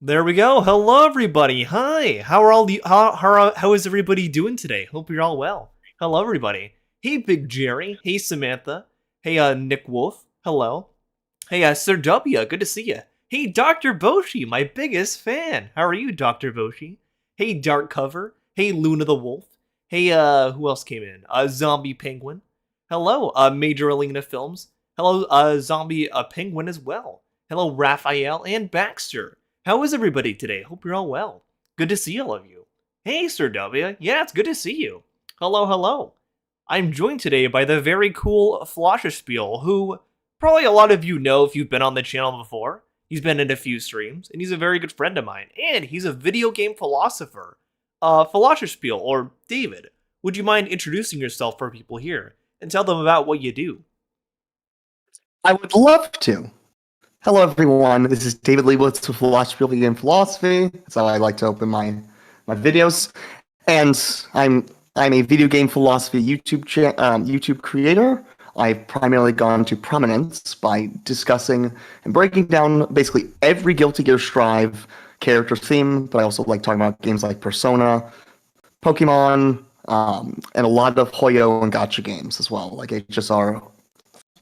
There we go. Hello, everybody. Hi. How is everybody doing today? Hope you're all well. Hello, everybody. Hey, Big Jerry. Hey, Samantha. Hey, Nick Wolf. Hello. Hey, Sir W. Good to see you. Hey, Dr. Boshi, my biggest fan. How are you, Dr. Boshi? Hey, Dark Cover. Hey, Luna the Wolf. Hey, who else came in? Zombie Penguin. Hello, Major Arena Films. Hello, Zombie Penguin as well. Hello, Raphael and Baxter. How is everybody today? Hope you're all well. Good to see all of you. Hey, Sir W. Yeah, it's good to see you. Hello, hello. I'm joined today by the very cool Philosospiel, who probably a lot of you know if you've been on the channel before. He's been in a few streams, and he's a very good friend of mine. And he's a video game philosopher. Philosospiel, or David, would you mind introducing yourself for people here and tell them about what you do? I would love to. Hello, everyone. This is David Leibowitz with Philosospiel Video Game Philosophy. That's how I like to open my videos. And I'm a video game philosophy YouTube creator. I've primarily gone to prominence by discussing and breaking down basically every Guilty Gear Strive character theme, but I also like talking about games like Persona, Pokemon, and a lot of Hoyo and Gacha games as well, like HSR,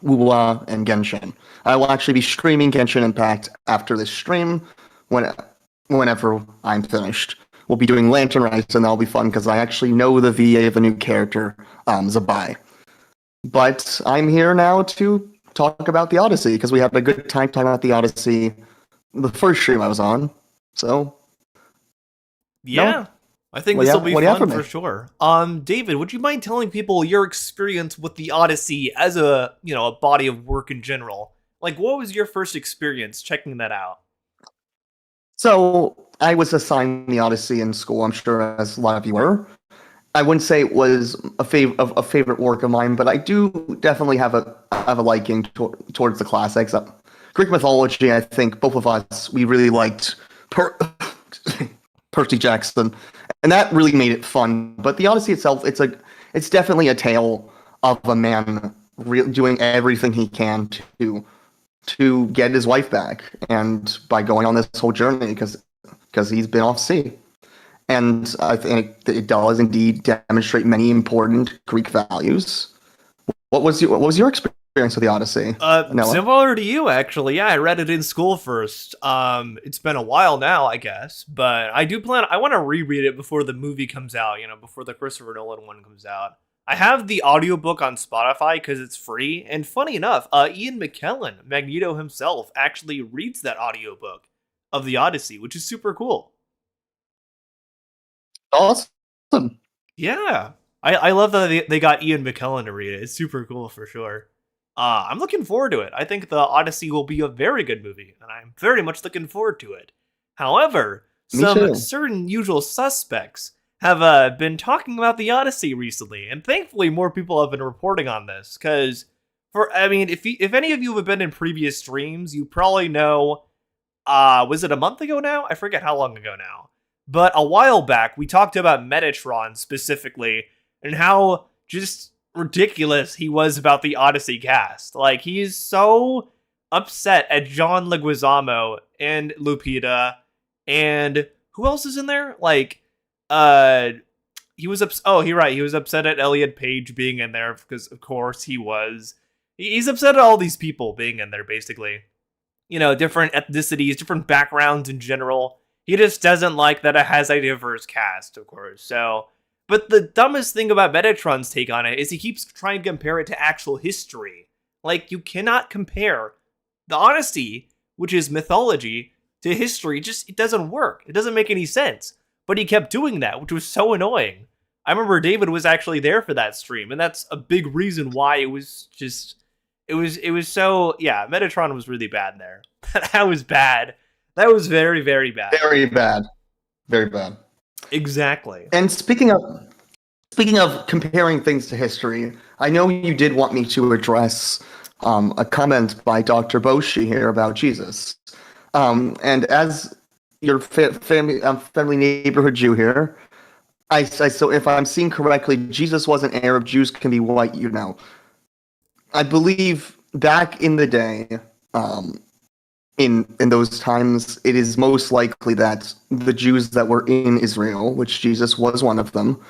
Wuwa, and Genshin. I will actually be streaming Genshin Impact after this stream, whenever I'm finished. We'll be doing Lantern Rise, and that'll be fun because I actually know the VA of a new character, Zabai. But I'm here now to talk about the Odyssey because we had a good time talking about the Odyssey the first stream I was on. So, yeah, no? I think this will be fun for sure. David, would you mind telling people your experience with the Odyssey as a body of work in general? Like, what was your first experience checking that out? So, I was assigned the Odyssey in school, I'm sure as a lot of you were. I wouldn't say it was a favorite work of mine, but I do definitely have a liking towards the classics. Greek mythology, I think both of us, we really liked Percy Jackson, and that really made it fun. But the Odyssey itself, it's definitely a tale of a man doing everything he can to get his wife back, and by going on this whole journey because he's been off sea. And I think it does indeed demonstrate many important Greek values. What was your experience with the Odyssey? Similar to you, actually. Yeah, I read it in school first. It's been a while now, I guess, but I want to reread it before the movie comes out, before the Christopher Nolan one comes out. I have the audiobook on Spotify because it's free, and funny enough, Ian McKellen, Magneto himself, actually reads that audiobook of the Odyssey, which is super cool. Awesome. Yeah. I love that they got Ian McKellen to read it. It's super cool for sure. I'm looking forward to it. I think the Odyssey will be a very good movie, and I'm very much looking forward to it. However, some certain usual suspects have been talking about the Odyssey recently, and thankfully more people have been reporting on this, because, if any of you have been in previous streams, you probably know, was it a month ago now? I forget how long ago now. But a while back, we talked about Metatron specifically, and how just ridiculous he was about the Odyssey cast. Like, he's so upset at John Leguizamo and Lupita, and who else is in there? Like, he was he was upset at Elliot Page being in there, because of course he was. He's upset at all these people being in there, basically. Different ethnicities, different backgrounds in general. He just doesn't like that it has a diverse cast, of course. So, but the dumbest thing about Metatron's take on it is he keeps trying to compare it to actual history. Like, you cannot compare the Odyssey, which is mythology, to history. It doesn't work. It doesn't make any sense. But he kept doing that, which was so annoying. I remember David was actually there for that stream, and that's a big reason why it was just... It was so... Yeah, Metatron was really bad there. That was bad. That was very, very bad. Very bad. Very bad. Exactly. And speaking of comparing things to history, I know you did want me to address a comment by Dr. Boshi here about Jesus. And as your family neighborhood Jew here, so if I'm seeing correctly, Jesus wasn't Arab, Jews can be white, I believe back in the day, in those times, it is most likely that the Jews that were in Israel, which Jesus was one of them,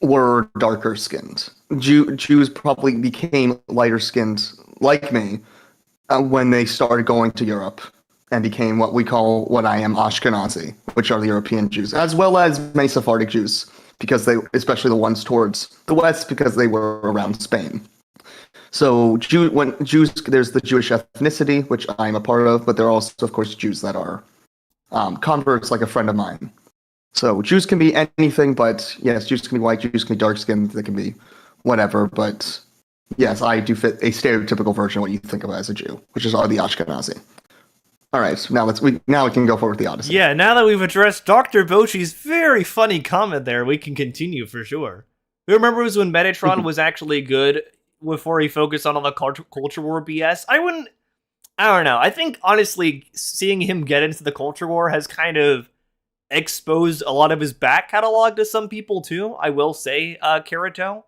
were darker skinned. Jews probably became lighter skinned, like me, when they started going to Europe and became what I am Ashkenazi, which are the European Jews, as well as many Sephardic Jews, because they, especially the ones towards the west, because they were around Spain. So when Jews, there's the Jewish ethnicity, which I'm a part of, but there are also, of course, Jews that are converts, like a friend of mine. So Jews can be anything, but yes, Jews can be white, Jews can be dark skinned, they can be whatever. But yes, I do fit a stereotypical version of what you think of as a Jew, which is the Ashkenazi. All right, so now we can go forward with the Odyssey. Yeah, now that we've addressed Dr. Bochy's very funny comment there, we can continue for sure. Who remembers when Metatron was actually good before he focused on all the culture war BS? I don't know. I think, honestly, seeing him get into the culture war has kind of exposed a lot of his back catalog to some people, too, I will say, Kirito.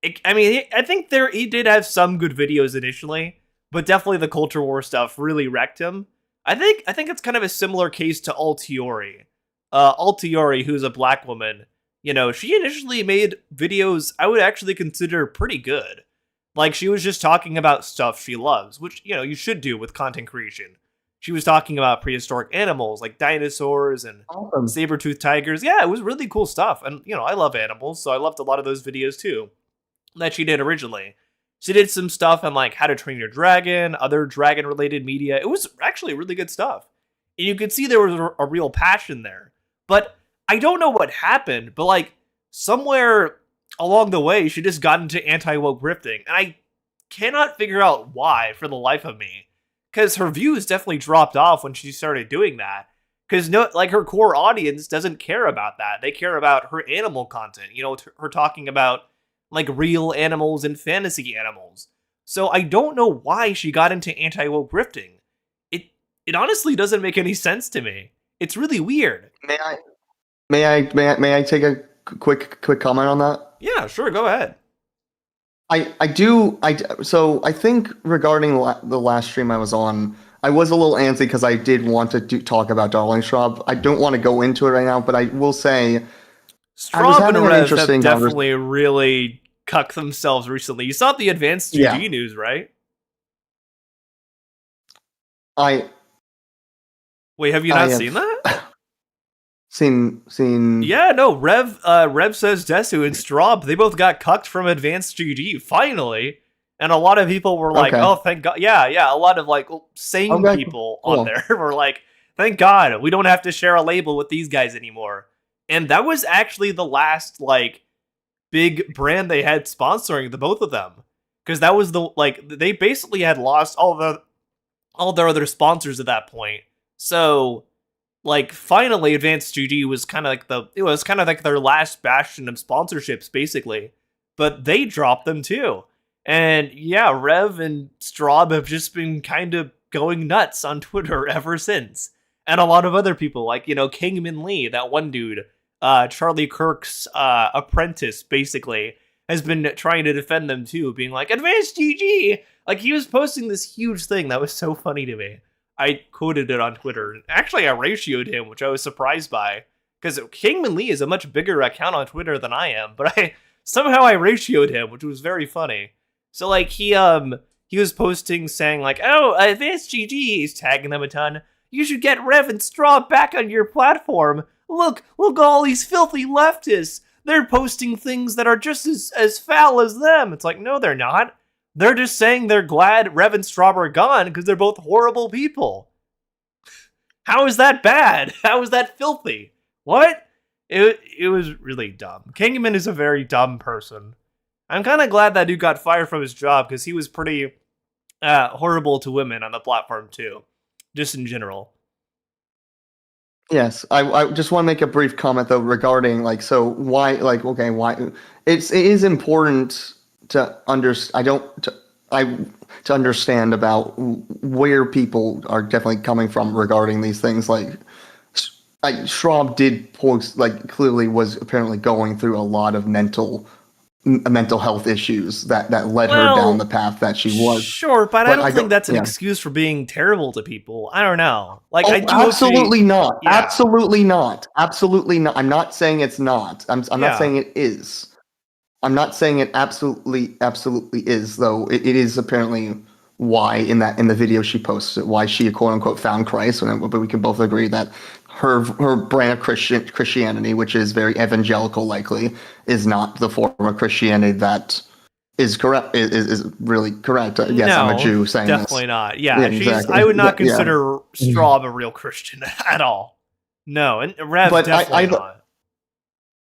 I think he did have some good videos initially, but definitely the culture war stuff really wrecked him. I think it's kind of a similar case to Altiori. Altiori, who's a black woman, she initially made videos I would actually consider pretty good. Like, she was just talking about stuff she loves, which, you should do with content creation. She was talking about prehistoric animals, like dinosaurs and saber-toothed tigers. Yeah, it was really cool stuff. And, I love animals, so I loved a lot of those videos, too, that she did originally. She did some stuff on, like, How to Train Your Dragon, other dragon-related media. It was actually really good stuff. And you could see there was a real passion there. But I don't know what happened, but, like, somewhere along the way, she just got into anti-woke grifting. And I cannot figure out why for the life of me. Because her views definitely dropped off when she started doing that. Because, her core audience doesn't care about that. They care about her animal content. Her talking about, like, real animals and fantasy animals. So I don't know why she got into anti-woke grifting. It honestly doesn't make any sense to me. It's really weird. May I take a quick comment on that? Yeah, sure, go ahead. So I think regarding the last stream I was on, I was a little antsy because I did want to talk about Darling Schraub. I don't want to go into it right now, but I will say Straub and Rev have definitely really cucked themselves recently. You saw the advanced GG news, right? Wait, have you not seen that? Seen. Yeah, no. Rev says Desu and Straub, they both got cucked from advanced GG finally, and a lot of people were like, "Oh, thank God!" Yeah. A lot of like sane people on there were like, "Thank God, we don't have to share a label with these guys anymore." And that was actually the last like big brand they had sponsoring the both of them, because that was they basically had lost all their other sponsors at that point. So, like, finally, Advanced GG was kind of like their last bastion of sponsorships, basically. But they dropped them too. And yeah, Rev and Straub have just been kind of going nuts on Twitter ever since. And a lot of other people, like, Kingman Lee, that one dude, Charlie Kirk's apprentice, basically, has been trying to defend them too, being like, Advanced GG! Like, he was posting this huge thing that was so funny to me. I quoted it on Twitter. Actually, I ratioed him, which I was surprised by, because Kingman Lee is a much bigger account on Twitter than I am, but somehow I ratioed him, which was very funny. So, like, he was posting saying, like, "Oh, Advanced GG," he's tagging them a ton. "You should get Rev and Straw back on your platform. Look all these filthy leftists. They're posting things that are just as foul as them." It's like, no, they're not. They're just saying they're glad Rev and Straub are gone because they're both horrible people. How is that bad? How is that filthy? What? It was really dumb. Kingman is a very dumb person. I'm kind of glad that dude got fired from his job because he was pretty horrible to women on the platform too, just in general. Yes, I just want to make a brief comment though regarding why it is important to understand about where people are definitely coming from regarding these things. Like Schraub did post, clearly was apparently going through a lot of mental mental health issues that led her down the Well, path that she was. sure, but I But don't I think don't. that's an Yeah. excuse for being terrible to people. I don't know. Like, I Oh, do absolutely appreciate. not. Yeah, Absolutely not. Absolutely not. I'm not saying it's not. I'm not yeah. saying it is. I'm not saying it absolutely is, though it is apparently why in the video she posted, why she quote unquote found Christ. But we can both agree that her brand of Christianity, which is very evangelical, likely, is not the form of Christianity that is correct. Is really correct. Yes, I'm a No, Jew saying this. definitely not. Yeah, Yeah, exactly. I would not Yeah. consider Straub a real Christian at all. No, and Rev But definitely not.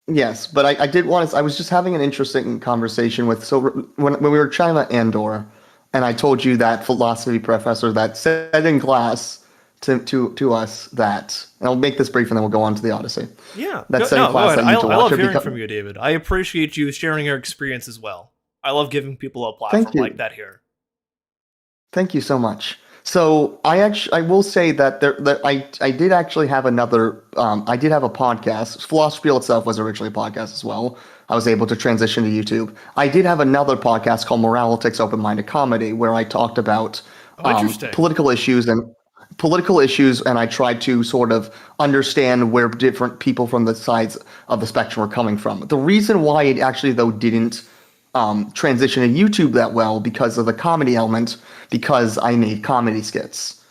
yes, but I did want to. I was just having an interesting conversation with. So when we were chatting about Andor, and I told you that philosophy professor that said in class to us that, and I'll make this brief and then we'll go on to the Odyssey. Yeah, That said in go class ahead. that you need to I watch love it hearing because. from you, David. I appreciate you sharing your experience as well. I love giving people a Thank platform like you. that here. Thank you so much. So I will say that I did actually have another I did have a podcast. Philosospiel itself was originally a podcast as well. I was able to transition to YouTube. I did have another podcast called Moralitics Open Minded Comedy where I talked about Oh, interesting. political issues and I tried to sort of understand where different people from the sides of the spectrum were coming from. The reason why it actually though didn't transition to YouTube that well because of the comedy element, because I made comedy skits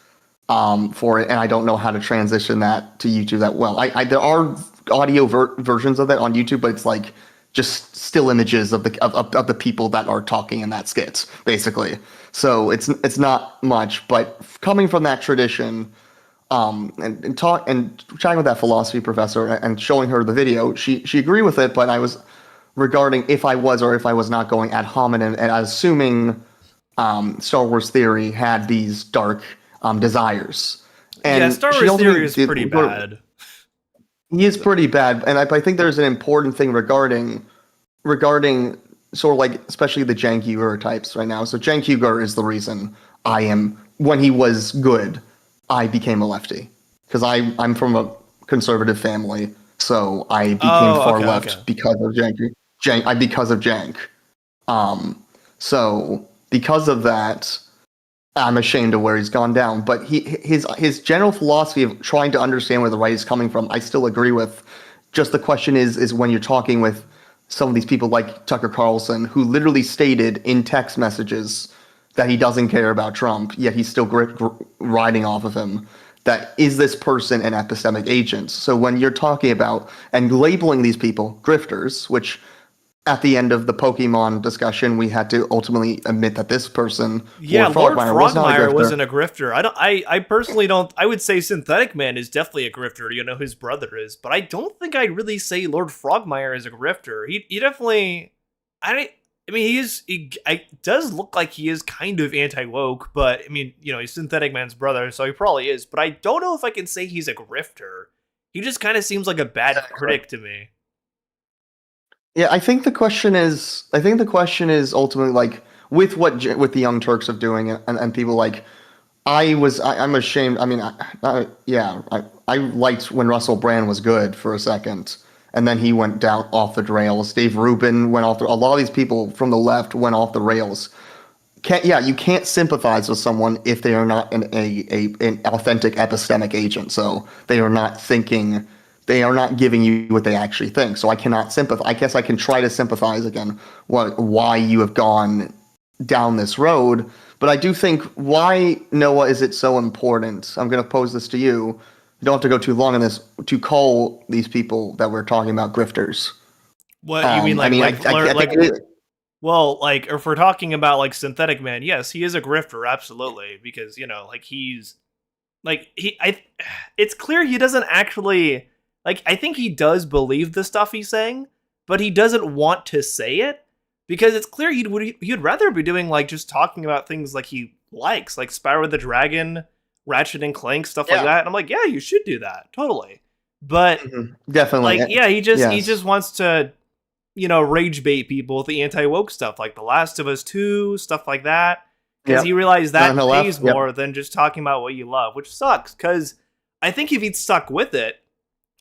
for it, and I don't know how to transition that to YouTube that well. There are audio versions of that on YouTube, but it's like just still images of the people that are talking in that skit, basically. So it's not much, but coming from that tradition, and chatting with that philosophy professor and showing her the video, she agreed with it, but I was regarding if I was or if I was not going ad hominem and assuming Star Wars Theory had these dark desires. Yeah, And Star she Wars Theory ultimately is did. pretty bad. He is pretty bad, and I think there's an important thing regarding sort of like especially the Cenk Uygur types right now. So Cenk Uygur is the reason I am when he was good, I became a lefty because I'm from a conservative family, so I became Oh, far okay, okay. left because of because of Cenk. So because of that, I'm ashamed of where he's gone down. But his general philosophy of trying to understand where the right is coming from, I still agree with. Just the question is when you're talking with some of these people like Tucker Carlson, who literally stated in text messages that he doesn't care about Trump, yet he's still riding off of him. That is this person an epistemic agent? So when you're talking about and labeling these people grifters, which at the end of the Pokemon discussion, we had to ultimately admit that this person, Yeah, Lord Lord Frogmire, was not a Frogmire grifter. wasn't a grifter. I personally don't. I would say Synthetic Man is definitely a grifter. You know, his brother is, but I don't think I'd really say Lord Frogmire is a grifter. He definitely. I mean, he is. I does look like he is kind of anti woke, but I mean, you know, he's Synthetic Man's brother, so he probably is. But I don't know if I can say he's a grifter. He just kind of seems like a bad Exactly. critic to me. Yeah, I think the question is ultimately like with the Young Turks of doing it and people like I'm ashamed. I mean, I liked when Russell Brand was good for a second, and then he went down off the rails. Dave Rubin went off. A lot of these people from the left went off the rails. You can't sympathize with someone if they are not an authentic epistemic agent. So they are not thinking, they are not giving you what they actually think. So I cannot sympathize. I guess I can try to sympathize again why you have gone down this road. But I do think why, Noah, is it so important? I'm going to pose this to you. You don't have to go too long on this to call these people that we're talking about grifters. What you mean, I mean, I think like it is. well, like if we're talking about like Synthetic Man, yes, he is a grifter, absolutely, because you know, like he's like he I it's clear he doesn't actually like I think he does believe the stuff he's saying, but he doesn't want to say it because it's clear he'd rather be doing like just talking about things like he likes, like Spyro the Dragon, Ratchet and Clank, stuff like Yeah, that. And I'm like, yeah, you should do that, totally. But definitely. like, yeah, he Yes. just wants to rage bait people with the anti woke stuff, like The Last of Us 2, stuff like that. Because Yep. he realized On that the left. pays Yep. more than just talking about what you love, which sucks. Because I think if he'd stuck with it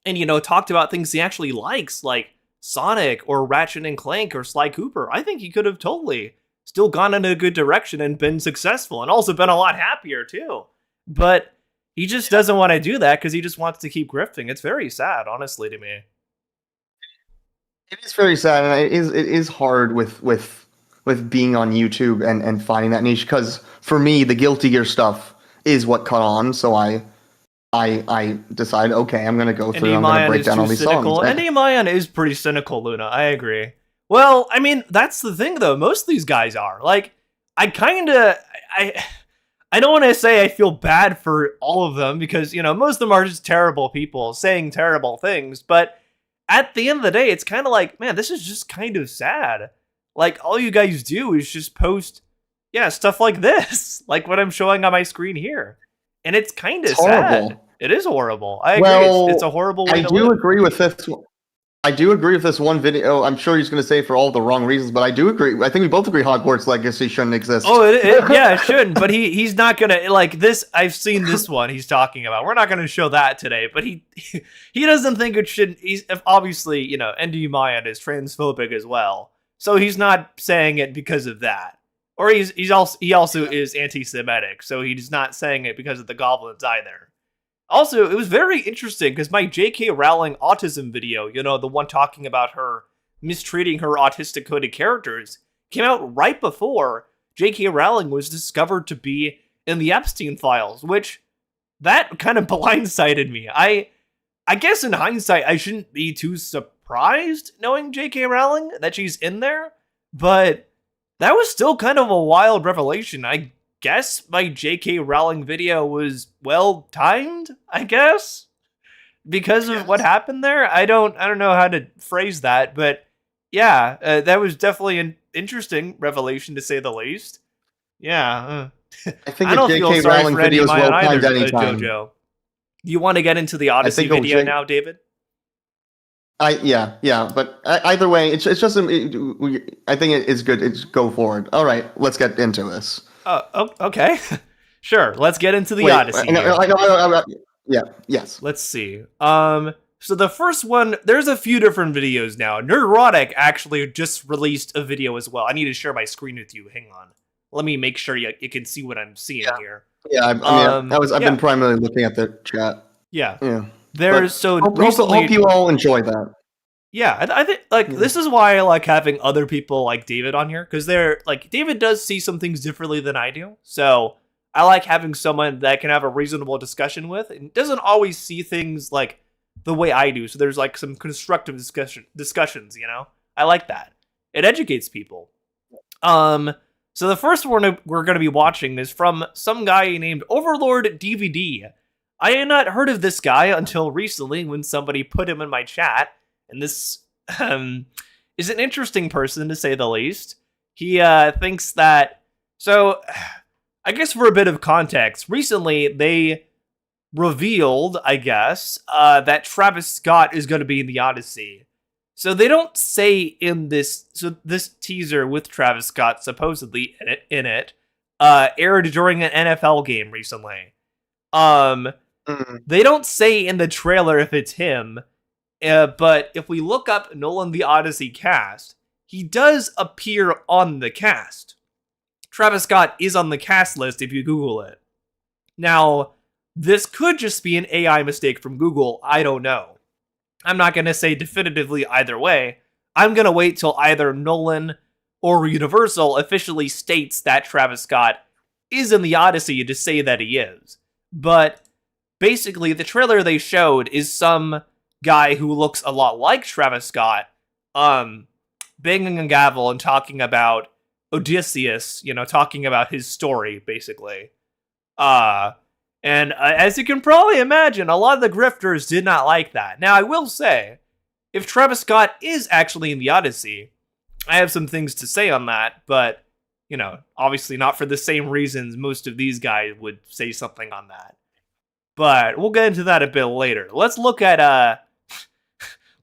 and, talked about things he actually likes, like Sonic or Ratchet and Clank or Sly Cooper, I think he could have totally still gone in a good direction and been successful and also been a lot happier too. But he just doesn't want to do that because he just wants to keep grifting. It's very sad, honestly, to me. It is very sad, and it is hard with being on YouTube and finding that niche. Because for me, the Guilty Gear stuff is what caught on. So I decided, okay, I'm gonna go through. I'm gonna break down all these songs. And Mayan is pretty cynical, Luna. I agree. Well, I mean, that's the thing, though. Most of these guys are like, I don't want to say I feel bad for all of them because most of them are just terrible people saying terrible things, but at the end of the day, it's kind of like, man, this is just kind of sad. Like, all you guys do is just post, stuff like this, like what I'm showing on my screen here. And it's kind of sad. It is horrible. I agree. Well, it's a horrible way to live. I do agree with this. I do agree with this one video. I'm sure he's going to say for all the wrong reasons, but I do agree. I think we both agree Hogwarts Legacy shouldn't exist. Oh, it shouldn't. But he's not going to, like, this. I've seen this one he's talking about. We're not going to show that today, but he doesn't think it shouldn't. He's obviously, ND Mayan is transphobic as well. So he's not saying it because of that. Or he also is anti-Semitic, so he's not saying it because of the goblins either. Also, it was very interesting because my J.K. Rowling autism video, the one talking about her mistreating her autistic coded characters, came out right before J.K. Rowling was discovered to be in the Epstein files, which that kind of blindsided me. I guess in hindsight, I shouldn't be too surprised knowing J.K. Rowling that she's in there, but that was still kind of a wild revelation. I guess my J.K. Rowling video was well timed, I guess, because of what happened there. I don't know how to phrase that, but yeah, that was definitely an interesting revelation to say the least. Yeah, I think a J.K. Rowling video is well timed anytime. Jojo. You want to get into the Odyssey video now, David? Yeah, but either way, it's just I think it is good. It's go forward. All right, let's get into this. Okay. Sure, let's get into the Odyssey. I know. Yeah, yes. Let's see. So the first one, there's a few different videos now. Nerdrotic actually just released a video as well. I need to share my screen with you. Hang on. Let me make sure you can see what I'm seeing here. Yeah, I've been primarily looking at the chat. Yeah. Hope you all enjoy that. Yeah, I think this is why I like having other people like David on here, because they're like, David does see some things differently than I do. So I like having someone that I can have a reasonable discussion with and doesn't always see things like the way I do. So there's like some constructive discussions, I like that. It educates people. So the first one we're going to be watching is from some guy named Overlord DVD. I had not heard of this guy until recently when somebody put him in my chat. And this is an interesting person, to say the least. He thinks that... So, I guess for a bit of context, recently they revealed, I guess, that Travis Scott is going to be in the Odyssey. So they don't say in this... So this teaser with Travis Scott supposedly in it aired during an NFL game recently. They don't say in the trailer if it's him... but if we look up Nolan the Odyssey cast, he does appear on the cast. Travis Scott is on the cast list if you Google it. Now, this could just be an AI mistake from Google, I don't know. I'm not going to say definitively either way. I'm going to wait till either Nolan or Universal officially states that Travis Scott is in the Odyssey to say that he is. But basically, the trailer they showed is some guy who looks a lot like Travis Scott, banging a gavel and talking about Odysseus, talking about his story, basically. And as you can probably imagine, a lot of the grifters did not like that. Now, I will say, if Travis Scott is actually in the Odyssey, I have some things to say on that, but, obviously not for the same reasons most of these guys would say something on that. But we'll get into that a bit later. Let's look at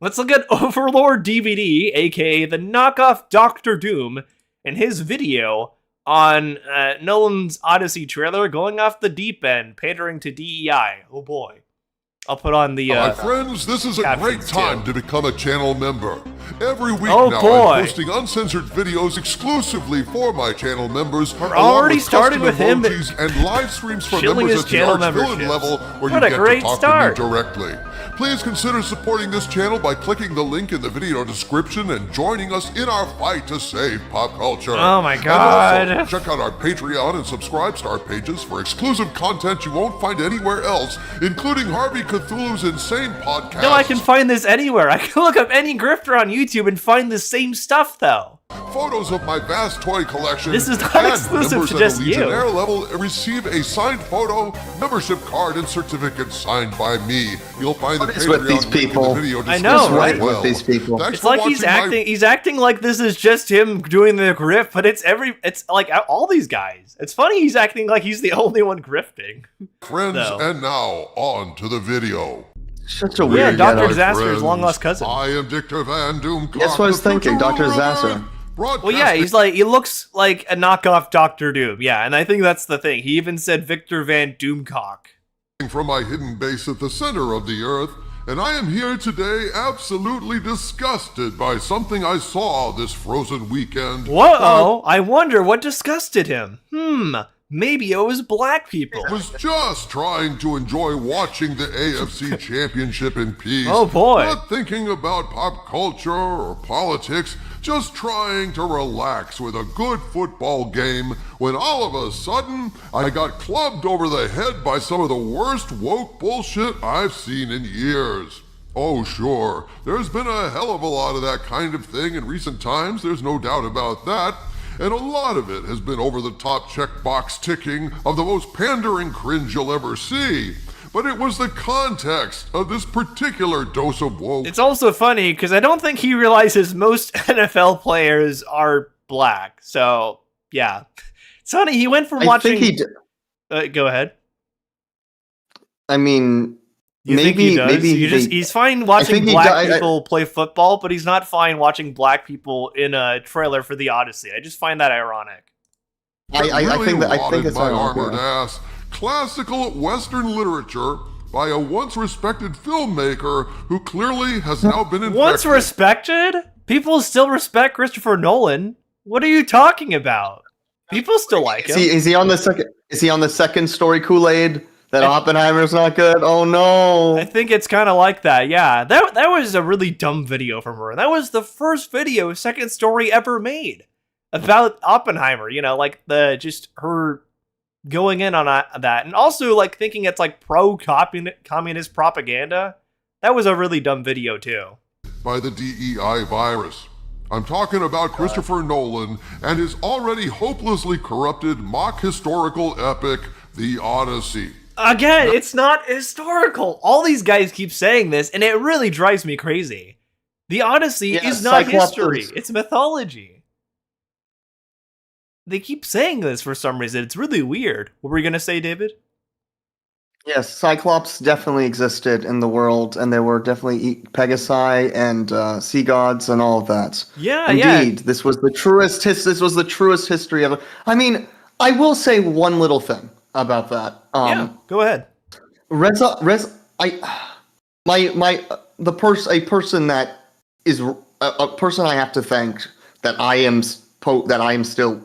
Overlord DVD, aka the knockoff Doctor Doom, and his video on Nolan's Odyssey trailer going off the deep end, pandering to DEI. Oh boy. I'll put on the. My friends, this is a great captions, time too. to become a channel member. Every week Oh, now, boy. I'm posting uncensored videos exclusively for my channel members. We're already starting with him emojis and live streams for shilling members his at the channel Arch Villain memberships. level, where What you a get great to talk start. to me directly. Please consider supporting this channel by clicking the link in the video description and joining us in our fight to save pop culture. Oh my And God. also, check out our Patreon and subscribe star pages for exclusive content you won't find anywhere else, including Harvey Cthulhu's insane podcast. No, I can find this anywhere. I can look up any grifter on YouTube and find the same stuff, though. Photos of my vast toy collection. This is not and exclusive members to at just the you. Legionnaire level receive a signed photo, membership card, and certificate signed by me. You'll find the What is with Patreon these link in people? the video I description know, as right? well. With these people. Thanks It's for like he's watching my- acting. He's acting like this is just him doing the grift, but it's like all these guys. It's funny he's acting like he's the only one grifting. friends, No. and now on to the video. Such a Yeah, weird Dr. ghetto. Disaster's long lost cousin. I am Victor Van Doom. That's what I was thinking, Dr. Disaster. Well, yeah, he looks like a knockoff Doctor Doom. Yeah, and I think that's the thing. He even said Victor Van Doomcock. From my hidden base at the center of the earth, and I am here today absolutely disgusted by something I saw this frozen weekend. Whoa! I wonder what disgusted him. Maybe it was black people. I was just trying to enjoy watching the AFC Championship in peace. Oh, boy. Not thinking about pop culture or politics, just trying to relax with a good football game when all of a sudden I got clubbed over the head by some of the worst woke bullshit I've seen in years. Oh, sure, there's been a hell of a lot of that kind of thing in recent times, there's no doubt about that. And a lot of it has been over-the-top checkbox ticking of the most pandering cringe you'll ever see. But it was the context of this particular dose of woke. It's also funny because I don't think he realizes most NFL players are black. So, yeah. It's funny, he went from I watching... think he did. Go ahead. I mean, You think he does? He's fine watching think he black do- I- people play football, but he's not fine watching black people in a trailer for the Odyssey. I just find that ironic. I think it's my ironic, armored yeah. ass. Classical Western literature by a once respected filmmaker who clearly has now been infected. Once respected? People still respect Christopher Nolan. What are you talking about? People still like him. Is he on the second? Is he on the second story Kool-Aid that Oppenheimer's not good? Oh no! I think it's kind of like that. Yeah, that was a really dumb video from her. That was the first video Second Story ever made about Oppenheimer. You know, like just her going in on that, and also like thinking it's like pro-communist propaganda. That was a really dumb video too. By the DEI virus. I'm talking about Christopher Nolan and his already hopelessly corrupted mock historical epic, The Odyssey. Again, it's not historical. All these guys keep saying this, and it really drives me crazy. The Odyssey Yeah, is not Cyclops history. is- It's mythology. They keep saying this for some reason. It's really weird. What were you going to say, David? Yes, Cyclops definitely existed in the world, and there were definitely Pegasi and sea gods and all of that. Yeah, Indeed, this was the truest. This was the truest history ever. I mean, I will say one little thing about that. Yeah, go ahead. A person that is a person I have to thank that I am still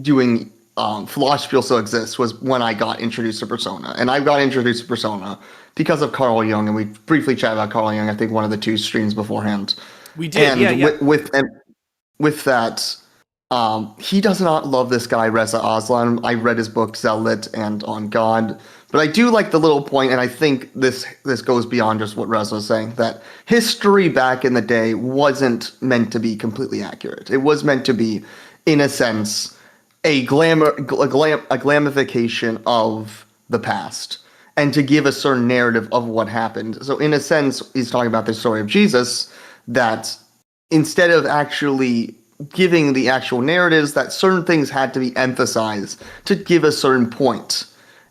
doing. Philosospiel still exists was when I got introduced to Persona, and I got introduced to Persona because of Carl Jung, and we briefly chatted about Carl Jung. I think one of the two streams beforehand. We did, And yeah. with that, he does not love this guy Reza Aslan. I read his book Zealot and On God, but I do like the little point, and I think this goes beyond just what Reza was saying, that history back in the day wasn't meant to be completely accurate. It was meant to be, in a sense, a glamification of the past, and to give a certain narrative of what happened. So in a sense, he's talking about the story of Jesus, that instead of actually giving the actual narratives, that certain things had to be emphasized to give a certain point.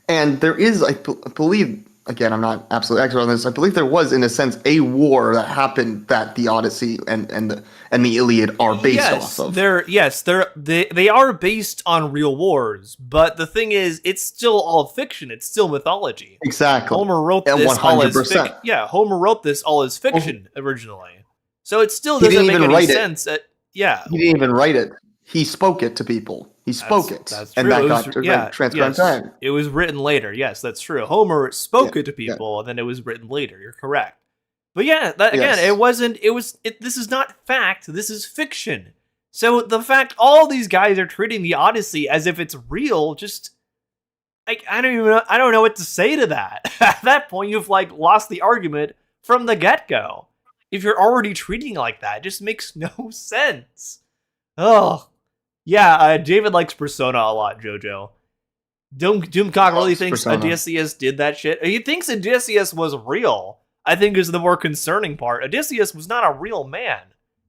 And there is, I believe, again, I'm not absolutely expert on this. I believe there was, in a sense, a war that happened that the Odyssey and the Iliad are based off of. They are based on real wars, but the thing is, it's still all fiction. It's still mythology. Exactly. Homer wrote this all as fiction. Yeah, Homer wrote this all as fiction originally, so it still doesn't make any sense. He didn't even write it. He spoke it to people. He spoke it. That's and true. that got transcribed time. It was written later. Yes, that's true. Homer spoke it to people, and then it was written later. You're correct. But yeah, this is not fact. This is fiction. So the fact all these guys are treating the Odyssey as if it's real, just I don't know what to say to that. At that point, you've lost the argument from the get-go. If you're already treating it like that, it just makes no sense. Oh, yeah, David likes Persona a lot, Jojo. Doomcock really thinks Persona. Odysseus did that shit. He thinks Odysseus was real, I think is the more concerning part. Odysseus was not a real man,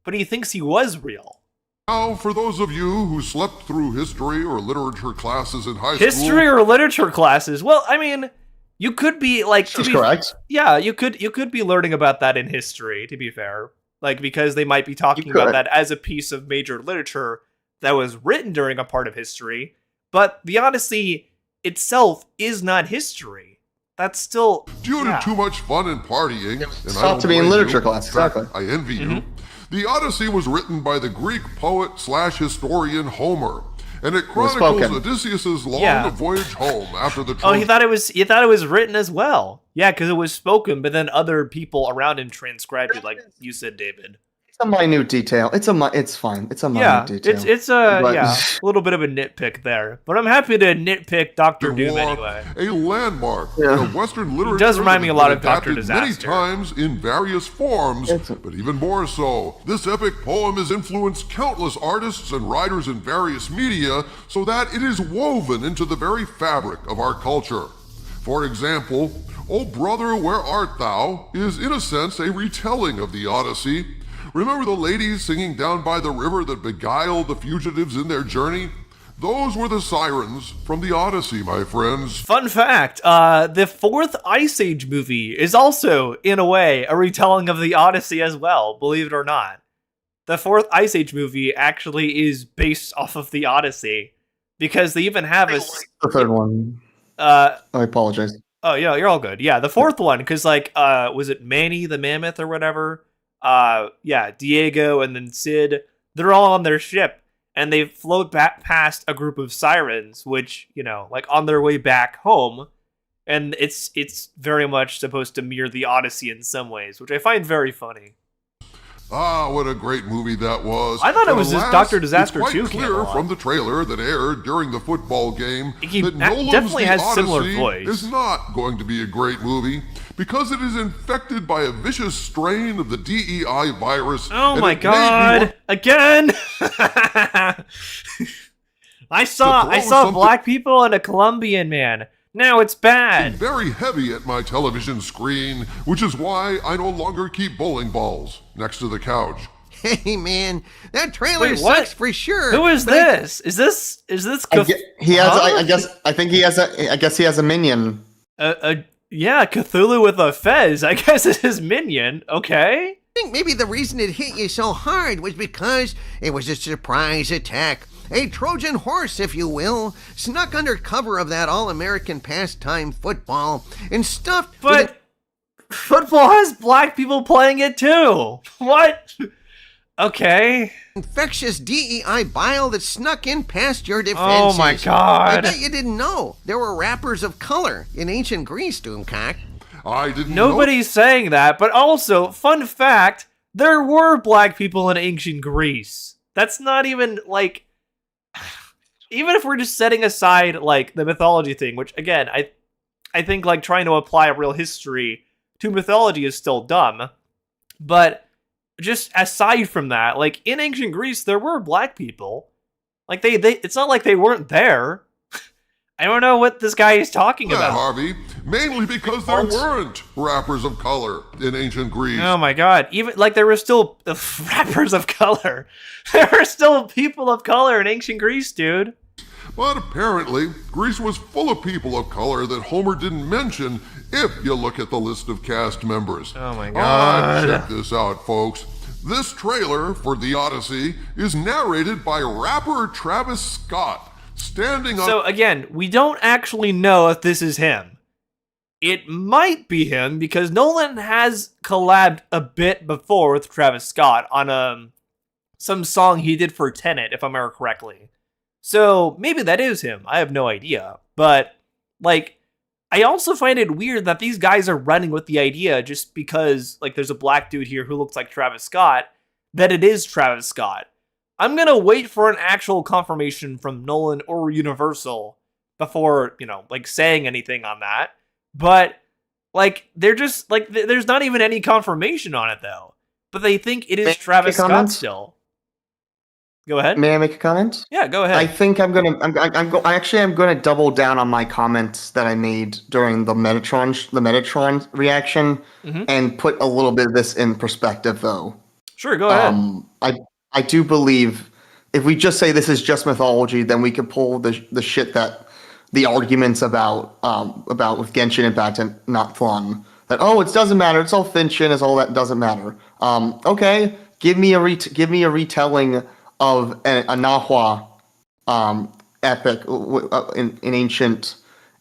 but he thinks he was real. Now, for those of you who slept through history or literature classes in high school... History or literature classes? Well, I mean, you could be, That's correct. Yeah, you could be learning about that in history, to be fair. Because they might be talking about that as a piece of major literature that was written during a part of history, but the Odyssey itself is not history. That's still due to too much fun and partying. And Stop to be in literature class. Exactly. I envy you. The Odyssey was written by the Greek poet/historian Homer, and it chronicles Odysseus's long voyage home after the. Oh, you thought it was written as well. Yeah, because it was spoken, but then other people around him transcribed it, like you said, David. It's a minute detail. It's fine. It's a minute detail. It's a little bit of a nitpick there, but I'm happy to nitpick Dr. Doom anyway. A landmark in Western literature. It does remind me a lot of Dr. Disaster. Many times in various forms, but even more so. This epic poem has influenced countless artists and writers in various media, so that it is woven into the very fabric of our culture. For example, "O Brother, Where Art Thou?" is in a sense a retelling of the Odyssey. Remember the ladies singing down by the river that beguiled the fugitives in their journey? Those were the sirens from the Odyssey, my friends. Fun fact, the fourth Ice Age movie is also, in a way, a retelling of the Odyssey as well, believe it or not. The fourth Ice Age movie actually is based off of the Odyssey, because they even have the third one. I apologize. Oh, yeah, you're all good. Yeah, the fourth one, because, was it Manny the Mammoth or whatever? Diego and then Sid, they're all on their ship, and they float back past a group of sirens, which, on their way back home, and it's very much supposed to mirror the Odyssey in some ways, which I find very funny. Ah, what a great movie that was. I thought it was just Dr. Disaster 2 came It's quite clear from the trailer that aired during the football game that Nolan's definitely has Odyssey similar voice. is not going to be a great movie because it is infected by a vicious strain of the DEI virus. Oh my god. Again? I saw black people and a Colombian man. Now it's bad. Very heavy at my television screen, which is why I no longer keep bowling balls next to the couch. Hey man, that trailer sucks for sure. Who is this? Is this he has I guess he has a minion. Cthulhu with a fez. I guess it's his minion. Okay. I think maybe the reason it hit you so hard was because it was a surprise attack. A Trojan horse, if you will, snuck under cover of that all-American pastime football and stuffed... But football has black people playing it too. What? Okay. Infectious DEI bile that snuck in past your defenses. Oh my god. I bet you didn't know. There were rappers of color in ancient Greece, Doomcock. I didn't know. Nobody's saying that, but also, fun fact, there were black people in ancient Greece. That's not even, even if we're just setting aside the mythology thing, which again I think trying to apply a real history to mythology is still dumb, but just aside from that, in ancient Greece there were black people. They it's not like they weren't there. I don't know what this guy is talking about. Harvey, mainly because there weren't rappers of color in ancient Greece. Oh my god, even there were still rappers of color. There were still people of color in ancient Greece, dude. But apparently, Greece was full of people of color that Homer didn't mention if you look at the list of cast members. Oh my god. Check this out, folks. This trailer for The Odyssey is narrated by rapper Travis Scott, standing up... So again, we don't actually know if this is him. It might be him because Nolan has collabed a bit before with Travis Scott on some song he did for Tenet, if I remember correctly. So maybe that is him. I have no idea. But, like, I also find it weird that these guys are running with the idea just because, like, there's a black dude here who looks like Travis Scott, that it is Travis Scott. I'm gonna wait for an actual confirmation from Nolan or Universal before, like, saying anything on that. But, like, they're just, like, there's not even any confirmation on it, though. But they think it is Travis Scott still. Go ahead. May I make a comment? Yeah, go ahead. I think I'm gonna double down on my comments that I made during the Metatron reaction, and put a little bit of this in perspective, though. Sure, go ahead. I do believe if we just say this is just mythology, then we could pull the shit that the arguments about with Genshin Impact and not Thlan, that it doesn't matter, it's all fiction, it's all that doesn't matter. Okay, give me a retelling of a Nahua epic in ancient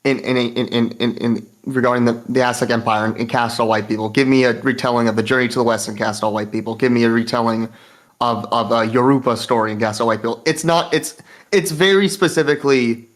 in regarding the Aztec Empire and cast all white people. Give me a retelling of the Journey to the West and cast all white people. Give me a retelling of a Yoruba story and cast all white people. It's very specifically,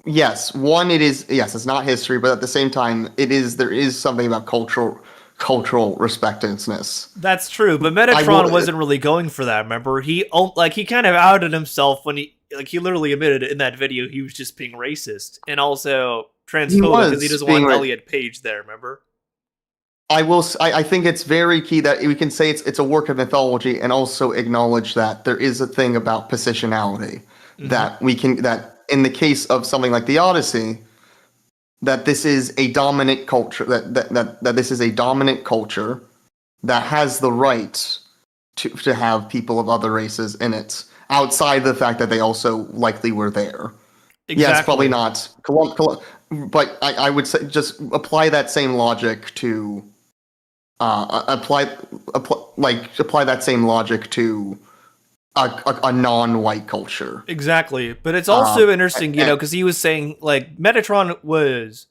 yes, it's not history, but at the same time there is something about cultural respectedness. That's true, but Metatron wasn't really going for that, remember? He kind of outed himself when he literally admitted in that video he was just being racist and also transphobic because he doesn't want Elliot Page there, remember? I think it's very key that we can say it's a work of mythology and also acknowledge that there is a thing about positionality that in the case of something like the Odyssey, that this is a dominant culture, that this is a dominant culture that has the right to have people of other races in it, outside the fact that they also likely were there. Exactly. Yes, probably not. But I would say just apply that same logic to apply that same logic to a non-white culture. Exactly, but it's also interesting, because he was saying Metatron was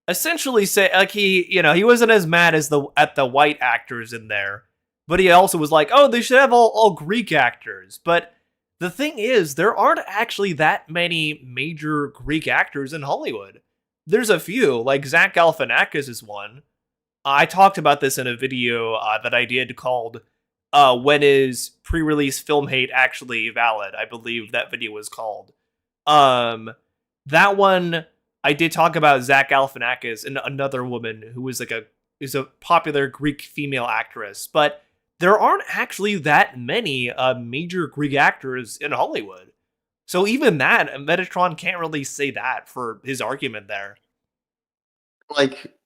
essentially he wasn't as mad as at the white actors in there, but he also was like, oh, they should have all Greek actors. But the thing is, there aren't actually that many major Greek actors in Hollywood. There's a few, like Zach Galifianakis is one. I talked about this in a video that I did called When Is Pre-Release Film Hate Actually Valid? I believe that video was called. That one, I did talk about Zach Galifianakis and another woman who was is a popular Greek female actress, but there aren't actually that many major Greek actors in Hollywood. So even that, Metatron can't really say that for his argument there.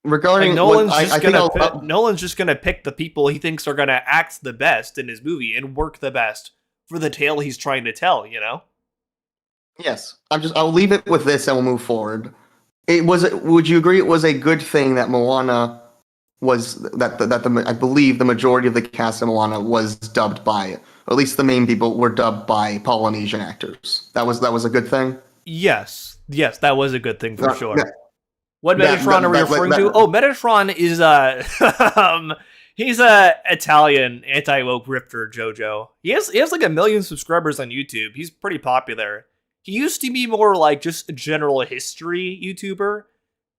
Regarding Nolan's just gonna pick the people he thinks are gonna act the best in his movie and work the best for the tale he's trying to tell, Yes. I'll leave it with this and we'll move forward. Would you agree it was a good thing that Moana I believe the majority of the cast of Moana was dubbed by, or at least the main people were dubbed by Polynesian actors. That was a good thing? Yes, that was a good thing for sure. What Metatron are we referring to? Oh, Metatron is he's a Italian anti-woke grifter JoJo. He has 1 million subscribers on YouTube. He's pretty popular. He used to be more like just a general history YouTuber,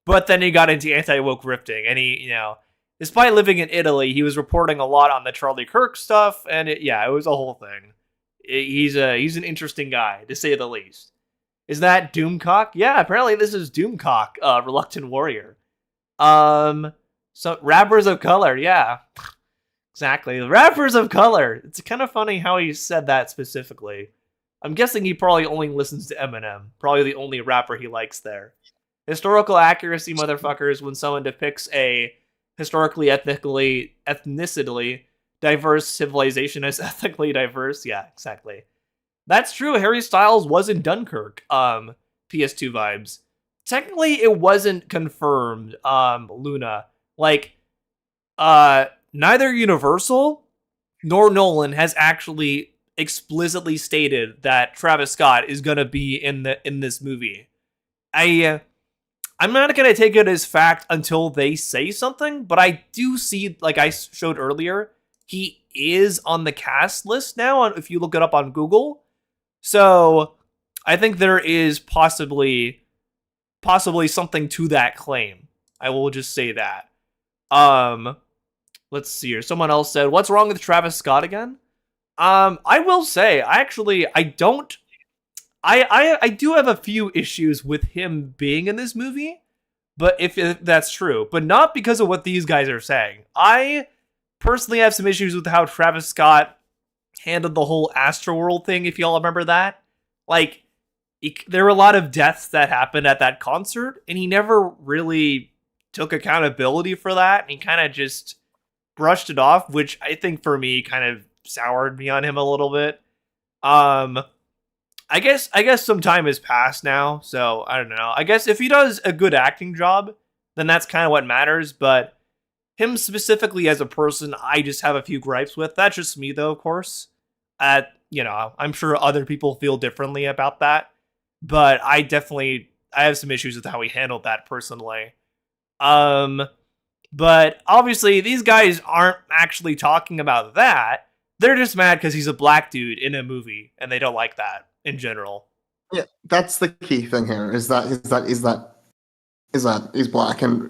but then he got into anti-woke grifting, and he, despite living in Italy, he was reporting a lot on the Charlie Kirk stuff, and it was a whole thing. He's an interesting guy, to say the least. Is that Doomcock? Yeah, apparently this is Doomcock, Reluctant Warrior. So rappers of color, yeah. Exactly. The rappers of color. It's kind of funny how he said that specifically. I'm guessing he probably only listens to Eminem. Probably the only rapper he likes there. Historical accuracy, motherfuckers, when someone depicts a historically, ethnically diverse civilization as ethnically diverse. Yeah, exactly. That's true. Harry Styles was in Dunkirk. PS2 vibes. Technically, it wasn't confirmed. Luna, like, neither Universal nor Nolan has actually explicitly stated that Travis Scott is gonna be in this movie. I'm not gonna take it as fact until they say something, but I do see, like I showed earlier, he is on the cast list now. If you look it up on Google. So I think there is possibly something to that claim. I will just say that. Let's see here. Someone else said, "What's wrong with Travis Scott again?" I will say, I do have a few issues with him being in this movie, but if that's true, but not because of what these guys are saying. I personally have some issues with how Travis Scott handled the whole Astroworld thing, if y'all remember that. Like, there were a lot of deaths that happened at that concert, and he never really took accountability for that, and he kind of just brushed it off, which I think for me kind of soured me on him a little bit. I guess some time has passed now, so I don't know. I guess if he does a good acting job, then that's kind of what matters, but him specifically as a person, I just have a few gripes with. That's just me, though, of course. I'm sure other people feel differently about that, but I have some issues with how he handled that personally. But obviously, these guys aren't actually talking about that. They're just mad because he's a black dude in a movie, and they don't like that in general. Yeah, that's the key thing here. Is that he's black, and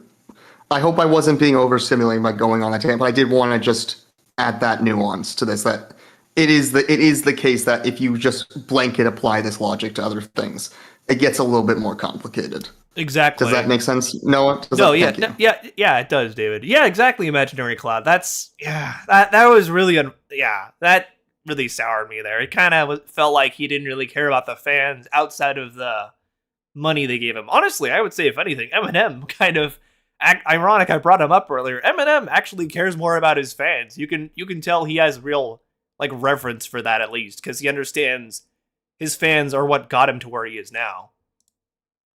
I hope I wasn't being overstimulating by going on that tangent, but I did want to just add that nuance to this, that it is the case that if you just blanket apply this logic to other things, it gets a little bit more complicated. Exactly. Does that make sense, Noah? Yeah, it does, David. Yeah, exactly. Imaginary Cloud. That was really that really soured me there. It kind of felt like he didn't really care about the fans outside of the money they gave him. Honestly, I would say if anything, Eminem kind of ironic. I brought him up earlier. Eminem actually cares more about his fans. You can tell he has real reverence for that, at least, because he understands his fans are what got him to where he is now.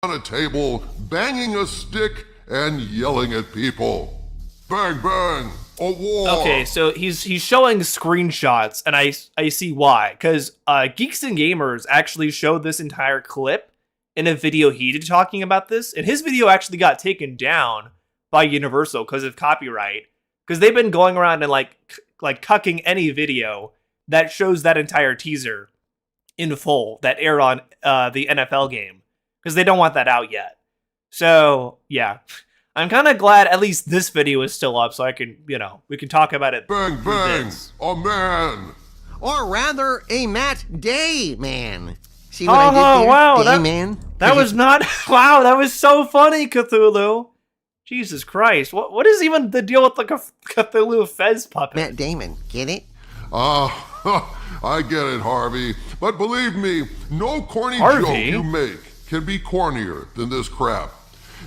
On a table, banging a stick and yelling at people. Bang, bang, a war. Okay, so he's showing screenshots, and I see why. Because Geeks and Gamers actually showed this entire clip in a video he did talking about this, and his video actually got taken down by Universal because of copyright. Because they've been going around and cucking any video that shows that entire teaser in full that aired on the NFL game, because they don't want that out yet. So yeah, I'm kind of glad at least this video is still up, so I can, we can talk about it. Bang, bang, a man. Or rather, a Matt Day man. See what I did there? Wow, Day man. That was not, wow, that was so funny, Cthulhu. Jesus Christ, what is even the deal with the Cthulhu Fez puppet? Matt Damon, get it? I get it, Harvey. But believe me, no corny Harvey? joke you make can be cornier than this crap.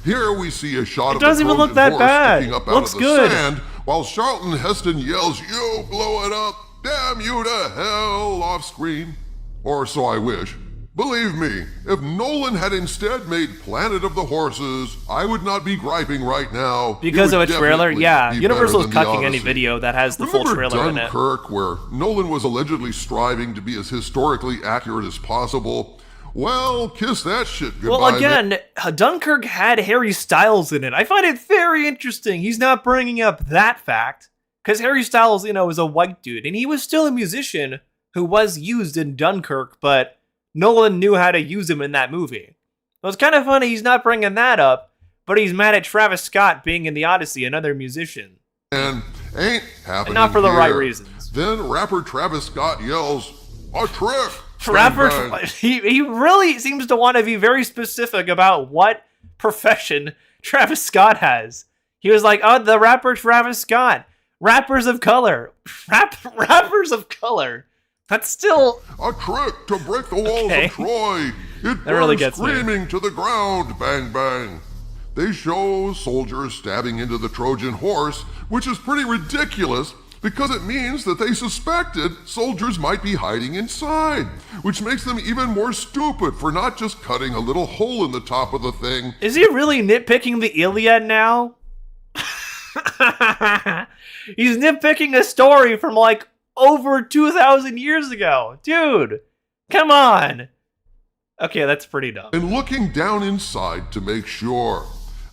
Here we see a shot of the doesn't even look Trojan that horse bad. sticking up out Looks of the good. sand, while Charlton Heston yells, "You blow it up! Damn you to hell!" off screen. Or so I wish. Believe me, if Nolan had instead made Planet of the Horses, I would not be griping right now. Because of a trailer? Yeah, Universal's cucking cucking any video that has the full trailer in it. Dunkirk, where Nolan was allegedly striving to be as historically accurate as possible? Well, kiss that shit goodbye. Well, again, Dunkirk had Harry Styles in it. I find it very interesting he's not bringing up that fact, because Harry Styles, is a white dude, and he was still a musician who was used in Dunkirk, but Nolan knew how to use him in that movie. So it's kind of funny he's not bringing that up, but he's mad at Travis Scott being in the Odyssey, another musician. And ain't happening And not for the here. right reasons. Then rapper Travis Scott yells, "A trick!" Rapper, Bang, bang. he really seems to want to be very specific about what profession Travis Scott has. He was like, "Oh, the rapper Travis Scott, rappers of color, rappers of color." That's still A trick to break the walls Okay. of Troy. It That really burns gets me. screaming to the ground. Bang, bang. They show soldiers stabbing into the Trojan horse, which is pretty ridiculous because it means that they suspected soldiers might be hiding inside, which makes them even more stupid for not just cutting a little hole in the top of the thing. Is he really nitpicking the Iliad now? He's nitpicking a story from like over 2,000 years ago. Dude, come on. Okay, that's pretty dumb. And looking down inside to make sure.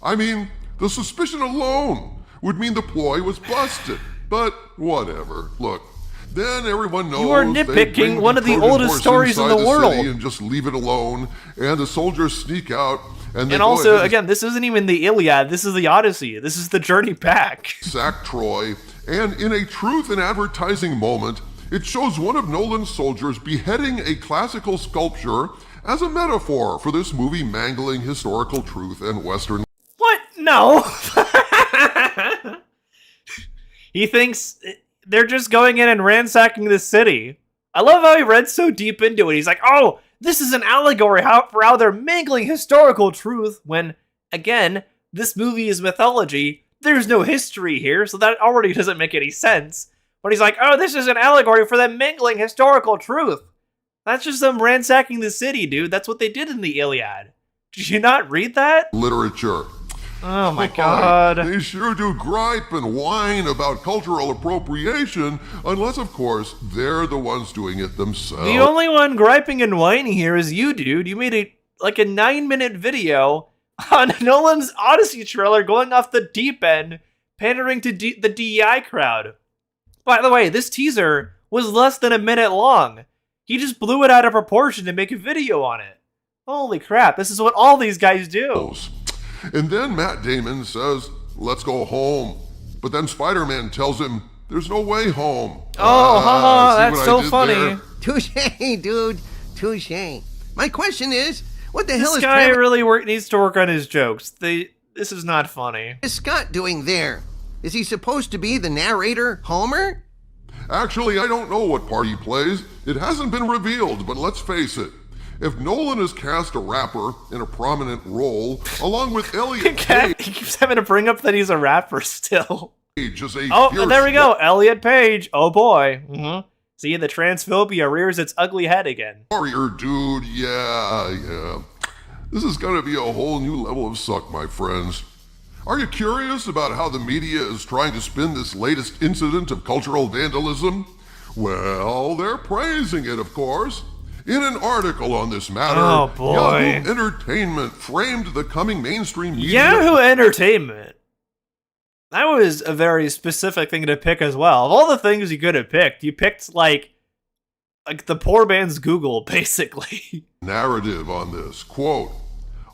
I mean, the suspicion alone would mean the ploy was busted. But whatever. Look, then everyone knows You are they nitpicking bring one of the Trojan oldest horse stories in inside the world. city and just leave it alone, and the soldiers sneak out. And also, again, this isn't even the Iliad. This is the Odyssey. This is the journey back. Sack Troy, and in a truth in advertising moment, it shows one of Nolan's soldiers beheading a classical sculpture as a metaphor for this movie mangling historical truth and Western. What? No. He thinks they're just going in and ransacking the city. I love how he read so deep into it. He's like, oh, this is an allegory for how they're mangling historical truth when, again, this movie is mythology. There's no history here, so that already doesn't make any sense. But he's like, oh, this is an allegory for them mangling historical truth. That's just them ransacking the city, dude. That's what they did in the Iliad. Did you not read that? Literature. Oh my god. They sure do gripe and whine about cultural appropriation, unless, of course, they're the ones doing it themselves. The only one griping and whining here is you, dude. You made a 9-minute video on Nolan's Odyssey trailer going off the deep end, pandering to the DEI crowd. By the way, this teaser was less than a minute long. He just blew it out of proportion to make a video on it. Holy crap, this is what all these guys do. And then Matt Damon says, let's go home. But then Spider-Man tells him, there's no way home. Oh, haha, that's so funny. There? Touche, dude. Touche. My question is, what the hell This is guy Travis really needs to work on his jokes. This is not funny. Scott doing there? Is he supposed to be the narrator, Homer? Actually, I don't know what part he plays. It hasn't been revealed, but let's face it. If Nolan has cast a rapper in a prominent role, along with Elliot Page, He keeps having to bring up that he's a rapper still. as a Oh, fierce there we go. Elliot Page. Oh boy. Mm-hmm. See, the transphobia rears its ugly head again. warrior dude, yeah. This is gonna be a whole new level of suck, my friends. Are you curious about how the media is trying to spin this latest incident of cultural vandalism? Well, they're praising it, of course. In an article on this matter, Oh, boy. Yahoo Entertainment framed the coming mainstream media. Yahoo Entertainment. That was a very specific thing to pick as well. Of all the things you could have picked, you picked like the poor man's Google, basically. Narrative on this. Quote,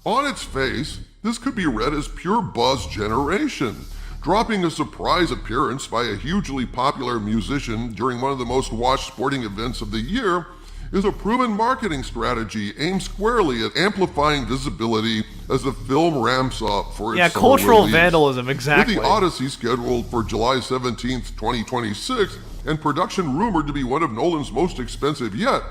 on its face, this could be read as pure buzz generation, dropping a surprise appearance by a hugely popular musician during one of the most watched sporting events of the year is a proven marketing strategy aimed squarely at amplifying visibility as the film ramps up for its summer cultural release. vandalism, exactly. With the Odyssey scheduled for July 17th, 2026, and production rumored to be one of Nolan's most expensive yet,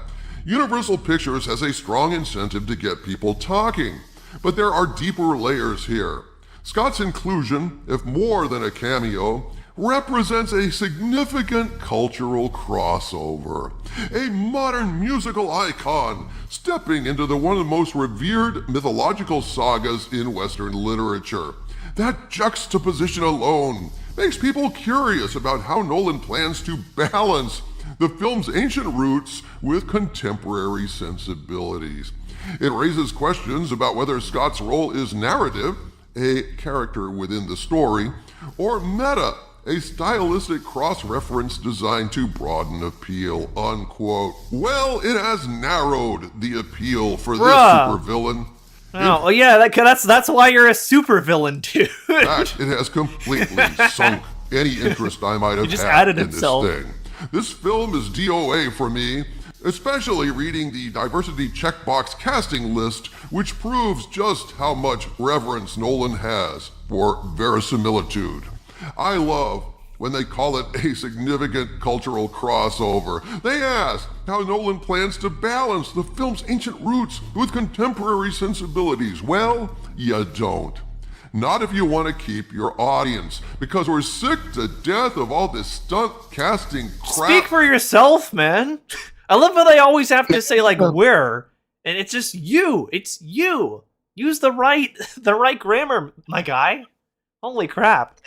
Universal Pictures has a strong incentive to get people talking. But there are deeper layers here. Scott's inclusion, if more than a cameo, represents a significant cultural crossover. A modern musical icon stepping into one of the most revered mythological sagas in Western literature. That juxtaposition alone makes people curious about how Nolan plans to balance the film's ancient roots with contemporary sensibilities. It raises questions about whether Scott's role is narrative, a character within the story, or meta, a stylistic cross-reference designed to broaden appeal, unquote. Well, it has narrowed the appeal for this supervillain. Oh, well, yeah, that's why you're a supervillain, dude. In fact, it has completely sunk any interest I might have just had added in himself. this thing. This film is DOA for me, especially reading the diversity checkbox casting list, which proves just how much reverence Nolan has for verisimilitude. I love when they call it a significant cultural crossover. They ask how Nolan plans to balance the film's ancient roots with contemporary sensibilities. Well, you don't. Not if you want to keep your audience, because we're sick to death of all this stunt casting crap. Speak for yourself, man. I love how they always have to say like where, and it's just you. It's you. Use the right grammar, my guy. Holy crap.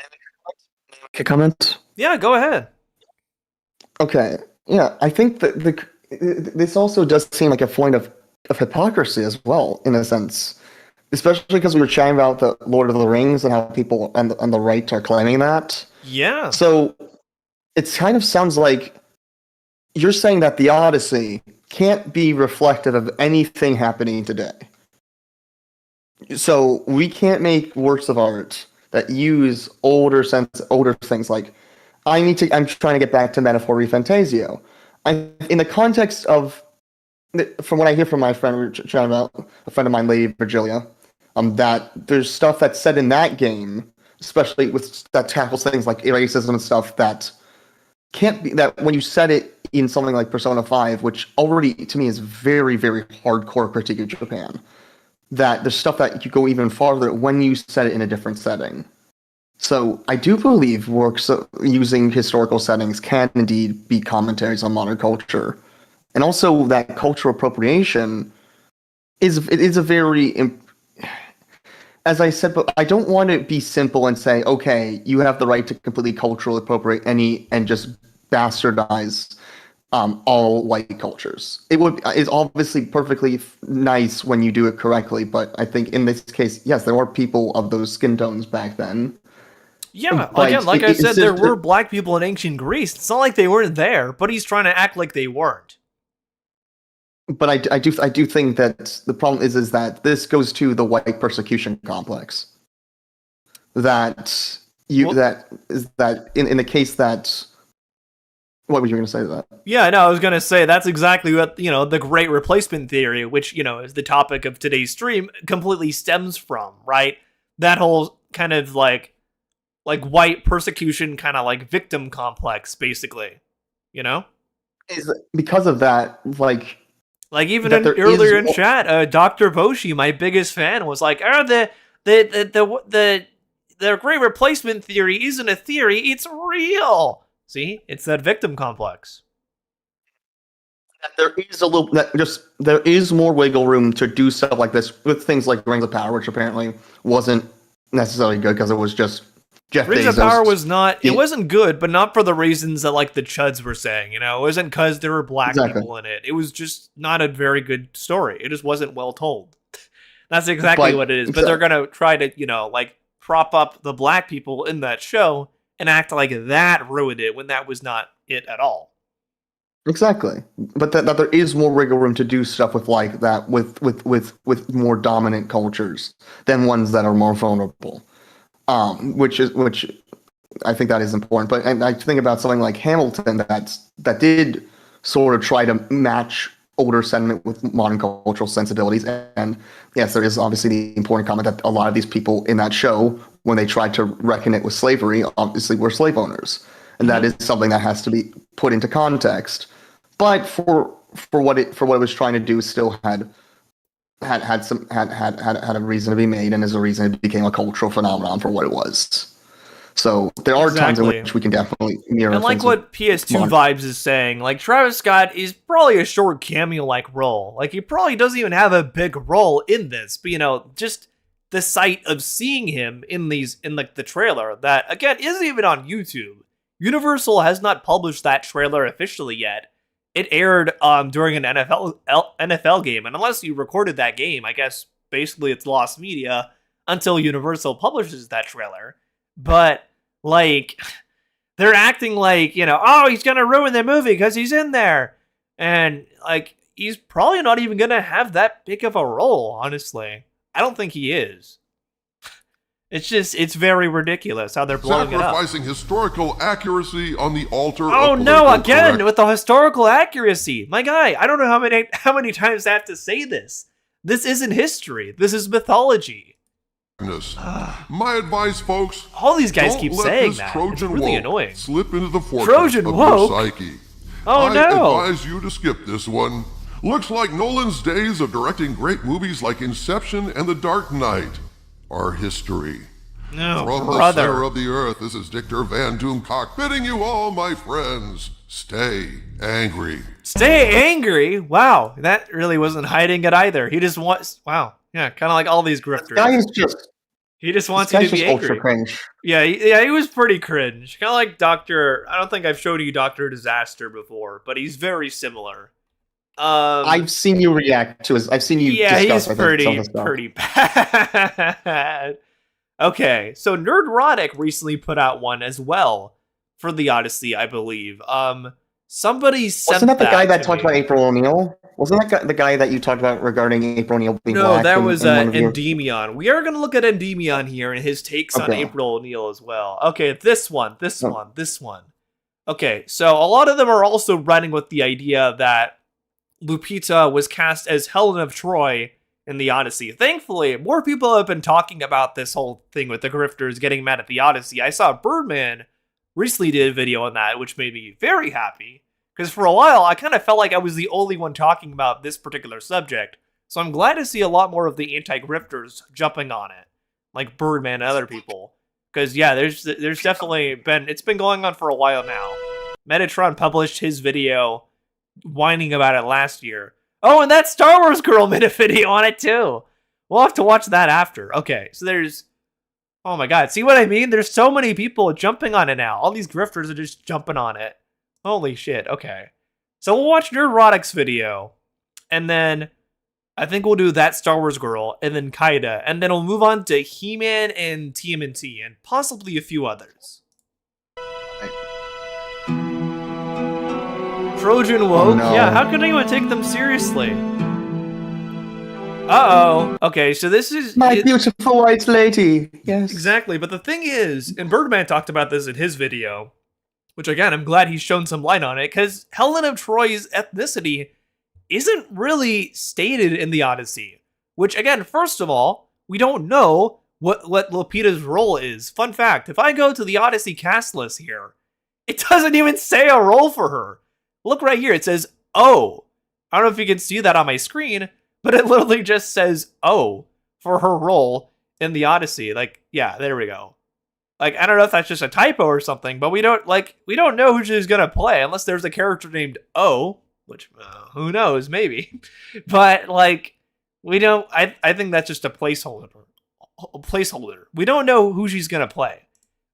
Can I comment? Yeah, go ahead. Okay. Yeah, I think that this also does seem like a point of hypocrisy as well, in a sense. Especially because we were chatting about the Lord of the Rings and how people on the right are claiming that. Yeah. So it kind of sounds like you're saying that the Odyssey can't be reflective of anything happening today. So we can't make works of art that use older things like I'm trying to get back to Metaphor Fantasio. In the context of, from what I hear from my friend, we were chatting about a friend of mine, Lady Virgilia, that there's stuff that's said in that game, especially that tackles things like racism and stuff that can't be, that when you said it in something like Persona 5, which already to me is very, very hardcore critique of Japan, that there's stuff that you go even farther when you said it in a different setting. So I do believe works using historical settings can indeed be commentaries on modern culture. And also that cultural appropriation is a very, as I said, but I don't want to be simple and say, okay, you have the right to completely culturally appropriate and just bastardize all white cultures. It's obviously perfectly nice when you do it correctly, but I think in this case, yes, there were people of those skin tones back then. Yeah, But again, like I said, it's there just- were black people in ancient Greece. It's not like they weren't there, but he's trying to act like they weren't. But I do think that the problem is that this goes to the white persecution complex. That in the case that, what were you going to say to that? Yeah, no, I was going to say that's exactly what, the great replacement theory, which, is the topic of today's stream, completely stems from, right? That whole kind of like white persecution kind of like victim complex, basically, Is because of that, like even that there earlier is- in chat, Dr. Boshi, my biggest fan, was like, the great replacement theory isn't a theory, it's real. See, it's that victim complex. there is more wiggle room to do stuff like this with things like Rings of Power, which apparently wasn't necessarily good because it was just Jeff Rings Bezos. of Power was not, it wasn't good, but not for the reasons that like the Chuds were saying, it wasn't because there were black Exactly. people in it. It was just not a very good story. It just wasn't well told. That's exactly what it is. But they're going to try to, prop up the black people in that show and act like that ruined it when that was not it at all. Exactly, but that there is more wiggle room to do stuff with like that with more dominant cultures than ones that are more vulnerable. Which I think that is important. But I think about something like Hamilton that did sort of try to match older sentiment with modern cultural sensibilities. And yes, there is obviously the important comment that a lot of these people in that show, when they tried to reckon it with slavery, obviously were slave owners. And that is something that has to be put into context. But for what it was trying to do, still had a reason to be made, and as a reason it became a cultural phenomenon for what it was. So there are times in Exactly. which we can definitely mirror. And like things what with PS2 modern- Vibes is saying, like Travis Scott is probably a short cameo-like role. Like he probably doesn't even have a big role in this, but just the sight of seeing him in like the trailer that again isn't even on YouTube. Universal has not published that trailer officially yet. It aired during an NFL game, and unless you recorded that game, I guess basically it's lost media until Universal publishes that trailer. But like they're acting like, oh, he's gonna ruin the movie because he's in there. And like he's probably not even gonna have that big of a role, honestly. I don't think he is. It's very ridiculous how they're blowing it up. Sacrificing historical accuracy on the altar Oh of no, political again correct- with the historical accuracy. My guy, I don't know how many times I have to say this. This isn't history. This is mythology. My advice, folks, All these guys don't keep let saying this that. Trojan It's really woke annoying. slip into the fortress Trojan of woke? your psyche. Oh I no. advise you to skip this one. Looks like Nolan's days of directing great movies like Inception and The Dark Knight our history. No, From the brother. center of the earth, this is Dictor Van Doomcock bidding you all, my friends, stay angry. Stay angry? Wow, that really wasn't hiding it either. He just wants, wow, yeah, kind of like all these grifters. Guy is just. He just wants This you guy's to be just ultra angry. cringe. Yeah, he was pretty cringe. Kind of like Doctor. I don't think I've showed you Doctor Disaster before, but he's very similar. I've seen you react to his. I've seen you. Yeah, discuss, he's I think, some of the pretty stuff. bad. Okay, so Nerdrotic recently put out one as well for the Odyssey, I believe. Somebody sent Wasn't that the guy that to talked me. about April O'Neil? Wasn't that the guy that you talked about regarding April O'Neil being No, black? that in- was in one of your- Endymion. We are going to look at Endymion here and his takes on Okay. April O'Neil as well. Okay, this one. Okay, so a lot of them are also running with the idea that Lupita was cast as Helen of Troy in the Odyssey. Thankfully, more people have been talking about this whole thing with the grifters getting mad at the Odyssey. I saw Birdman recently did a video on that, which made me very happy. Because for a while, I kind of felt like I was the only one talking about this particular subject. So I'm glad to see a lot more of the anti-grifters jumping on it. Like Birdman and other people. Because, yeah, there's definitely been... It's been going on for a while now. Metatron published his video whining about it last year. Oh, and that Star Wars girl made a video on it, too. We'll have to watch that after. Okay, so there's... Oh my god, see what I mean? There's so many people jumping on it now. All these grifters are just jumping on it. Holy shit, okay. So we'll watch Nerdrotic's video, and then I think we'll do that Star Wars girl, and then Kaida, and then we'll move on to He-Man and TMNT, and possibly a few others. Trojan woke? Oh, no. Yeah, how could anyone take them seriously? Uh-oh. Okay, so this is... My beautiful white lady. Yes. Exactly, but the thing is, and Birdman talked about this in his video, which again, I'm glad he's shown some light on it, because Helen of Troy's ethnicity isn't really stated in the Odyssey. Which again, first of all, we don't know what Lupita's role is. Fun fact, if I go to the Odyssey cast list here, it doesn't even say a role for her. Look right here, it says O. I don't know if you can see that on my screen, but it literally just says O for her role in the Odyssey. Like, yeah, there we go. Like, I don't know if that's just a typo or something, but we don't know who she's gonna play unless there's a character named O, which who knows, maybe. But like, we don't. I think that's just a placeholder. We don't know who she's gonna play,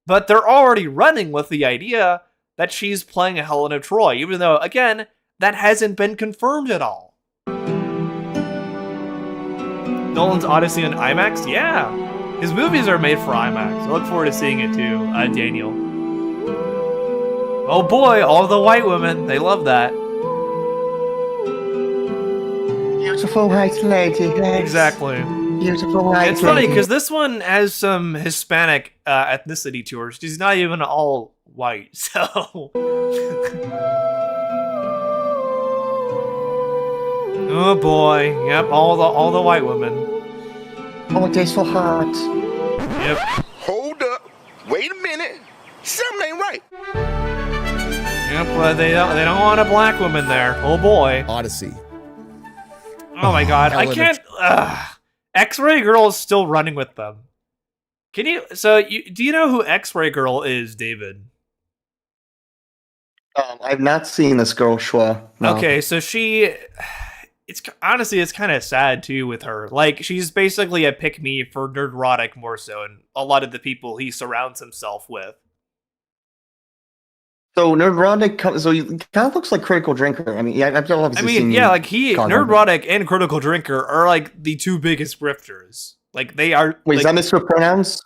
but they're already running with the idea that she's playing a Helen of Troy, even though again that hasn't been confirmed at all. Nolan's Odyssey on IMAX, yeah. His movies are made for IMAX. I look forward to seeing it too, Daniel. Oh boy, all the white women, they love that. Beautiful white lady. Yes. Exactly. Beautiful white It's funny lady. because this one has some Hispanic ethnicity to her. She's not even all white, so. Oh boy, yep, all the white women. Oh, tasteful heart. Yep. Hold up. Wait a minute. Something ain't right. Yep, well, they don't want a black woman there. Oh boy. Odyssey. Oh my god, I Helen of can't. X-Ray Girl is still running with them. Can you? So, do you know who X-Ray Girl is, David? I've not seen this girl, Shua. No. Okay, so it's honestly, it's kind of sad too with her. Like, she's basically a pick-me for Nerdrotic more so, and a lot of the people he surrounds himself with. So Nerdrotic, so he kind of looks like Critical Drinker. I mean, yeah, I've obviously seen. Yeah, like content. Nerdrotic and Critical Drinker are like the two biggest grifters. Like, they are. Wait, like, is that Mr. Pronouns?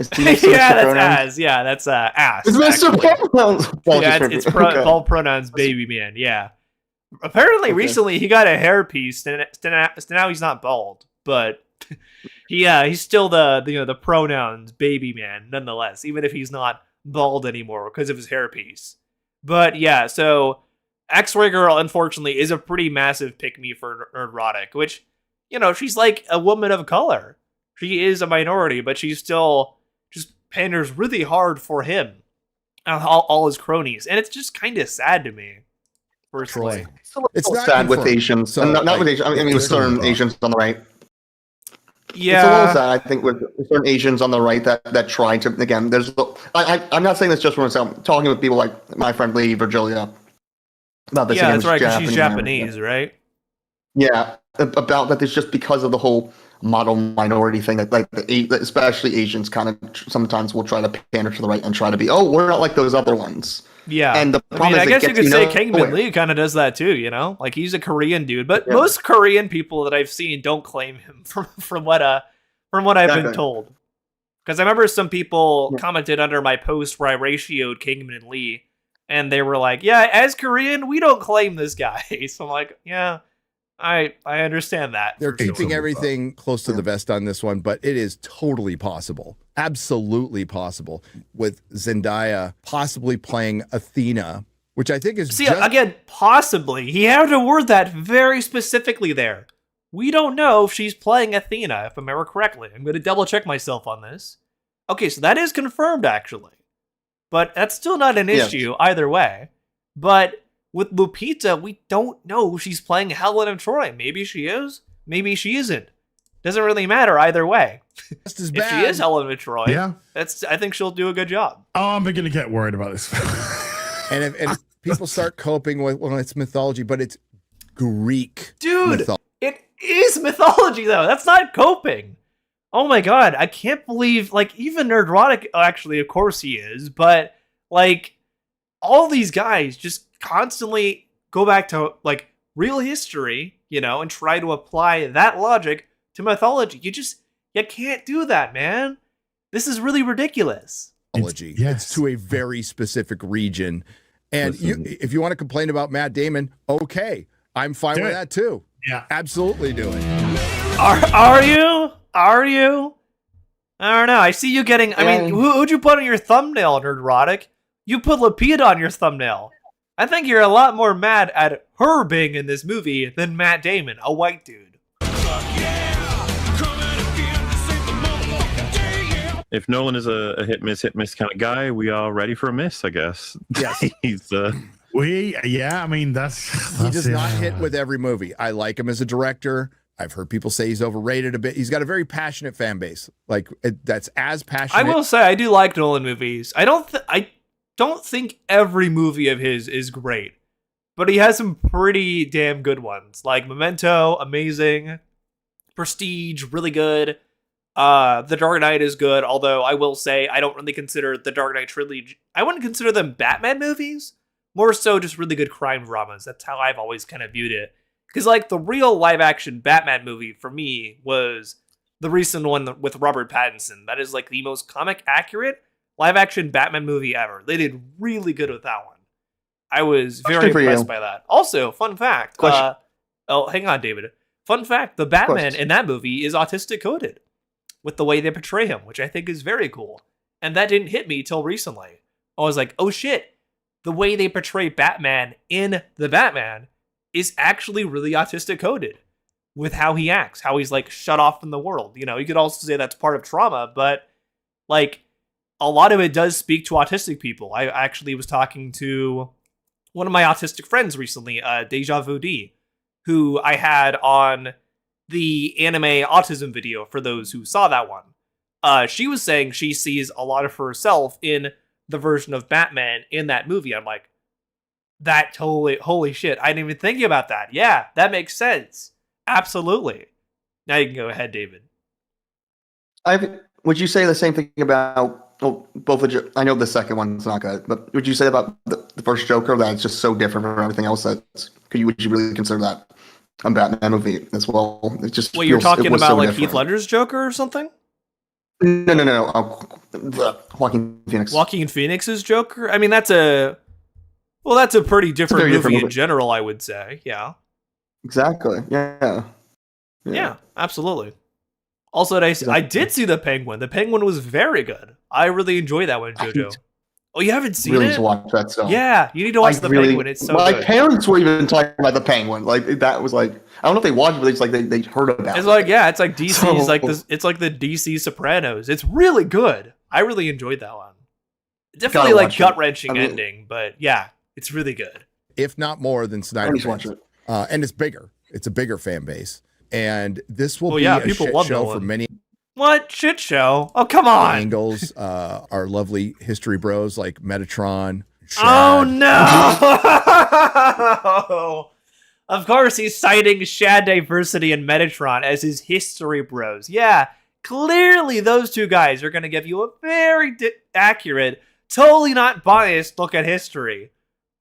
Is he yeah, Mr. that's Pronouns? ass. Yeah, that's ass. It's Mr. actually. Pronouns. Yeah, it's Okay. all pronouns, baby man. Yeah. Apparently, Okay. recently he got a hairpiece, and now he's not bald, but he's still the pronouns baby man nonetheless, even if he's not bald anymore because of his hairpiece. But yeah, so X-Ray Girl unfortunately is a pretty massive pick-me for Nerdrotic, which, you know, she's like a woman of color. She is a minority, but she's still just panders really hard for him and all his cronies, and it's just kind of sad to me. Personally. Troy. It's not sad with confirmed. Asians. So, not like, with Asians. I mean, with it's certain confirmed. Asians on the right. It's a little Yeah, sad, I think, with certain Asians on the right that try to, again, I'm not saying this just for myself. I'm talking with people like my friend Lee Virgilia about this. yeah, Again, that's who's right, because she's Japanese. Japanese, right? Yeah, about that. It's just because of the whole model minority thing that, like, especially Asians, kind of sometimes will try to pander to the right and try to be, oh, we're not like those other ones. Yeah. And the I problem mean, is I guess you could say Kingman nowhere. Lee kind of does that too, you know? Like, he's a Korean dude, but Yeah. most Korean people that I've seen don't claim him from what I've been Exactly. told. Because I remember some people Yeah. commented under my post where I ratioed Kingman and Lee, and they were like, yeah, as Korean, we don't claim this guy. So I'm like, yeah, I understand that. They're for sure. keeping everything close to the vest on this one, but it is totally possible, absolutely possible, with Zendaya possibly playing Athena, which I think is See, again, possibly. He had to word that very specifically there. We don't know if she's playing Athena, if I remember correctly. I'm going to double check myself on this. Okay, so that is confirmed, actually. But that's still not an Yes. issue either way. But with Lupita, we don't know if she's playing Helen of Troy. Maybe she is, maybe she isn't. Doesn't really matter either way. just as If bad. she is Helen of Troy, Yeah. I think she'll do a good job. Oh, I'm beginning to get worried about this. And if people start coping with, well, it's mythology, but it's Greek Dude, mythology. it is mythology, though. That's not coping. Oh my god, I can't believe, like, even Nerdrotic, actually, of course he is, but, like, all these guys just constantly go back to, like, real history, you know, and try to apply that logic to mythology. You can't do that, man. This is really ridiculous. Mythology. Yes. It's to a very specific region. And if you want to complain about Matt Damon, okay, I'm fine Do with it. that too. Yeah. Absolutely do it. Are you? Are you? I don't know. I see you getting. I mean, who'd you put on your thumbnail, Nerdrotic? You put Lupita on your thumbnail. I think you're a lot more mad at her being in this movie than Matt Damon, a white dude. If Nolan is a hit miss kind of guy, we are ready for a miss, I guess. Yes. He's I mean, that's He does it. not hit with every movie. I like him as a director. I've heard people say he's overrated a bit. He's got a very passionate fan base. Like, that's as passionate. I will say I do like Nolan movies. I don't think every movie of his is great, but he has some pretty damn good ones. Like Memento, amazing. Prestige, really good. The Dark Knight is good, although I will say I don't really consider the Dark Knight trilogy. I wouldn't consider them Batman movies. More so just really good crime dramas. That's how I've always kind of viewed it. Because, like, the real live-action Batman movie for me was the recent one with Robert Pattinson. That is, like, the most comic-accurate live-action Batman movie ever. They did really good with that one. I was very Question for impressed you. by that. Also, fun fact. Question. Hang on, David. Fun fact, the Batman in that movie is autistic-coded with the way they portray him, which I think is very cool. And that didn't hit me till recently. I was like, oh shit, the way they portray Batman in The Batman is actually really autistic coded with how he acts, how he's like shut off from the world. You know, you could also say that's part of trauma, but like a lot of it does speak to autistic people. I actually was talking to one of my autistic friends recently, Deja Vu D, who I had on the anime autism video for those who saw that one. She was saying she sees a lot of herself in the version of Batman in that movie. I'm like, that totally, holy shit, I didn't even think about that. Yeah, that makes sense. Absolutely. Now you can go ahead, David. Would you say the same thing about both of I know the second one's not good, but would you say about the first Joker that it's just so different from everything else? Would you really consider that a Batman movie as well? It just Well, you're feels- it talking was about so like different. Heath Ledger's Joker or something? No. Joaquin Phoenix. Joaquin Phoenix's Joker? I mean, that's a pretty different very movie different in movie. general, I would say. Yeah. Exactly. Yeah. Yeah, absolutely. Also, I did see The Penguin. The Penguin was very good. I really enjoyed that one, Jojo. Oh, you haven't seen Really it? need to watch that stuff. Yeah, you need to watch The Penguin. It's so my good. parents were even talking about the Penguin. Like that was like I don't know if they watched it, but it's like they heard about It's it. like, yeah, it's like DC's So- like this. It's like the DC Sopranos. It's really good. I really enjoyed that one. Definitely Gotta like watch it. gut wrenching I mean- ending, but yeah, it's really good. if not more than I Snyder need to fans. watch it. And it's bigger. It's a bigger fan base. and this will Well, be yeah, a people shit love show Nolan. for many What shit show? Oh, come on! angles. Our lovely history bros like Metatron. Oh Shad. no! Of course, he's citing Shad Diversity and Metatron as his history bros. Yeah, clearly those two guys are going to give you a very accurate, totally not biased look at history.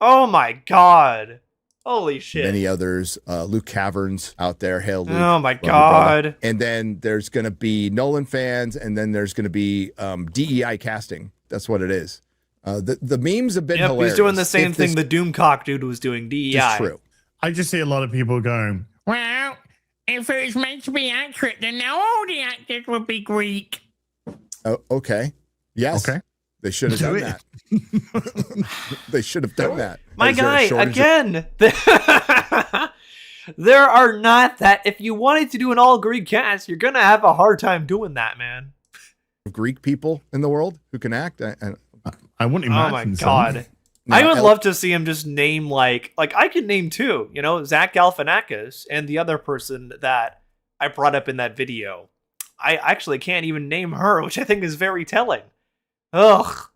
Oh my god. Holy shit. Many others. Luke Caverns out there. Hail Luke. Oh my Love you, brother. god. And then there's going to be Nolan fans, and then there's going to be DEI casting. That's what it is. The memes have been hilarious. He's doing the same If thing this the Doomcock dude was doing, DEI. is true. I just see a lot of people going, well, if it was meant to be accurate, then now all the actors would be Greek. Oh, okay. Yes. Okay. They should have Do done it. that. They should have done that. My Is there a guy, shortage again, there are not that. If you wanted to do an all Greek cast, you're gonna have a hard time doing that, man. of Greek people in the world who can act? I wouldn't Oh imagine. my some. god. No, I would love to see him just name like I could name two, Zach Galifianakis and the other person that I brought up in that video. I actually can't even name her, which I think is very telling. Ugh.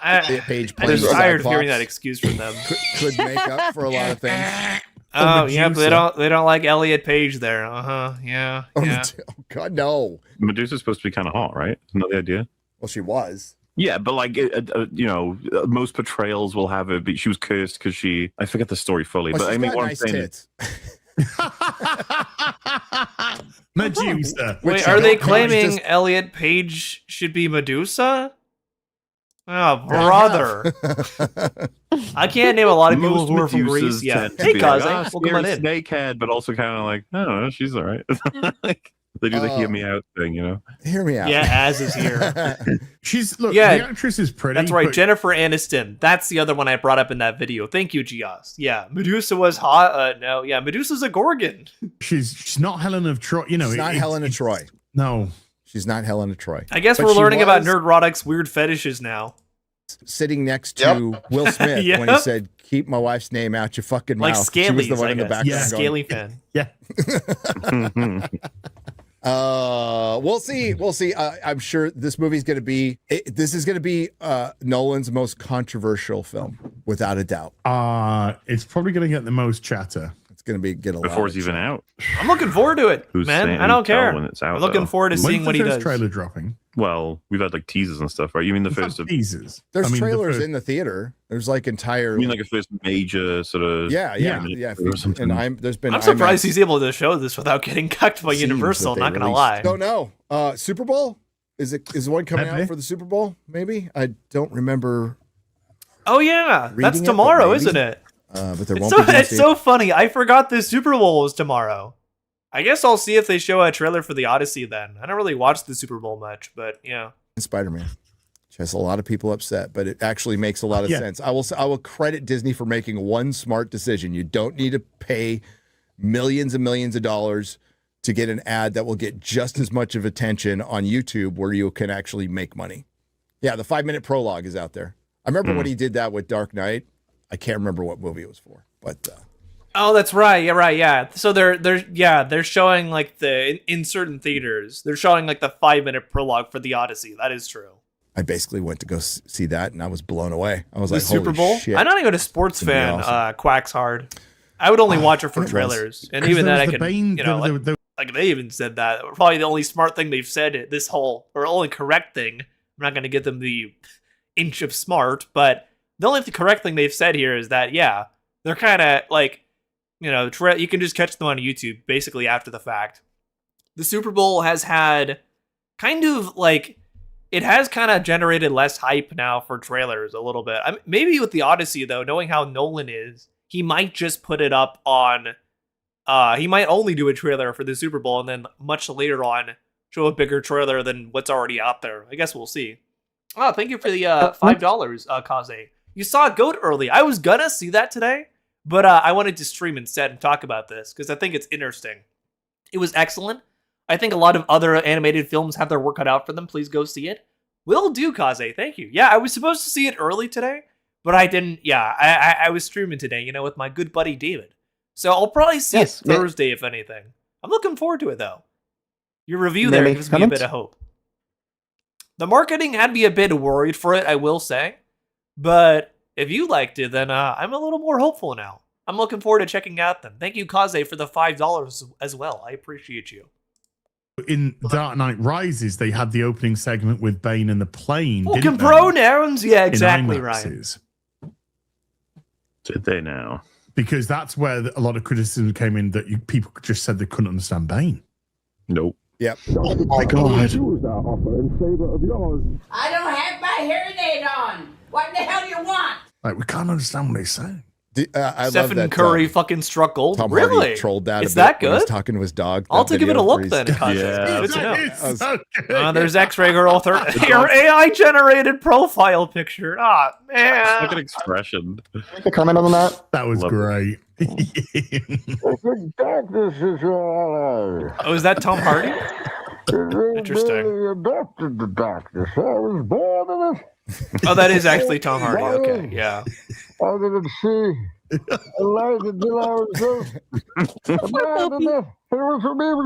I'm Page just plays tired of Fox hearing that excuse from them. could make up for a lot of things. Oh yeah, but Medusa. they don't like Elliot Page there. Yeah. Oh, Yeah. oh God, no. Medusa's supposed to be kind of hot, right? Isn't that the idea? Well, she was. Yeah, but like, most portrayals will have it. But she was cursed because I forget the story fully. Well, but I she's mean, got what nice I'm saying tits. Medusa. Wait, are they claiming Elliot Page should be Medusa? Oh, brother. I can't name a lot of people most who are from Greece. Medusas Yeah. tend to Hey, be like, Kaze, welcome on in. Snakehead, but also kind of like, I don't know, she's all right. Like, they do the hear me out thing, Hear me out. Yeah, Az is here. Look, Yeah, the actress is pretty. That's right, but Jennifer Aniston. That's the other one I brought up in that video. Thank you, Gios. Yeah, Medusa was hot. No, yeah, Medusa's a Gorgon. she's not Helen of Troy. She's not Helen of Troy. No. She's not Helen of Troy. I guess But we're she learning about was Nerdrodic's weird fetishes now. Sitting next to Will Smith when he Yep. said, "Keep my wife's name out your fucking Like mouth." Scally's, She was the one I in the guess. background. Yeah. Scaly fan. Yeah. We'll see. We'll see. I'm sure this movie's going to be. This is going to be Nolan's most controversial film, without a doubt. It's probably going to get the most chatter. It's going to get a lot. Before of it's even out. I'm looking forward to it, Who's man. saying I don't tell care. when it's out, I'm looking though? forward to seeing When's what the he first does. trailer dropping? Well, we've had like teasers and stuff, right? You mean the first? Teasers. There's I mean, the trailers first- in the theater. There's like entire. You mean like a first major sort of? yeah. or something? And there's been. I'm surprised IMAX he's able to show this without getting cucked by scenes Universal. that they Not gonna released. lie. Don't know. Super Bowl is one coming Maybe. out for the Super Bowl? Maybe I don't remember. Oh yeah, Reading that's it, but tomorrow, maybe. isn't it? But there It's won't so, be. it's so funny. I forgot the Super Bowl was tomorrow. I guess I'll see if they show a trailer for the Odyssey then. I don't really watch the Super Bowl much, but yeah. Spider-Man. Which has a lot of people upset, but it actually makes a lot of Yeah. sense. I will credit Disney for making one smart decision. You don't need to pay millions and millions of dollars to get an ad that will get just as much of attention on YouTube where you can actually make money. Yeah, the 5-minute prologue is out there. I remember when he did that with Dark Knight. I can't remember what movie it was for, but Oh, that's right. Yeah, right. Yeah. So they're showing like in certain theaters, they're showing like the 5-minute prologue for the Odyssey. That is true. I basically went to go see that and I was blown away. I was The like, Super holy Bowl. shit. I don't even a sports It's gonna fan. be awesome. Quacks hard. I would only watch it for it was. trailers, and 'Cause even there then I was the can, Bane- like they even said that. Probably the only smart thing they've said this whole, or only correct thing. I'm not going to give them the inch of smart, but the only correct thing they've said here is that yeah, they're kind of like, you can just catch them on YouTube basically after the fact. The Super Bowl has had kind of like, it has kind of generated less hype now for trailers a little bit. Maybe with the Odyssey though, knowing how Nolan is, he might just put it up on. He might only do a trailer for the Super Bowl and then much later on show a bigger trailer than what's already out there. I guess we'll see. Oh, thank you for the $5, Kaze. You saw Goat early. I was gonna see that today, but I wanted to stream instead and talk about this because I think it's interesting. It was excellent. I think a lot of other animated films have their work cut out for them. Please go see it. Will do, Kaze. Thank you. Yeah, I was supposed to see it early today, but I didn't. Yeah, I was streaming today, with my good buddy David. So I'll probably see Yes, it Thursday, if anything. I'm looking forward to it, though. Your review May I there make gives me a comments? bit of hope. The marketing had me a bit worried for it, I will say. But if you liked it, then I'm a little more hopeful now. I'm looking forward to checking out them. Thank you, Kaze, for the $5 as well. I appreciate you. In Dark Knight Rises, they had the opening segment with Bane and the plane. Fucking didn't they? pronouns? Yeah, In exactly, Ryan. IMAXs. Did they now? Because that's where a lot of criticism came in that people just said they couldn't understand Bane. Nope. Yep. Oh my god. I don't have my hearing aid on. What the hell you want? Like, we can't understand what they're saying. I love Stephen that Curry fucking struck gold. Tom Really? Hardy trolled that. Is a bit that when he was good? talking to his dog. I'll have that to give it a video look where then. he's- Kaze. Yeah. Good to know. It's so good. There's X-Ray Girl. Your AI generated profile picture. Ah, Look at man. expression. Make a comment on that. That was Love it. great. Oh, is that Tom Hardy? Interesting. Oh, that is actually Tom Hardy. Okay, yeah. I didn't see. I lied until I was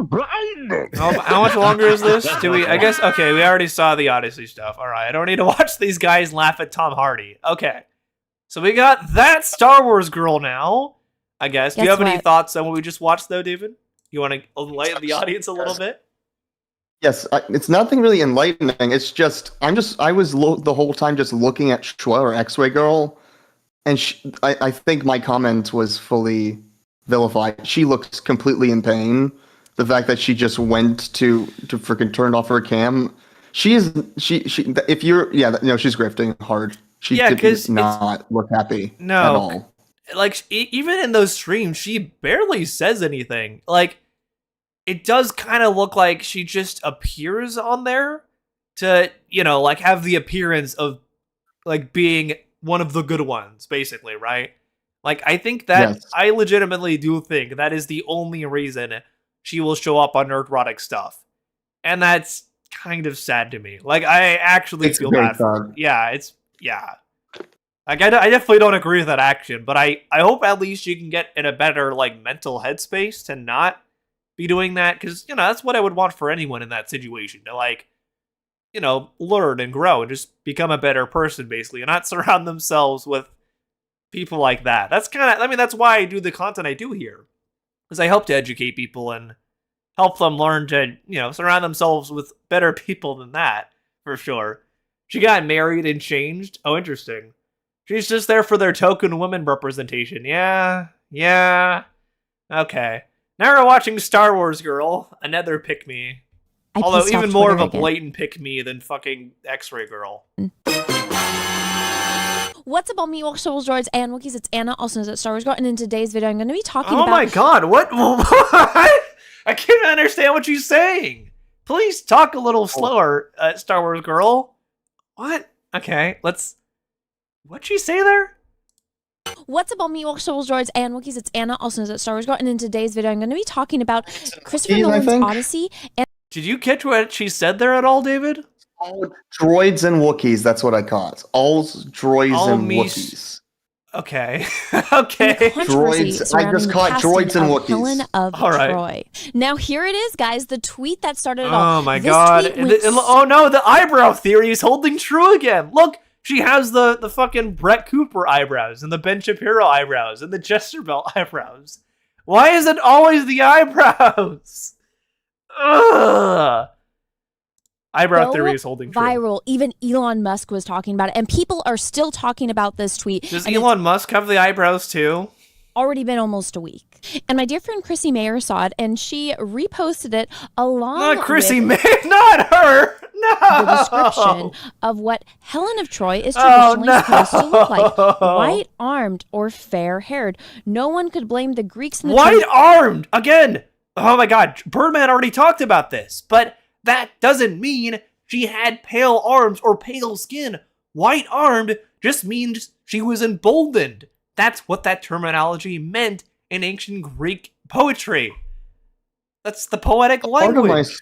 blinded. How much longer is this? Do we? I guess. Okay, we already saw the Odyssey stuff. All right, I don't need to watch these guys laugh at Tom Hardy. Okay, so we got that Star Wars girl now. I guess. Do you Guess have any what? thoughts on what we just watched, though, David? You want to enlighten the audience a little bit? Yes, it's nothing really enlightening. It's just I was the whole time just looking at Shua or X-Ray Girl, and I think my comment was fully vilified. She looks completely in pain. The fact that she just went to freaking turn off her cam. She's if you're she's grifting hard. She Yeah, 'cause did it's- not look happy No. at all. Like, even in those streams, she barely says anything. Like, it does kind of look like she just appears on there to, like, have the appearance of, like, being one of the good ones, basically, right? Like, I think that, Yes. I legitimately do think that is the only reason she will show up on Nerdrotic stuff. And that's kind of sad to me. Like, I actually It's feel very bad for her. sad. Yeah. Like, I definitely don't agree with that action, but I hope at least she can get in a better, like, mental headspace to not be doing that, because, that's what I would want for anyone in that situation, to, like, learn and grow and just become a better person, basically, and not surround themselves with people like that. That's that's why I do the content I do here, because I hope to educate people and help them learn to, surround themselves with better people than that, for sure. She got married and changed. Oh, interesting. She's just there for their token women representation. Yeah. Okay. Now we're watching Star Wars Girl, another pick-me. I Although pissed off even more of Twitter a again. blatant pick-me than fucking X-Ray Girl. What's up, all Meatwalk Souls, Droids, and Wookiees? It's Anna, also known as Star Wars Girl, and in today's video, I'm going to be talking Oh about... my god, what? I can't understand what she's saying. Please talk a little slower, Star Wars Girl. What? Okay, what'd she say there? What's up, all Meatwalk Souls, Droids, and Wookiees? It's Anna, also known as Star Wars Girl, and in today's video, I'm going to be talking about Christopher Wookiees, I Nolan's think. Odyssey and Did you catch what she said there at all, David? All droids and Wookiees, that's what I caught. All droids All and me- Wookiees. Okay. the Okay. controversy Droids. I surrounding just the caught casting droids and of Wookiees. Helen of All right. Troy. Now, here it is, guys, the tweet that started it all. Oh my This god. tweet went Oh no, the eyebrow theory is holding true again. Look, she has the fucking Brett Cooper eyebrows and the Ben Shapiro eyebrows and the Jester Bell eyebrows. Why is it always the eyebrows? Ugh. Eyebrow so theory is holding true. viral. Even Elon Musk was talking about it, and people are still talking about this tweet. Does and Elon Musk have the eyebrows too? It's already been almost a week. And my dear friend Chrissy Mayer saw it, and she reposted it along Not Chrissy with May, not her. No. the description of what Helen of Troy is Oh, traditionally no. supposed to look like. White-armed or fair-haired. No one could blame the Greeks in the White armed again. Oh my god, Birdman already talked about this, but that doesn't mean she had pale arms or pale skin. White armed just means she was emboldened. That's what that terminology meant in ancient Greek poetry. That's the poetic language.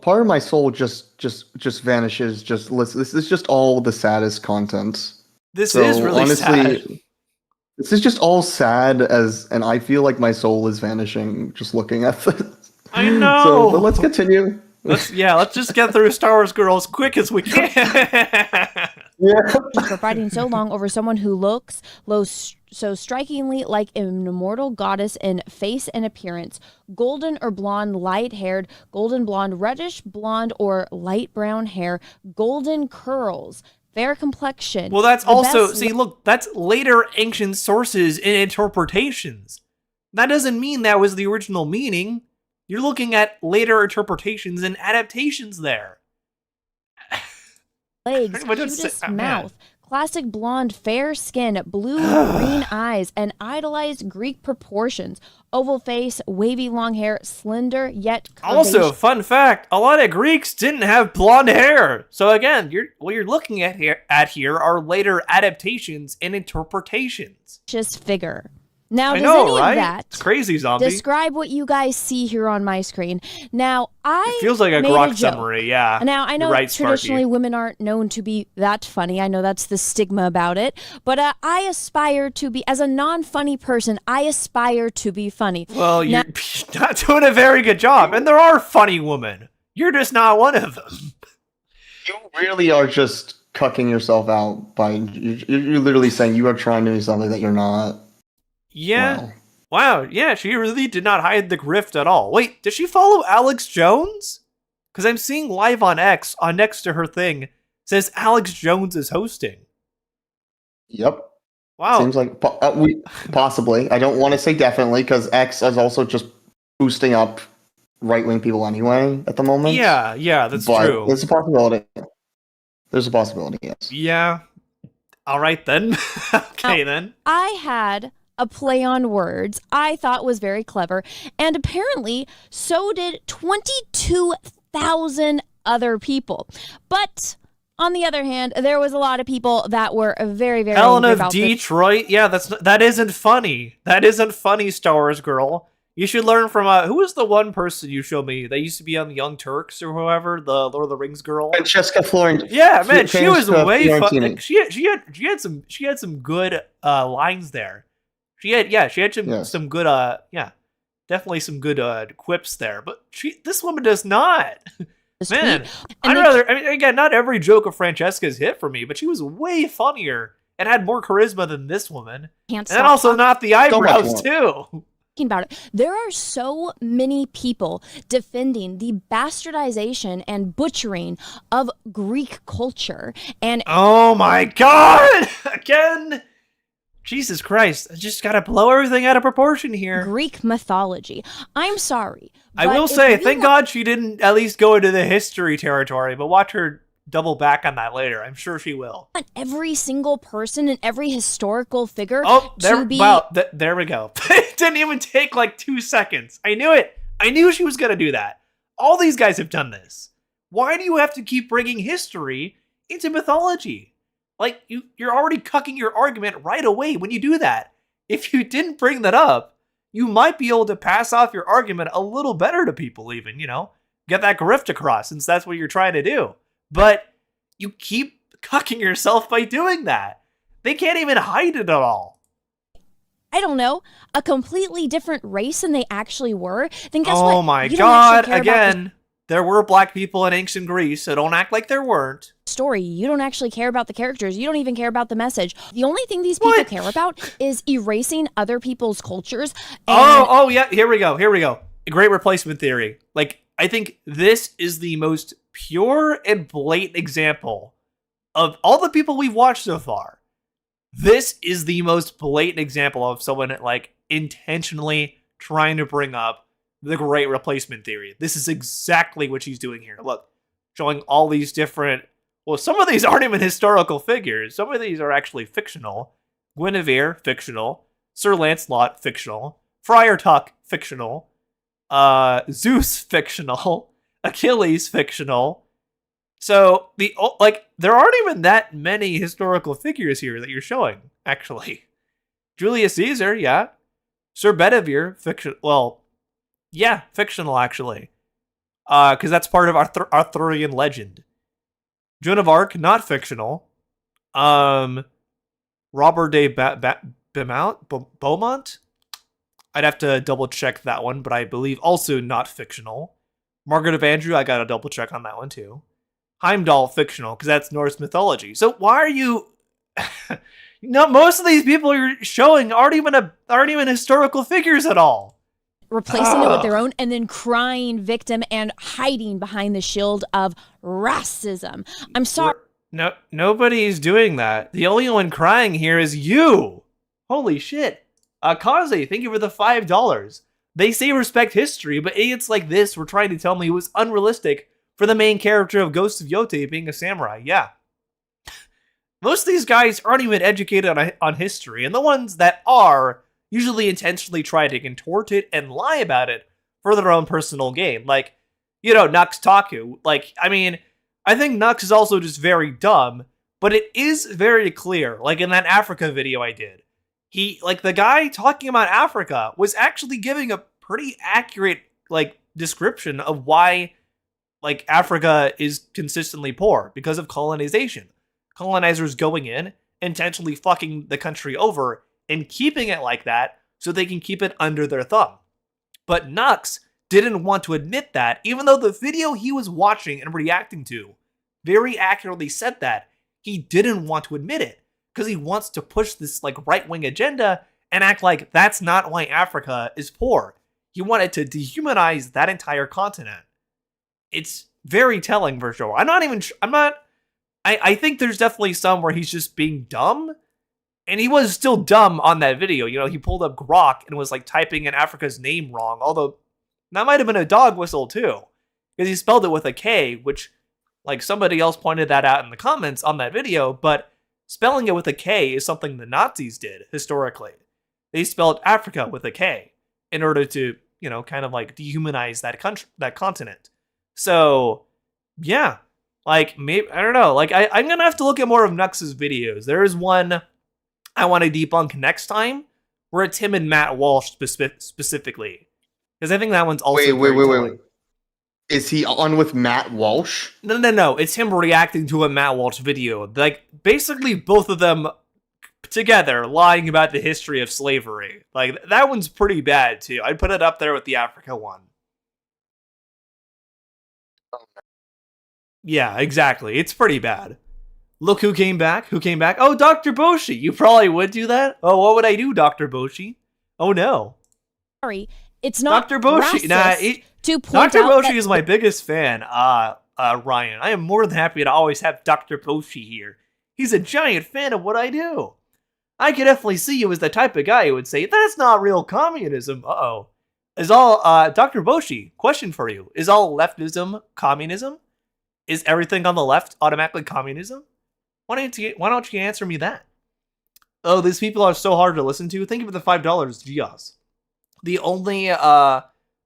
Part of my soul just vanishes. Just listen. This is just all the saddest content. This So, is really honestly, sad. This is just all sad and I feel like my soul is vanishing just looking at this. I know. So, but let's continue. Let's just get through Star Wars Girl as quick as we can. Yeah. For fighting so long over someone who looks so strikingly like an immortal goddess in face and appearance. Golden or blonde, light-haired, golden blonde, reddish blonde, or light brown hair, golden curls, fair complexion. Well, that's The also, best see, look, that's later ancient sources and interpretations. That doesn't mean that was the original meaning. You're looking at later interpretations and adaptations there. legs, What did it cutest say? mouth, classic blonde, fair skin, blue-green eyes, and idolized Greek proportions, oval face, wavy long hair, slender yet Also, curvaceous. fun fact, a lot of Greeks didn't have blonde hair. So again, what you're looking at here are later adaptations and interpretations. Figure. Now, I does know, any right? of that It's crazy, zombie. describe what you guys see here on my screen? Now, I It feels like a made grok joke. summary, yeah. Now, I know You're right, traditionally Sparky. women aren't known to be that funny. I know that's the stigma about it. But I aspire to be, as a non-funny person, I aspire to be funny. Well, Now- you're not doing a very good job. And there are funny women. You're just not one of them. You really are just cucking yourself out by you're literally saying you are trying to do something that you're not. Yeah. Wow. Wow, yeah, she really did not hide the grift at all. Wait, does she follow Alex Jones? Because I'm seeing live on X, on next to her thing, says Alex Jones is hosting. Yep. Wow. Seems like we possibly. I don't want to say definitely because X is also just boosting up right-wing people anyway at the moment. Yeah, that's but true. There's a possibility. There's a possibility, yes. Yeah. All right, then. Okay, then. I had a play on words I thought was very clever, and apparently so did 22,000 other people. But on the other hand, there was a lot of people that were very, very Helen angry of about this. Detroit? Yeah, that isn't funny. That isn't funny, Star Wars girl. You should learn from, who was the one person you showed me that used to be on the Young Turks or whoever, the Lord of the Rings girl? Francesca Florent. Yeah, man, she was Francesca way fun. Fiorentini. Like, she had some good lines there. She had some good definitely some good quips there. But this woman does not. Man, again, not every joke of Francesca's hit for me, but she was way funnier and had more charisma than this woman. Can't And stop also not the eyebrows more. too. About it. There are so many people defending the bastardization and butchering of Greek culture, and Oh my god! Again! Jesus Christ, I just gotta blow everything out of proportion here. Greek mythology. I'm sorry. I but will if say, we thank want- God she didn't at least go into the history territory, but watch her double back on that later. I'm sure she will. every single person and every historical figure Oh, there, to be wow, there we go. It didn't even take like 2 seconds. I knew it. I knew she was gonna do that. All these guys have done this. Why do you have to keep bringing history into mythology? Like, you're already cucking your argument right away when you do that. If you didn't bring that up, you might be able to pass off your argument a little better to people even, get that grift across since that's what you're trying to do. But you keep cucking yourself by doing that. They can't even hide it at all. I don't know, a completely different race than they actually were, then guess Oh what? my You don't actually god, care about the again, there were black people in ancient Greece, so don't act like there weren't. story. You don't actually care about the characters. You don't even care about the message. The only thing these people What? care about is erasing other people's cultures. And Oh yeah, here we go. A great replacement theory. Like, I think this is the most pure and blatant example of all the people we've watched so far. This is the most blatant example of someone, like, intentionally trying to bring up the great replacement theory. This is exactly what she's doing here. Look, showing all these different... Well, some of these aren't even historical figures. Some of these are actually fictional. Guinevere, fictional. Sir Lancelot, fictional. Friar Tuck, fictional. Zeus, fictional. Achilles, fictional. So, there aren't even that many historical figures here that you're showing, actually. Julius Caesar, yeah. Sir Bedivere, fictional. Well, yeah, fictional, actually. Because that's part of Arthurian legend. Joan of Arc, not fictional. Robert de Beaumont. I'd have to double check that one, but I believe also not fictional. Margaret of Andrew, I gotta double check on that one too. Heimdall, fictional, because that's Norse mythology. So why are you? Most of these people you're showing aren't even historical figures at all. Replacing it with their own, and then crying victim and hiding behind the shield of racism. I'm sorry. No, nobody's doing that. The only one crying here is you. Holy shit. Kaze, thank you for the $5. They say respect history, but idiots like this were trying to tell me it was unrealistic for the main character of Ghost of Yote being a samurai. Yeah. Most of these guys aren't even educated on history, and the ones that are usually intentionally try to contort it and lie about it for their own personal gain. Like, Nux Taku. Like, I mean, I think Nux is also just very dumb, but it is very clear, like in that Africa video I did. The guy talking about Africa was actually giving a pretty accurate, description of why, Africa is consistently poor because of colonization. Colonizers going in, intentionally fucking the country over, and keeping it like that so they can keep it under their thumb. But Nux didn't want to admit that, even though the video he was watching and reacting to very accurately said that. He didn't want to admit it, because he wants to push this right-wing agenda and act like that's not why Africa is poor. He wanted to dehumanize that entire continent. It's very telling for sure. I think there's definitely some where he's just being dumb, and he was still dumb on that video. He pulled up Grok and was typing in Africa's name wrong, although that might have been a dog whistle too, because he spelled it with a K, which somebody else pointed that out in the comments on that video, but spelling it with a K is something the Nazis did historically. They spelled Africa with a K in order to, dehumanize that continent. So, yeah, maybe, I don't know, I'm gonna have to look at more of Nux's videos. There is one I want to debunk next time where it's him and Matt Walsh specifically, because I think that one's also wait. Is he on with Matt Walsh? No. It's him reacting to a Matt Walsh video. Basically both of them together lying about the history of slavery. That one's pretty bad too. I'd put it up there with the Africa one. Yeah, exactly. It's pretty bad. Look who came back. Oh, Dr. Boshi. You probably would do that. Oh, what would I do, Dr. Boshi? Oh, no. Sorry, it's not Dr. Boshi. To point Dr. out Boshi is my biggest fan, Ryan. I am more than happy to always have Dr. Boshi here. He's a giant fan of what I do. I can definitely see you as the type of guy who would say, that's not real communism. Uh-oh. Dr. Boshi, question for you. Is all leftism communism? Is everything on the left automatically communism? Why don't you answer me that? Oh, these people are so hard to listen to. Thank you for the $5, Gios.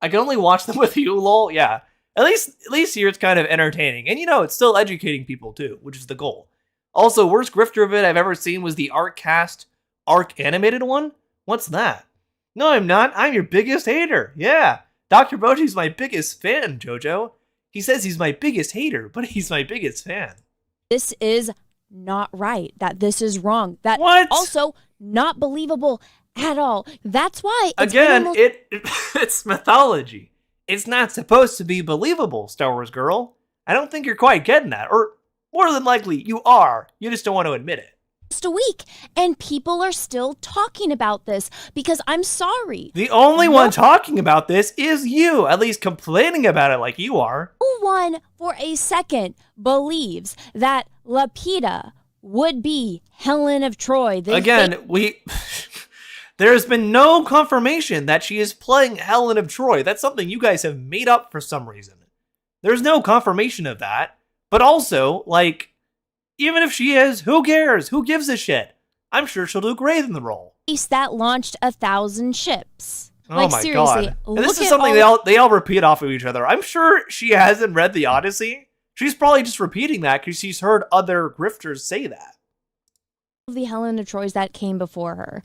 I can only watch them with you, lol. Yeah. At least here it's kind of entertaining. And it's still educating people too, which is the goal. Also, worst grifter of it I've ever seen was the ArcCast Arc animated one. What's that? No, I'm not. I'm your biggest hater. Yeah. Dr. Boshi's my biggest fan, Jojo. He says he's my biggest hater, but he's my biggest fan. this is not right, that this is wrong, that What? also not believable at all. That's why it's Again, almost- it's mythology. It's not supposed to be believable, Star Wars girl. I don't think you're quite getting that. Or more than likely, you are. You just don't want to admit it. just a week, and people are still talking about this because I'm sorry. The only one talking about this is you, at least complaining about it like you are. No one for a second believes that Lupita would be Helen of Troy. There's been no confirmation that she is playing Helen of Troy. That's something you guys have made up for some reason. There's no confirmation of that. But also, like, even if she is, who cares? Who gives a shit? I'm sure she'll do great in the role. That launched 1,000 ships. Oh like, my seriously, god. And look this is at something all they all repeat off of each other. I'm sure she hasn't read the Odyssey. She's probably just repeating that because she's heard other grifters say that. the Helen of Troys that came before her.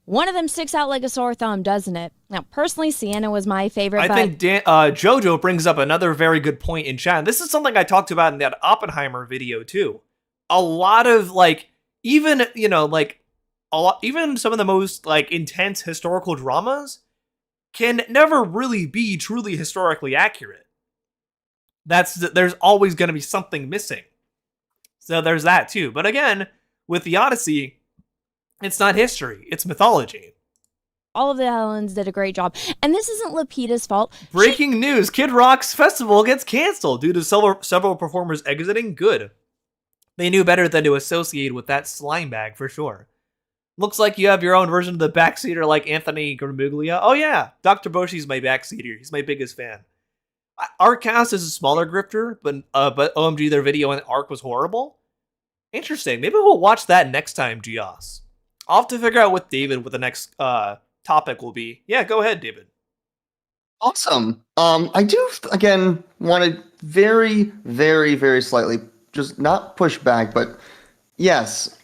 One of them sticks out like a sore thumb, doesn't it? Now, personally, Sienna was my favorite. I think Jojo brings up another very good point in chat. This is something I talked about in that Oppenheimer video too. A lot of, like, even, you know, like, even some of the most like intense historical dramas can never really be truly historically accurate. There's always going to be something missing. So there's that too. But again, with the Odyssey, it's not history, it's mythology. All of the Helens did a great job. And this isn't Lupita's fault. Breaking news, Kid Rock's festival gets canceled due to several performers exiting. Good. They knew better than to associate with that slime bag for sure. Looks like you have your own version of the backseater like Anthony Gramuglia. Oh yeah, Dr. Boshi's my backseater. He's my biggest fan. Our cast is a smaller grifter, but OMG, their video in Arc was horrible. Interesting. Maybe we'll watch that next time, Gios. I'll have to figure out with David what the next topic will be. Yeah, go ahead, David. Awesome. I do again want to very, very, very slightly just not push back, but yes.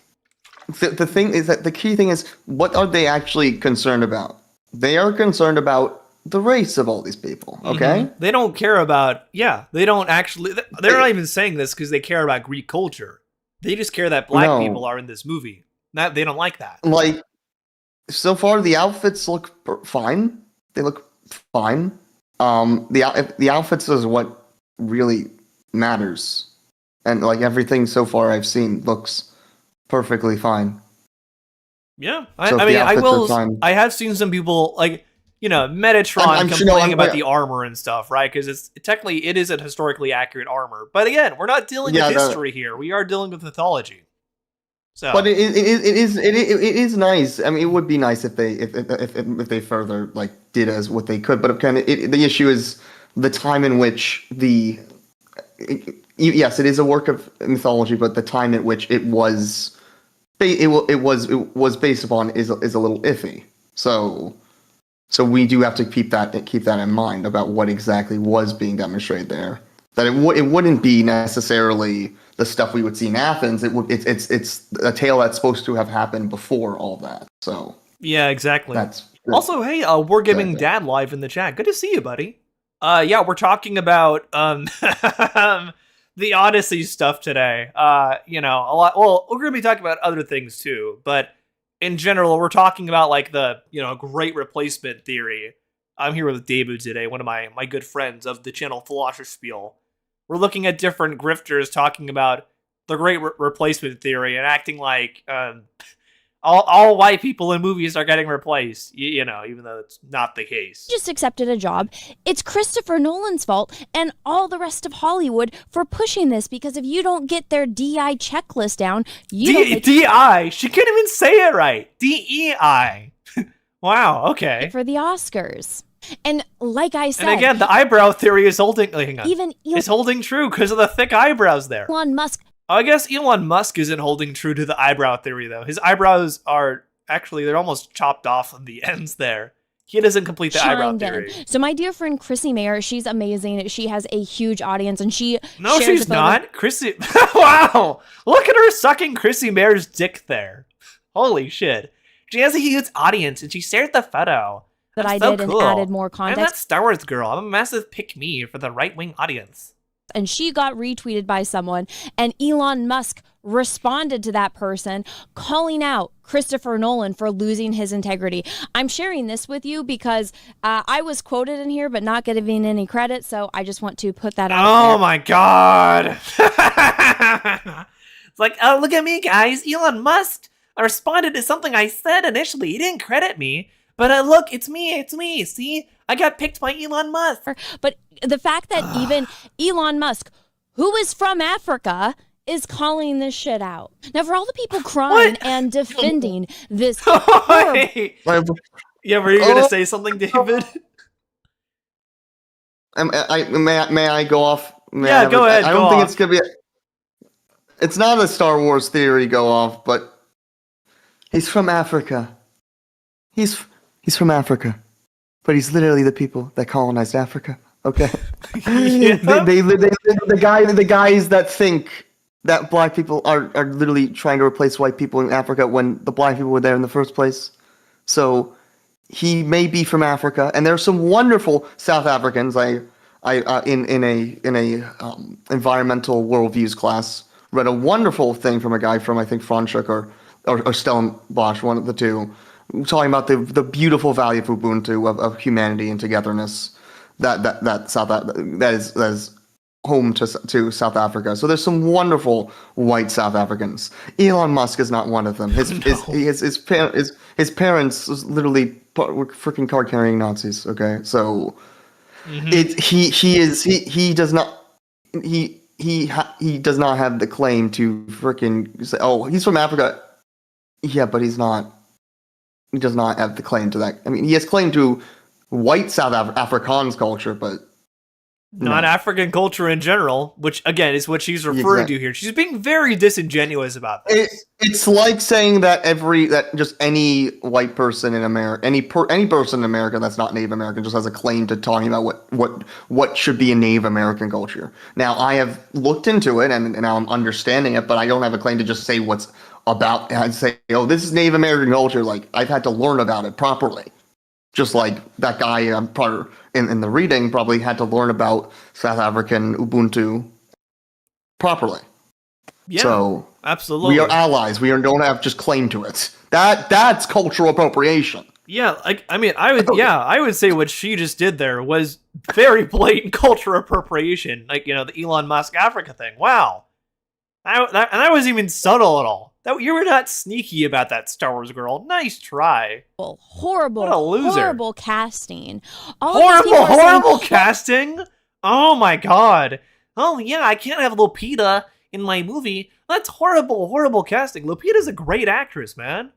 The thing is that the key thing is, what are they actually concerned about? They are concerned about the race of all these people, okay? Mm-hmm. They don't care about, they don't actually, they're not even saying this because they care about Greek culture. They just care that black people are in this movie. They don't like that. Like, so far the outfits look fine. They look fine. The outfits is what really matters. And like everything so far I've seen looks perfectly fine. Yeah, I have seen some people like, Metatron complaining about the armor and stuff, right? Because it's technically it is a historically accurate armar, but again, we're not dealing with history here. We are dealing with mythology. So, but it is nice. I mean, it would be nice if they further like did as what they could. But the issue is the time in which yes, it is a work of mythology, but the time at which it was based upon is a little iffy. So we do have to keep that in mind about what exactly was being demonstrated there. That it wouldn't be necessarily the stuff we would see in Athens. It's a tale that's supposed to have happened before all that. So yeah, exactly. Also, hey, Wargaming Dad live in the chat. Good to see you, buddy. Yeah, we're talking about the Odyssey stuff today. A lot. Well, we're gonna be talking about other things too, but in general, we're talking about like the great replacement theory. I'm here with David today, one of my good friends of the channel Philosospiel. We're looking at different grifters talking about the great replacement theory and acting like all white people in movies are getting replaced, even though it's not the case. Just accepted a job. It's Christopher Nolan's fault and all the rest of Hollywood for pushing this, because if you don't get their DI checklist down, DI? She can't even say it right. DEI. Wow, okay. For the Oscars. And like I said, and again, the eyebrow theory is holding. It's holding true because of the thick eyebrows there. Elon Musk. I guess Elon Musk isn't holding true to the eyebrow theory though. His eyebrows are they're almost chopped off on the ends there. He doesn't complete the eyebrow theory. So my dear friend Chrissy Mayer, she's amazing. She has a huge audience, and she's not. Chrissy, wow! Look at her sucking Chrissy Mayer's dick there. Holy shit! She has a huge audience, and she shared the photo. That I did and added more context. I'm not Star Wars girl. I'm a massive pick-me for the right-wing audience. And she got retweeted by someone, and Elon Musk responded to that person, calling out Christopher Nolan for losing his integrity. I'm sharing this with you because I was quoted in here, but not giving any credit, so I just want to put that out there. Oh my god! It's like, oh, look at me, guys. Elon Musk responded to something I said initially. He didn't credit me. But look, it's me. See? I got picked by Elon Musk. But the fact that even Elon Musk, who is from Africa, is calling this shit out. Now, for all the people crying and defending this horrible... Yeah, were you going to say something, David? May I go off? Go ahead. I don't think it's going to be... It's not a Star Wars theory go off, but he's from Africa. He's from Africa, but he's literally the people that colonized Africa. Okay, the guys that think that black people are literally trying to replace white people in Africa when the black people were there in the first place. So he may be from Africa, and there are some wonderful South Africans. I in a environmental worldviews class read a wonderful thing from a guy from I think Franschhoek or or Stellenbosch, one of the two, talking about the beautiful value of Ubuntu, of humanity and togetherness that is home to South Africa. So there's some wonderful white South Africans. Elon Musk is not one of them. His parents literally were freaking card carrying Nazis. Okay, so he does not have the claim to freaking say, oh, he's from Africa. Yeah, but he's not. He does not have the claim to that. I mean, he has claim to white South Afrikaans culture, but not African culture in general, which again is what she's referring to here. She's being very disingenuous about this. It's like saying that just any white person in America, any person in America that's not Native American, just has a claim to talking about what should be a Native American culture. Now, I have looked into it and now I'm understanding it, but I don't have a claim to just say what's about and say, oh, this is Native American culture. Like, I've had to learn about it properly. Just like that guy in the reading probably had to learn about South African Ubuntu properly. Yeah, so absolutely. We are allies. Don't have just claim to it. That's cultural appropriation. Yeah, I would say what she just did there was very blatant cultural appropriation. Like, the Elon Musk Africa thing. Wow. That wasn't even subtle at all. You were not sneaky about that, Star Wars girl. Nice try. Horrible. What a loser. Horrible casting. Horrible casting? Oh my god. Oh yeah, I can't have Lupita in my movie. That's horrible casting. Lupita's a great actress, man.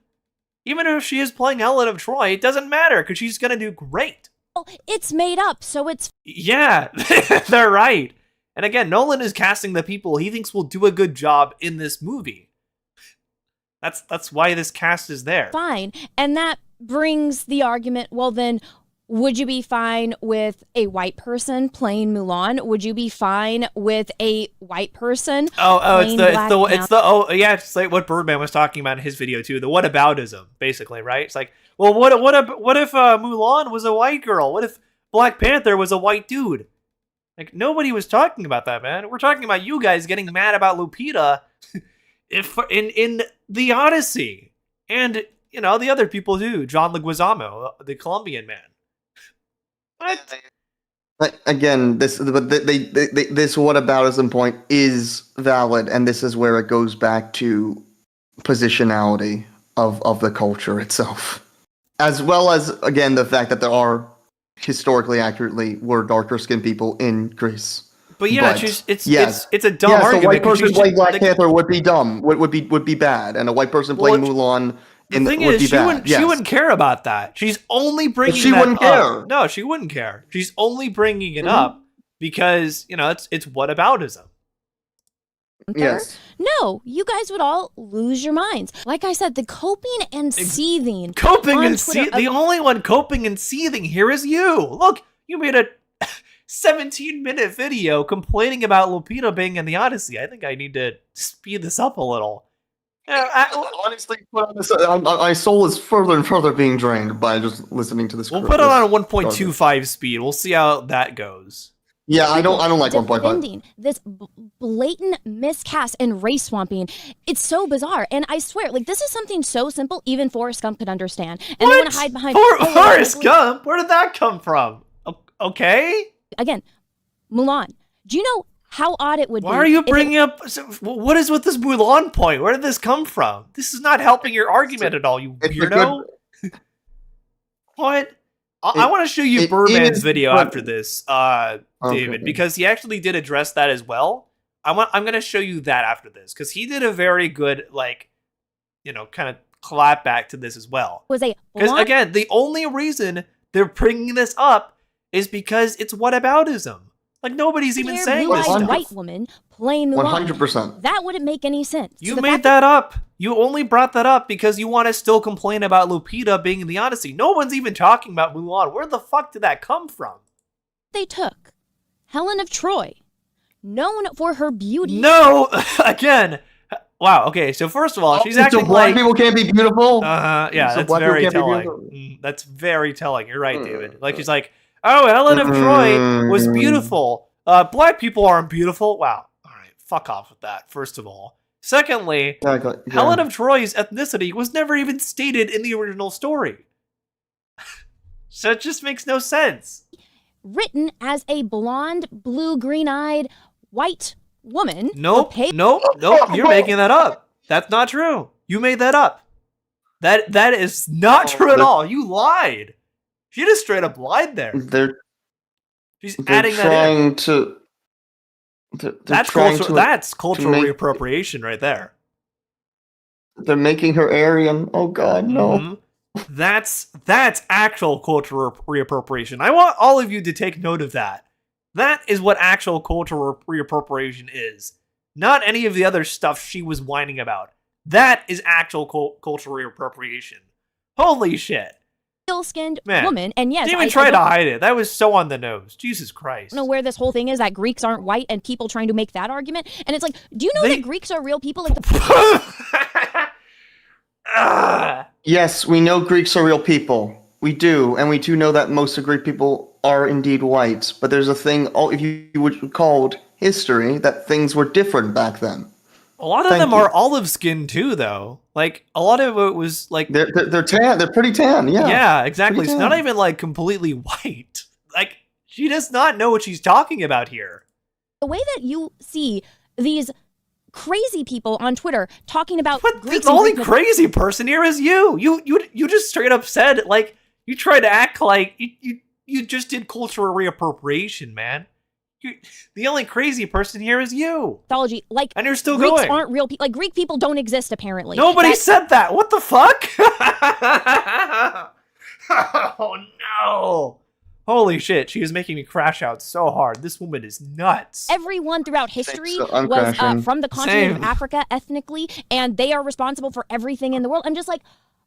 Even if she is playing Helen of Troy, it doesn't matter, because she's gonna do great. Well, it's made up, so it's... Yeah, they're right. And again, Nolan is casting the people he thinks will do a good job in this movie. That's why this cast is there. Fine. And that brings the argument, well then, would you be fine with a white person playing Mulan? Would you be fine with a white person it's like what Birdman was talking about in his video too, the whataboutism, basically, right? It's like, well, what if Mulan was a white girl? What if Black Panther was a white dude? Like, nobody was talking about that, man. We're talking about you guys getting mad about Lupita if in the Odyssey, and the other people too, John Leguizamo, the Colombian man. What? But again, this whataboutism point is valid, and this is where it goes back to positionality of the culture itself, as well as again the fact that there are historically accurately were darker skinned people in Greece. But yeah, it's a dumb argument. A white person playing Black Panther would be dumb, would be bad, and a white person playing Mulan would be bad. She wouldn't care about that. She's only bringing she that wouldn't up. care. No, she wouldn't care. She's only bringing it up because it's whataboutism. Yes. No, you guys would all lose your minds. Like I said, the coping and seething. The only one coping and seething here is you. Look, you made a 17-minute video complaining about Lupita being in the Odyssey. I think I need to speed this up a little. Honestly, my soul is further and further being drained by just listening to this. We'll put it on a 1.25 speed. We'll see how that goes. Yeah, I don't like 1.5. This blatant miscast and race swamping. It's so bizarre, and I swear, this is something so simple even Forrest Gump could understand. And they want to hide behind Forrest Gump. Where did that come from? Okay. Again, Mulan. Do you know how odd it would be? Why are you bringing up... What is with this Mulan point? Where did this come from? This is not helping your argument at all, you weirdo. What? I want to show you Birdman's video after this, David, because he actually did address that as well. I'm going to show you that after this, because he did a very good, kind of clap back to this as well. Because, again, the only reason they're bringing this up is because it's whataboutism. Nobody's even saying this stuff. White woman playing Mulan. 100%. That wouldn't make any sense. You made that up. You only brought that up because you want to still complain about Lupita being in the Odyssey. No one's even talking about Mulan. Where the fuck did that come from? They took Helen of Troy, known for her beauty. No, again. Wow. Okay. So first of all, she's acting black people can't be beautiful. Yeah, that's very telling. That's very telling. You're right, David. She's like, oh, Helen of Troy was beautiful. Black people aren't beautiful. Wow. All right, fuck off with that, first of all. Secondly, Exactly. Yeah. Helen of Troy's ethnicity was never even stated in the original story. So it just makes no sense. Written as a blonde, blue, green-eyed, white woman. Nope, nope, you're making that up. That's not true. You made that up. That is not true at all. You lied. She just straight up lied there. She's adding that in. That's cultural reappropriation right there. They're making her Aryan. Oh God, no. Mm-hmm. That's actual cultural reappropriation. I want all of you to take note of that. That is what actual cultural reappropriation is. Not any of the other stuff she was whining about. That is actual cultural reappropriation. Holy shit. Pale-skinned woman, and yes, didn't even try to hide it. That was so on the nose. Jesus Christ. I don't know where this whole thing is that Greeks aren't white and people trying to make that argument. And it's like, do you know that Greeks are real people? Like Yes, we know Greeks are real people. We do, and we do know that most of Greek people are indeed white. But there's a thing, if you would call history, that things were different back then. A lot of them are olive skinned too, though. Like a lot of it was like they're tan. They're pretty tan. Yeah. Yeah, exactly. It's not even like completely white. Like she does not know what she's talking about here. The way that you see these crazy people on Twitter talking about Greeks. The only crazy person here is you. You just straight up said like you tried to act like you just did cultural reappropriation, man. The only crazy person here is you. Mythology, like, and you're still Greeks going. aren't real people. Like Greek people don't exist apparently. Nobody said that. What the fuck? Oh no. Holy shit, she is making me crash out so hard. This woman is nuts. Everyone throughout history was from the continent of Africa ethnically, and they are responsible for everything in the world. I'm just like,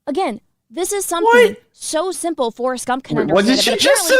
again, this is something so simple Forrest Gump can understand. What did she just say?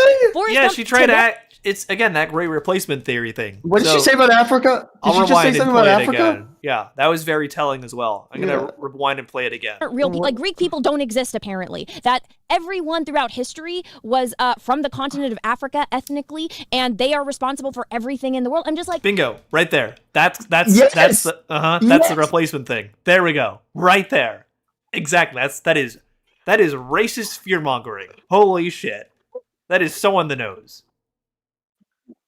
She tried to act. It's, again, that great replacement theory thing. What did she say about Africa? Did she just say something about Africa? Again. Yeah, that was very telling as well. I'm going to rewind and play it again. Real people, like Greek people don't exist apparently. That everyone throughout history was from the continent of Africa ethnically, and they are responsible for everything in the world. I'm just like, bingo, right there. That's the replacement thing. There we go, right there. Exactly. That is racist fear mongering. Holy shit, that is so on the nose.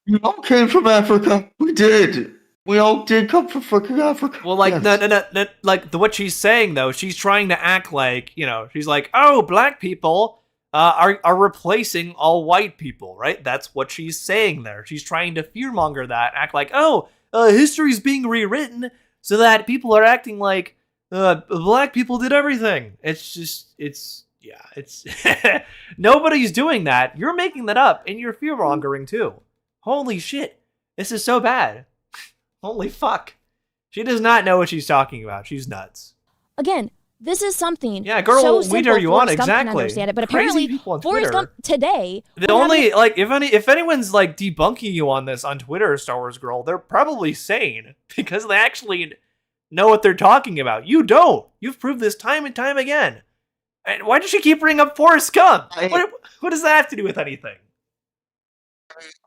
We all came from Africa. We did. We all did come from fucking Africa. Well, like, no, like what she's saying though, she's trying to act like, she's like, oh, black people are replacing all white people, right? That's what she's saying there. She's trying to fearmonger that, act like, oh, history's being rewritten so that people are acting like black people did everything. It's nobody's doing that. You're making that up, and you're fearmongering too. Holy shit, this is so bad. Holy fuck. She does not know what she's talking about. She's nuts. Again, this is something. Yeah, girl, so we dare you on, Forrest Gump exactly. can understand it, but apparently, Forrest Gump today. The only, like, if anyone's, like, debunking you on this on Twitter, Star Wars Girl, they're probably sane because they actually know what they're talking about. You don't. You've proved this time and time again. And why does she keep bringing up Forrest Gump? What does that have to do with anything?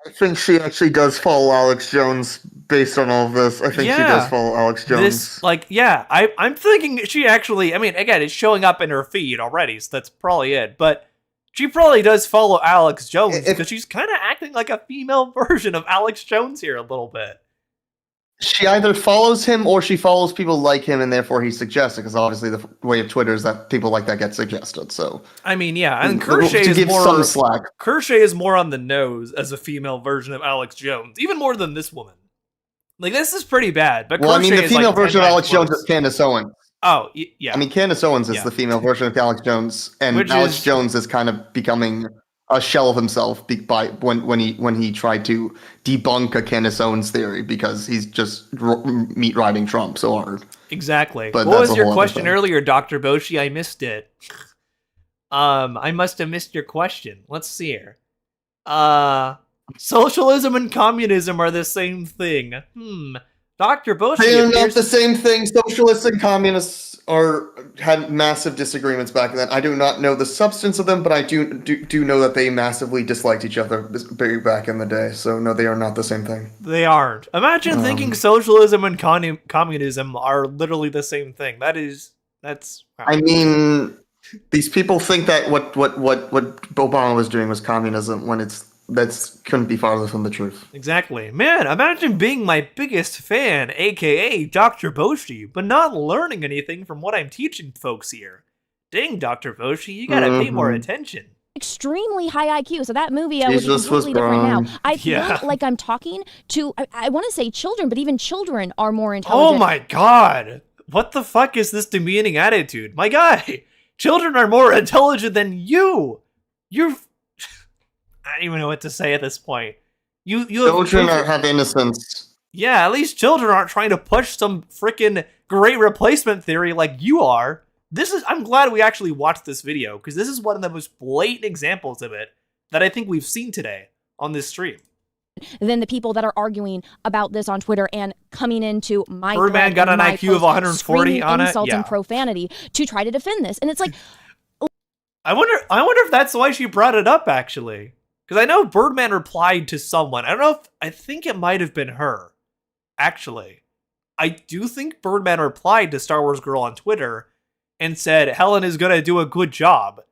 I think she actually does follow Alex Jones based on all of this. I think she does follow Alex Jones. I'm thinking she actually, I mean, again, it's showing up in her feed already, so that's probably it. But she probably does follow Alex Jones because she's kind of acting like a female version of Alex Jones here a little bit. She either follows him or she follows people like him, and therefore he's suggested, because obviously the way of Twitter is that people like that get suggested. So I mean, yeah, and Kershaw is more some slack. Kershaw is more on the nose as a female version of Alex Jones, even more than this woman. Like, this is pretty bad. But well, Kershaw I mean, the female is version of Alex Jones is Candace Owens. Oh, yeah. I mean, Candace Owens is the female version of Alex Jones, and Alex Jones is kind of becoming a shell of himself by when he tried to debunk a Candace Owens theory because he's just meat riding Trump so hard. Exactly. But what was your question earlier, Dr. Boshi? I missed it. I must have missed your question. Let's see here. Socialism and communism are the same thing. Dr. Boshi They are not appears the same thing. Socialists and communists had massive disagreements back then. I do not know the substance of them, but I do know that they massively disliked each other back in the day. So no, they are not the same thing. They aren't. Imagine thinking socialism and communism are literally the same thing. That's. Wow. I mean, these people think that what Obama was doing was communism when that's couldn't be farther from the truth. Exactly. Man, imagine being my biggest fan, aka Dr. Boshi, but not learning anything from what I'm teaching folks here. Dang, Dr. Boshi, you gotta pay more attention. Extremely high IQ. So that movie would be Jesus was completely different wrong. now. I feel Yeah. like I'm talking to, I want to say children, but even children are more intelligent. Oh my god! What the fuck is this demeaning attitude? My guy, children are more intelligent than you! I don't even know what to say at this point. You Children have innocence. Yeah, at least children aren't trying to push some freaking great replacement theory like you are. I'm glad we actually watched this video, because this is one of the most blatant examples of it that I think we've seen today on this stream. Than the people that are arguing about this on Twitter and coming into my Birdman thread got and an my IQ of post 140 screaming on it? insults Yeah. and profanity to try to defend this. And it's like, I wonder if that's why she brought it up, actually. Because I know Birdman replied to someone. I think it might have been her, actually. I do think Birdman replied to Star Wars Girl on Twitter and said, Helen is going to do a good job.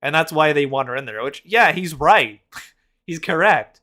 And that's why they want her in there, which, yeah, he's right. He's correct.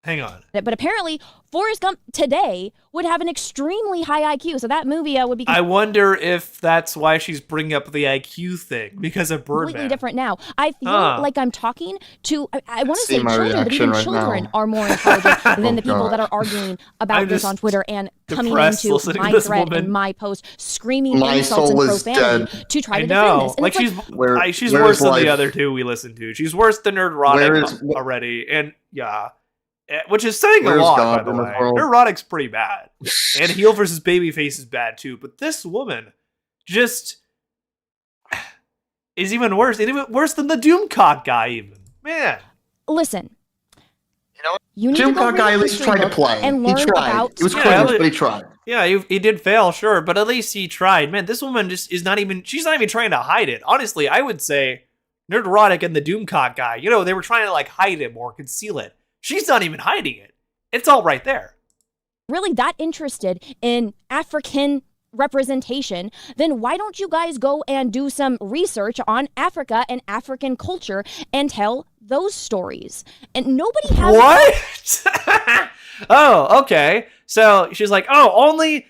Hang on. but apparently Forrest Gump today would have an extremely high IQ. So that movie would be I wonder if that's why she's bringing up the IQ thing, because of Birdman. completely different now. I feel like I'm talking to, I want to See say my children, but even reaction right children now. are more intelligent than the people God. that are arguing about I'm this just on Twitter and coming depressed into listening to my this thread woman. and my post, screaming My insults soul and is profanity dead. to try I to know. defend this. And Like, it's she's where worse is than life? the other two we listened to. She's worse than Where Neurotic is- already. And, yeah. Which is saying a Where's lot, God by the in this way. world? Neurotic's pretty bad. And Heel versus Babyface is bad, too. But this woman just is even worse. And even worse than the Doomcock guy, even. Man. listen. You know what? You need to go Doomcock read guy the at least history tried to book play. and He learn tried. about It was Yeah, cringe, but- but he tried. Yeah, he did fail, sure, but at least he tried. Man, this woman just is not even, she's not even trying to hide it. Honestly, I would say Nerdrotic and the Doomcock guy, they were trying to like hide it more, conceal it. She's not even hiding it. It's all right there. really that interested in African representation, then why don't you guys go and do some research on Africa and African culture and tell those stories? And nobody has What? Oh, okay. So she's like, oh, only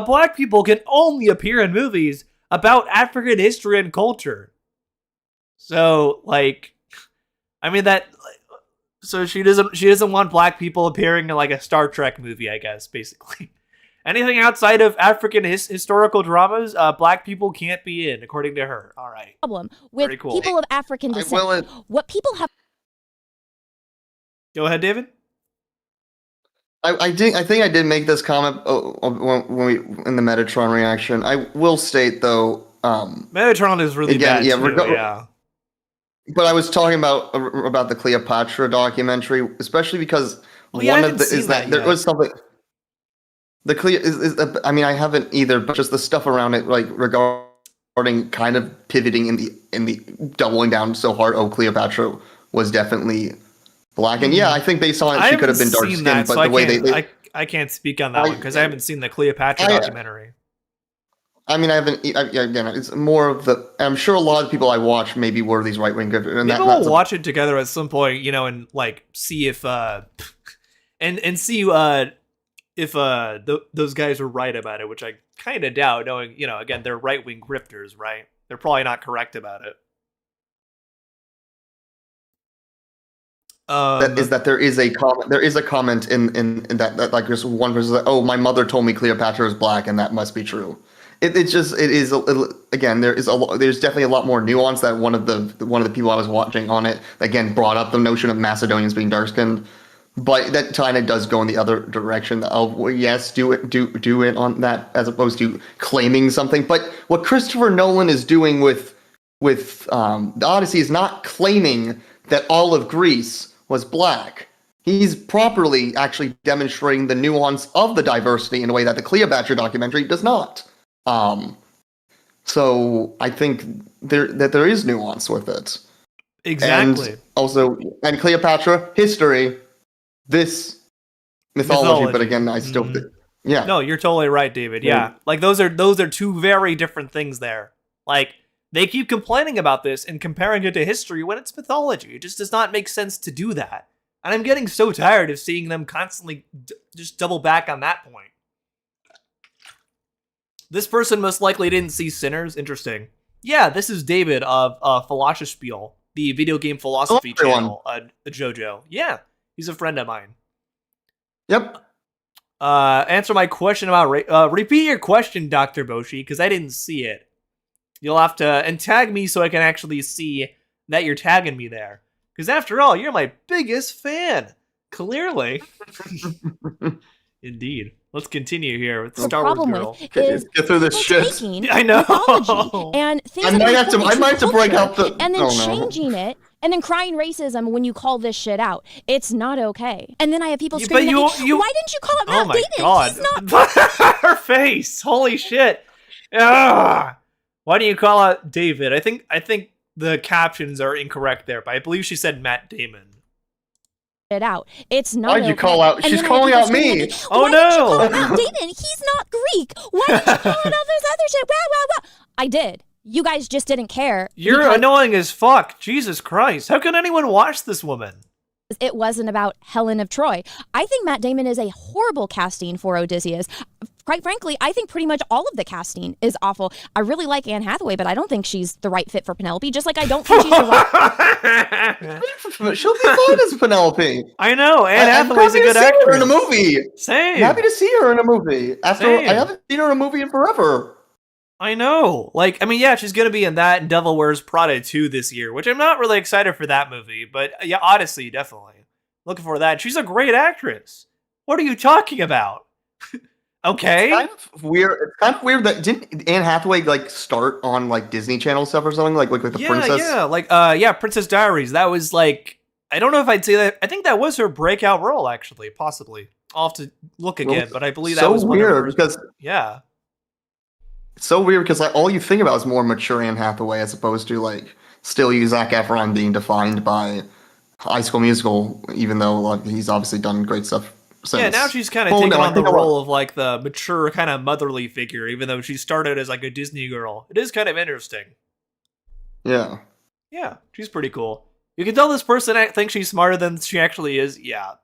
black people can only appear in movies about African history and culture. So, like, I mean that. So she doesn't want black people appearing in like a Star Trek movie, I guess, basically. Anything outside of African historical dramas, black people can't be in, according to her. All right. problem with Very cool. people of African descent. What people have Go ahead, David. I think I did make this comment when we in the Metatron reaction. I will state though, Metatron is really again, bad yeah, too. Yeah. but I was talking about the Cleopatra documentary, especially because Oh, yeah, I one haven't of the seen is that that there yet. was something. The Cleo is I mean I haven't either, but just the stuff around it, like regarding kind of pivoting in the doubling down so hard. Oh, Cleopatra was definitely black, and yeah, I think based on it, she could have been dark skinned, but so the way they I can't speak on that one because I haven't seen the Cleopatra documentary. I mean, I haven't. Again, it's more of the. I'm sure a lot of people I watch maybe were these right wing. Maybe we'll watch it together at some point, and like see if and see if those guys were right about it, which I kind of doubt. Knowing again, they're right wing grifters, right? They're probably not correct about it. That there is a comment. There is a comment in that like there's one person like, oh, my mother told me Cleopatra is black, and that must be true. It is again there's definitely a lot more nuance that one of the people I was watching on it again brought up the notion of Macedonians being dark skinned, but that kind of does go in the other direction of well, yes, do it on that as opposed to claiming something. But what Christopher Nolan is doing with the Odyssey is not claiming that all of Greece was black. he's properly actually demonstrating the nuance of the diversity in a way that the Cleopatra documentary does not. So I think there is nuance with it. Exactly. And Cleopatra, history, this mythology. But again, I still, yeah. No, you're totally right, David. Yeah, like those are two very different things there. Like they keep complaining about this and comparing it to history when it's mythology. It just does not make sense to do that. And I'm getting so tired of seeing them constantly just double back on that point. This person most likely didn't see Sinners. Interesting. Yeah, this is David of Philosospiel, the video game philosophy channel, JoJo. Yeah, he's a friend of mine. Yep. Answer my question about repeat your question, Dr. Boshi, because I didn't see it. You'll have to and tag me so I can actually see that you're tagging me there. Because after all, you're my biggest fan. Clearly. Indeed. Let's continue here with Star Wars Girl. Let's get through this shit. I know. And things I might have to break out the and then changing it. And then crying racism when you call this shit out. It's not okay. And then I have people screaming at me, why didn't you call it Matt Damon? God. He's not. Her face. Holy shit. Ugh. Why do you call out David? I think the captions are incorrect there, but I believe she said Matt Damon. It out. It's not. Why'd you call out? She's calling out me. Oh no! Why did you call out Matt Damon? He's not Greek. Why did you call out all this other shit? I did. You guys just didn't care. You're annoying as fuck. Jesus Christ. How can anyone watch this woman? It wasn't about Helen of Troy. I think Matt Damon is a horrible casting for Odysseus. Quite frankly, I think pretty much all of the casting is awful. I really like Anne Hathaway, but I don't think she's the right fit for Penelope, just like I don't think she's the right... She'll be fine as Penelope. I know. Anne Hathaway's a good actress. Her in a movie. Same. Happy to see her in a movie. I haven't seen her in a movie in forever. I know. Like, I mean, yeah, she's going to be in that and Devil Wears Prada 2 this year, which I'm not really excited for that movie. But yeah, Odyssey, definitely. Looking for that. She's a great actress. What are you talking about? Okay. It's kind of weird that didn't Anne Hathaway like start on like Disney Channel stuff or something like with the princess? Yeah, like Princess Diaries. That was like, I don't know if I'd say that. I think that was her breakout role, actually, possibly. I'll have to look again, but I believe that was one weird of her, because it's so weird because like all you think about is more mature Anne Hathaway as opposed to like still you Zac Efron being defined by High School Musical, even though like, he's obviously done great stuff since. Yeah, now she's kind of taking on the role of like the mature kind of motherly figure, even though she started as like a Disney girl. It is kind of interesting. Yeah. Yeah, she's pretty cool. You can tell this person thinks she's smarter than she actually is. Yeah.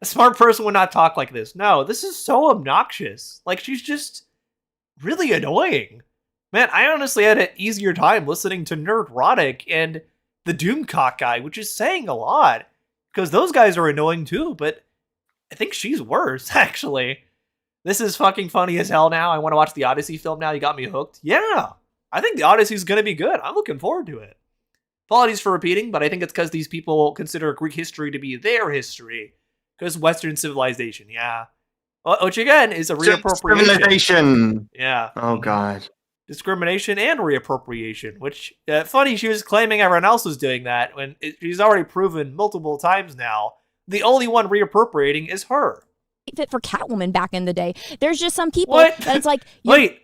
A smart person would not talk like this. No, this is so obnoxious. Like, she's just really annoying. Man, I honestly had an easier time listening to Nerdrotic and the Doomcock guy, which is saying a lot. Because those guys are annoying too, but I think she's worse, actually. This is fucking funny as hell now. I want to watch the Odyssey film now. You got me hooked. Yeah, I think the Odyssey's going to be good. I'm looking forward to it. Apologies for repeating, but I think it's because these people consider Greek history to be their history. Because Western civilization, yeah. Which again is a reappropriation. Yeah. Oh God. Discrimination and reappropriation. Which funny, she was claiming everyone else was doing that when she's already proven multiple times now. The only one reappropriating is her. Fit for Catwoman back in the day. There's just some people that it's like wait.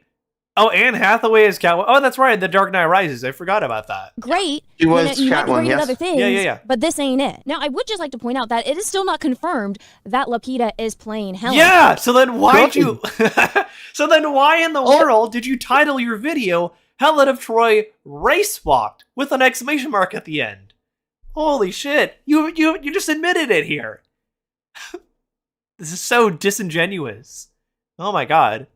Oh, Anne Hathaway is Catwoman. Oh, that's right. The Dark Knight Rises. I forgot about that. Great. She was you might be Catwoman, great yes. at other things, Yeah. but this ain't it. Now, I would just like to point out that it is still not confirmed that Lupita is playing Helen. Yeah. So then why'd you? So then why in the world did you title your video "Helen of Troy Race Walked" with an exclamation mark at the end? Holy shit! You just admitted it here. This is so disingenuous. Oh my God.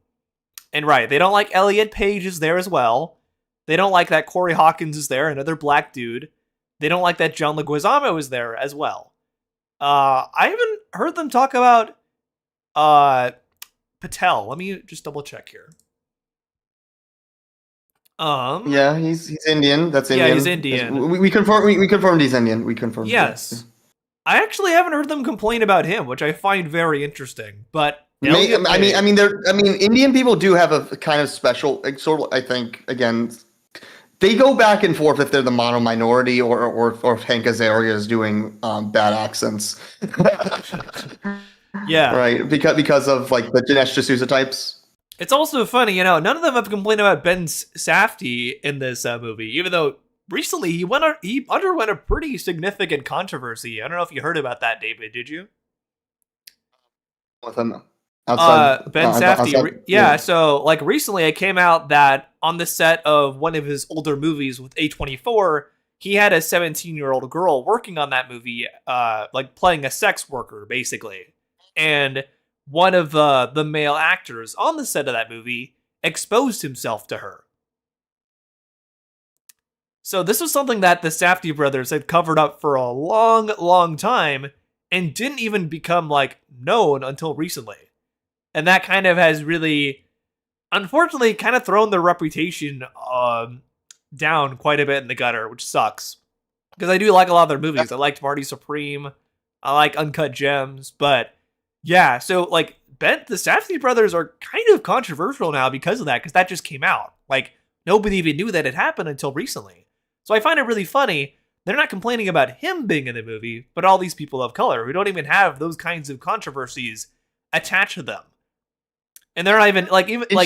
And right, they don't like Elliot Page is there as well. They don't like that Corey Hawkins is there, another black dude. They don't like that John Leguizamo is there as well. I haven't heard them talk about Patel. Let me just double check here. Yeah, he's Indian. That's Indian. Yeah, he's Indian. We confirmed he's Indian. We confirmed. Yes. I actually haven't heard them complain about him, which I find very interesting. But Indian people do have a kind of special sort of. I think again, they go back and forth if they're the mono minority or if Hank Azaria is doing bad accents. Yeah. Right, because of like the Dinesh D'Souza types. It's also funny, you know, none of them have complained about Ben Safdie in this movie, even though recently he underwent a pretty significant controversy. I don't know if you heard about that, David. Did you? With him outside, Ben Safdie. outside, Yeah, so like recently it came out that on the set of one of his older movies with A24, he had a 17-year-old girl working on that movie, like playing a sex worker, basically. And one of the male actors on the set of that movie exposed himself to her. So this was something that the Safdie brothers had covered up for a long, long time and didn't even become like known until recently. And that kind of has really, unfortunately, kind of thrown their reputation down quite a bit in the gutter, which sucks. Because I do like a lot of their movies. I liked Marty Supreme. I like Uncut Gems. But yeah, so like the Safdie brothers are kind of controversial now because of that, because that just came out. Like nobody even knew that it happened until recently. So I find it really funny. They're not complaining about him being in the movie, but all these people of color who don't even have those kinds of controversies attached to them. And they're not even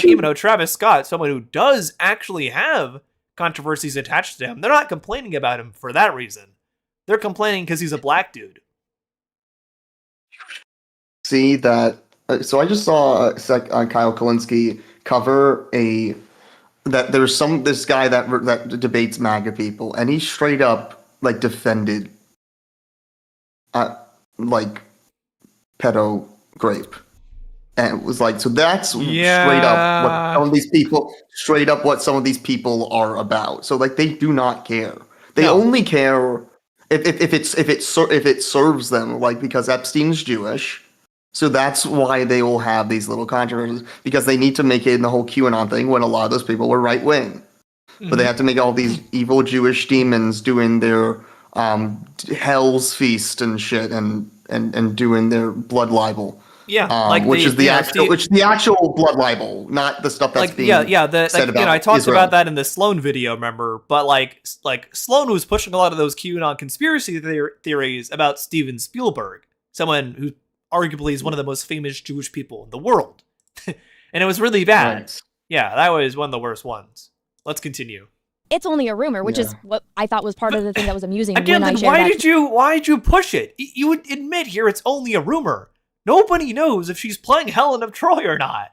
even though Travis Scott, someone who does actually have controversies attached to him, they're not complaining about him for that reason. They're complaining because he's a black dude. See that? So I just saw Kyle Kalinske cover that there's this guy that debates MAGA people, and he straight up like defended like pedo grape. And it was like, so that's straight up what some of these people are about. So like they do not care. They only care if it serves them, like because Epstein's Jewish. So that's why they will have these little controversies, because they need to make it in the whole QAnon thing when a lot of those people were right wing. But they have to make all these evil Jewish demons doing their Hell's Feast and shit and doing their blood libel. Yeah, which is the actual blood libel, not the stuff that's being said about I talked Israel. about that in the Sloan video, remember? But like Sloan was pushing a lot of those QAnon conspiracy theories about Steven Spielberg, someone who arguably is one of the most famous Jewish people in the world, and it was really bad. Right. Yeah, that was one of the worst ones. Let's continue. It's only a rumor, which is what I thought was part of the thing that was amusing. Again, when I then shared why did you push it? You would admit here it's only a rumor. Nobody knows if she's playing Helen of Troy or not.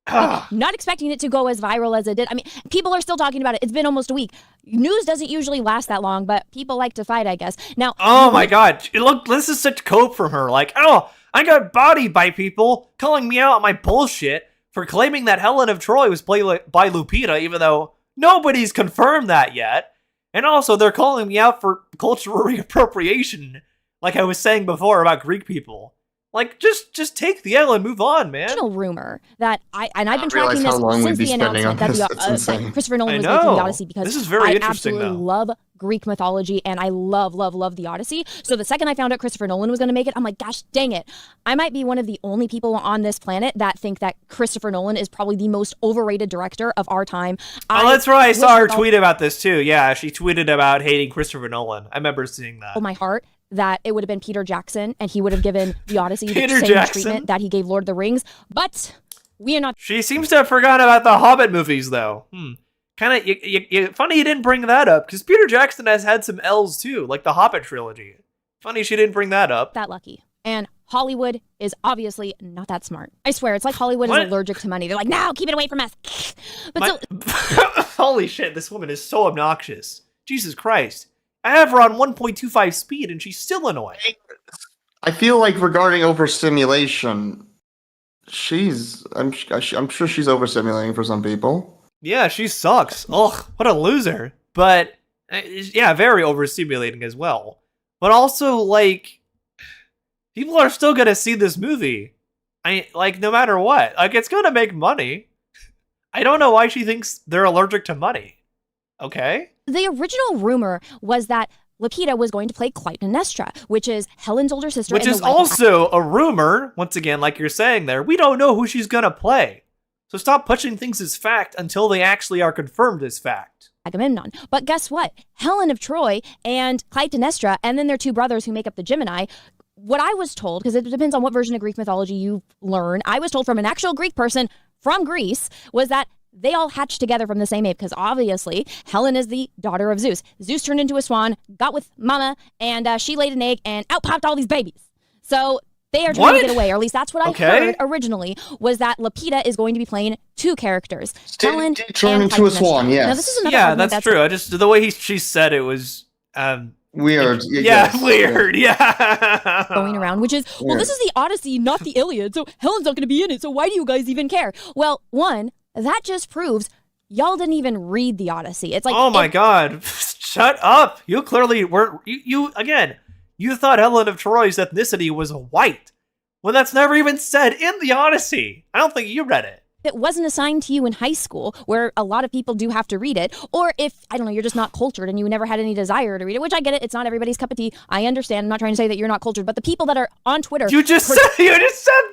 Not expecting it to go as viral as it did. I mean, people are still talking about it. It's been almost a week. News doesn't usually last that long, but people like to fight, I guess. Now, oh my God. Look, this is such cope from her. Like, oh, I got bodied by people calling me out on my bullshit for claiming that Helen of Troy was played by Lupita, even though nobody's confirmed that yet. And also, they're calling me out for cultural reappropriation, like I was saying before about Greek people. Like, just take the L and move on, man. Rumor that I've been tracking this since the announcement that Christopher Nolan was making the Odyssey, because this is very interesting, absolutely love Greek mythology and I love the Odyssey. So the second I found out Christopher Nolan was going to make it, I'm like, gosh dang it. I might be one of the only people on this planet that think that Christopher Nolan is probably the most overrated director of our time. Oh, that's right. I saw her tweet about this too. Yeah, she tweeted about hating Christopher Nolan. I remember seeing that. Oh, my heart. That it would have been Peter Jackson and he would have given the Odyssey the same treatment that he gave Lord of the Rings. But we are not. She seems to have forgotten about the Hobbit movies, though. Kind of funny you didn't bring that up, because Peter Jackson has had some L's too, like the Hobbit trilogy. Funny she didn't bring that up. That lucky. And Hollywood is obviously not that smart. I swear, it's like Hollywood is allergic to money. They're like, no, keep it away from us. But holy shit, this woman is so obnoxious. Jesus Christ. I have her on 1.25 speed and she's still annoying. I feel like regarding overstimulation, I'm sure she's overstimulating for some people. Yeah, she sucks. Ugh, what a loser. But yeah, very overstimulating as well. But also, like, people are still gonna see this movie. No matter what. Like, it's gonna make money. I don't know why she thinks they're allergic to money. Okay? The original rumor was that Lupita was going to play Clytemnestra, which is Helen's older sister. Which is also a rumor, once again, like you're saying there. We don't know who she's gonna play. So stop pushing things as fact until they actually are confirmed as fact. Agamemnon. But guess what? Helen of Troy and Clytemnestra, and then their two brothers who make up the Gemini. What I was told, because it depends on what version of Greek mythology you learn, I was told from an actual Greek person from Greece was that they all hatched together from the same ape, because obviously Helen is the daughter of Zeus. Zeus turned into a swan, got with Mama, and she laid an egg, and out popped all these babies. So they are trying to get away, or at least that's what I heard originally, was that Lupita is going to be playing two characters. Helen turn into a swan, yes. Now, this is another argument that's true. I just, the way she said it was... weird. Weird. Yeah. Going around, which is, well, this is the Odyssey, not the Iliad, so Helen's not going to be in it, so why do you guys even care? Well, one, that just proves y'all didn't even read the Odyssey. It's like, oh my God, shut up. You clearly weren't, you thought Helen of Troy's ethnicity was white. Well, that's never even said in the Odyssey. I don't think you read it. It wasn't assigned to you in high school, where a lot of people do have to read it. Or if, I don't know, you're just not cultured and you never had any desire to read it, which I get it. It's not everybody's cup of tea. I understand. I'm not trying to say that you're not cultured, but the people that are on Twitter. You just said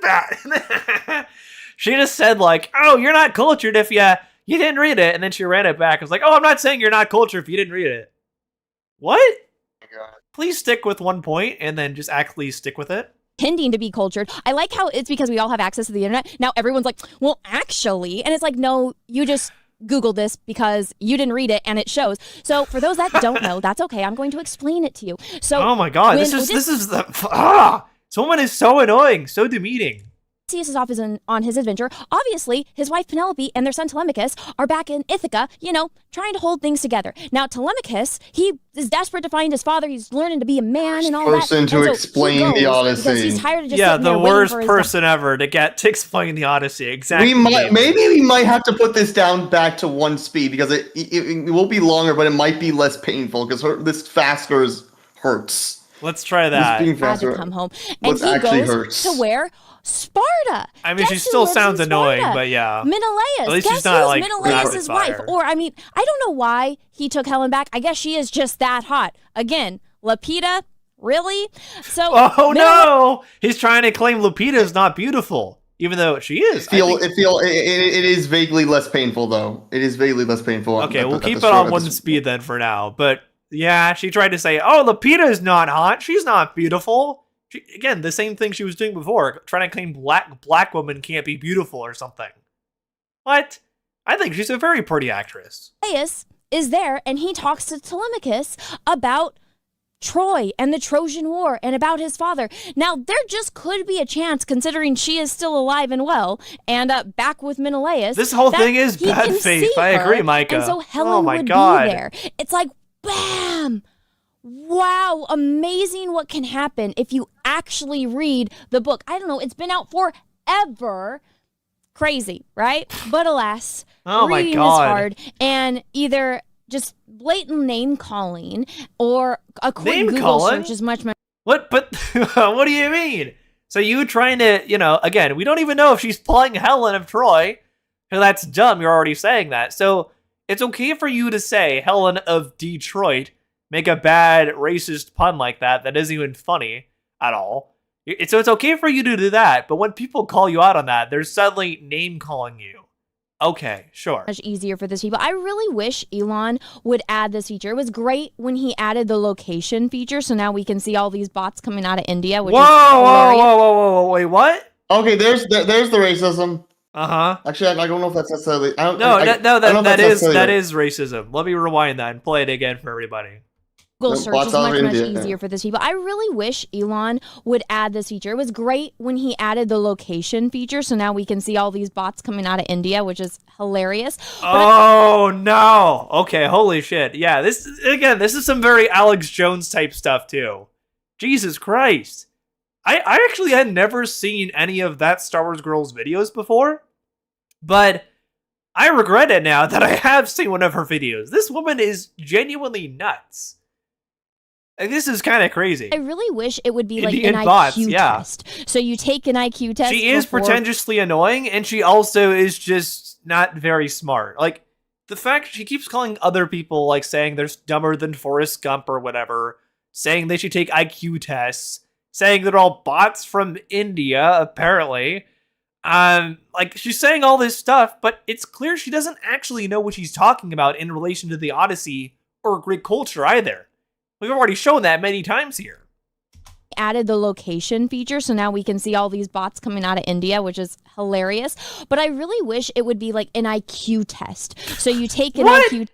that. She just said like, oh, you're not cultured if you didn't read it. And then she ran it back. I was like, oh, I'm not saying you're not cultured if you didn't read it. What? Please stick with one point and then just actually stick with it. Tending to be cultured. I like how it's because we all have access to the internet. Now everyone's like, well, actually, and it's like, no, you just Googled this because you didn't read it and it shows. So for those that don't know, that's okay. I'm going to explain it to you. So, oh my God, this is the, someone is so annoying, so demeaning. Odysseus is off on his adventure. Obviously, his wife Penelope and their son Telemachus are back in Ithaca, trying to hold things together. Now, Telemachus, he is desperate to find his father. He's learning to be a man and all that. Person to explain the Odyssey. He's tired of just the worst person ever to explain the Odyssey. Exactly. Maybe we might have to put this down back to 1 speed because it will be longer, but it might be less painful because this faster hurts. Let's try that. Being faster, to come home, and he goes to where? Sparta. I mean, she still sounds annoying, but yeah. Menelaus. At least Guess she's not like Menelaus' wife. Or I mean, I don't know why he took Helen back. I guess she is just that hot. Again, Lupita, really? So no, he's trying to claim Lupita is not beautiful, even though she is. It is vaguely less painful though. It is vaguely less painful. Okay, we'll keep it on 1 speed then for now. But yeah, she tried to say, "Oh, Lupita is not hot. She's not beautiful." Again, the same thing she was doing before, trying to claim black women can't be beautiful or something. What? I think she's a very pretty actress. Menelaus is there, and he talks to Telemachus about Troy and the Trojan War and about his father. Now, there just could be a chance, considering she is still alive and well, and back with Menelaus. This whole thing is bad faith. I agree, Micah. And so Helen would be there. It's like, bam! Wow, amazing what can happen if you actually read the book. I don't know, it's been out forever. Crazy, right? But alas, reading is hard, and either just blatant name calling or a quick Google search is much more. What? But what do you mean? So you trying to, again, we don't even know if she's playing Helen of Troy. That's dumb. You're already saying that. So it's okay for you to say Helen of Detroit. Make a bad racist pun like that isn't even funny at all. So it's okay for you to do that, but when people call you out on that, they're suddenly name calling you. Okay, sure. Much easier for this people. I really wish Elon would add this feature. It was great when he added the location feature, so now we can see all these bots coming out of India, which is hilarious. Whoa, wait, what? Okay, there's the racism. Uh-huh. Actually, I don't know if that's necessarily. That is racism. Let me rewind that and play it again for everybody. Google search is much easier for this people. I really wish Elon would add this feature. It was great when he added the location feature, so now we can see all these bots coming out of India, which is hilarious. No. Okay, holy shit. Yeah, this is some very Alex Jones type stuff too. Jesus Christ. I actually had never seen any of that Star Wars Girls videos before, but I regret it now that I have seen one of her videos. This woman is genuinely nuts. Like, this is kind of crazy. I really wish it would be like Indian an bots, IQ test. So you take an IQ test. She is pretentiously annoying, and she also is just not very smart. Like, the fact she keeps calling other people, like, saying they're dumber than Forrest Gump or whatever, saying they should take IQ tests, saying they're all bots from India, apparently. Like, she's saying all this stuff, but it's clear she doesn't actually know what she's talking about in relation to the Odyssey or Greek culture either. We've already shown that many times here. Added the location feature, so now we can see all these bots coming out of India, which is hilarious. But I really wish it would be like an IQ test. So you take an IQ.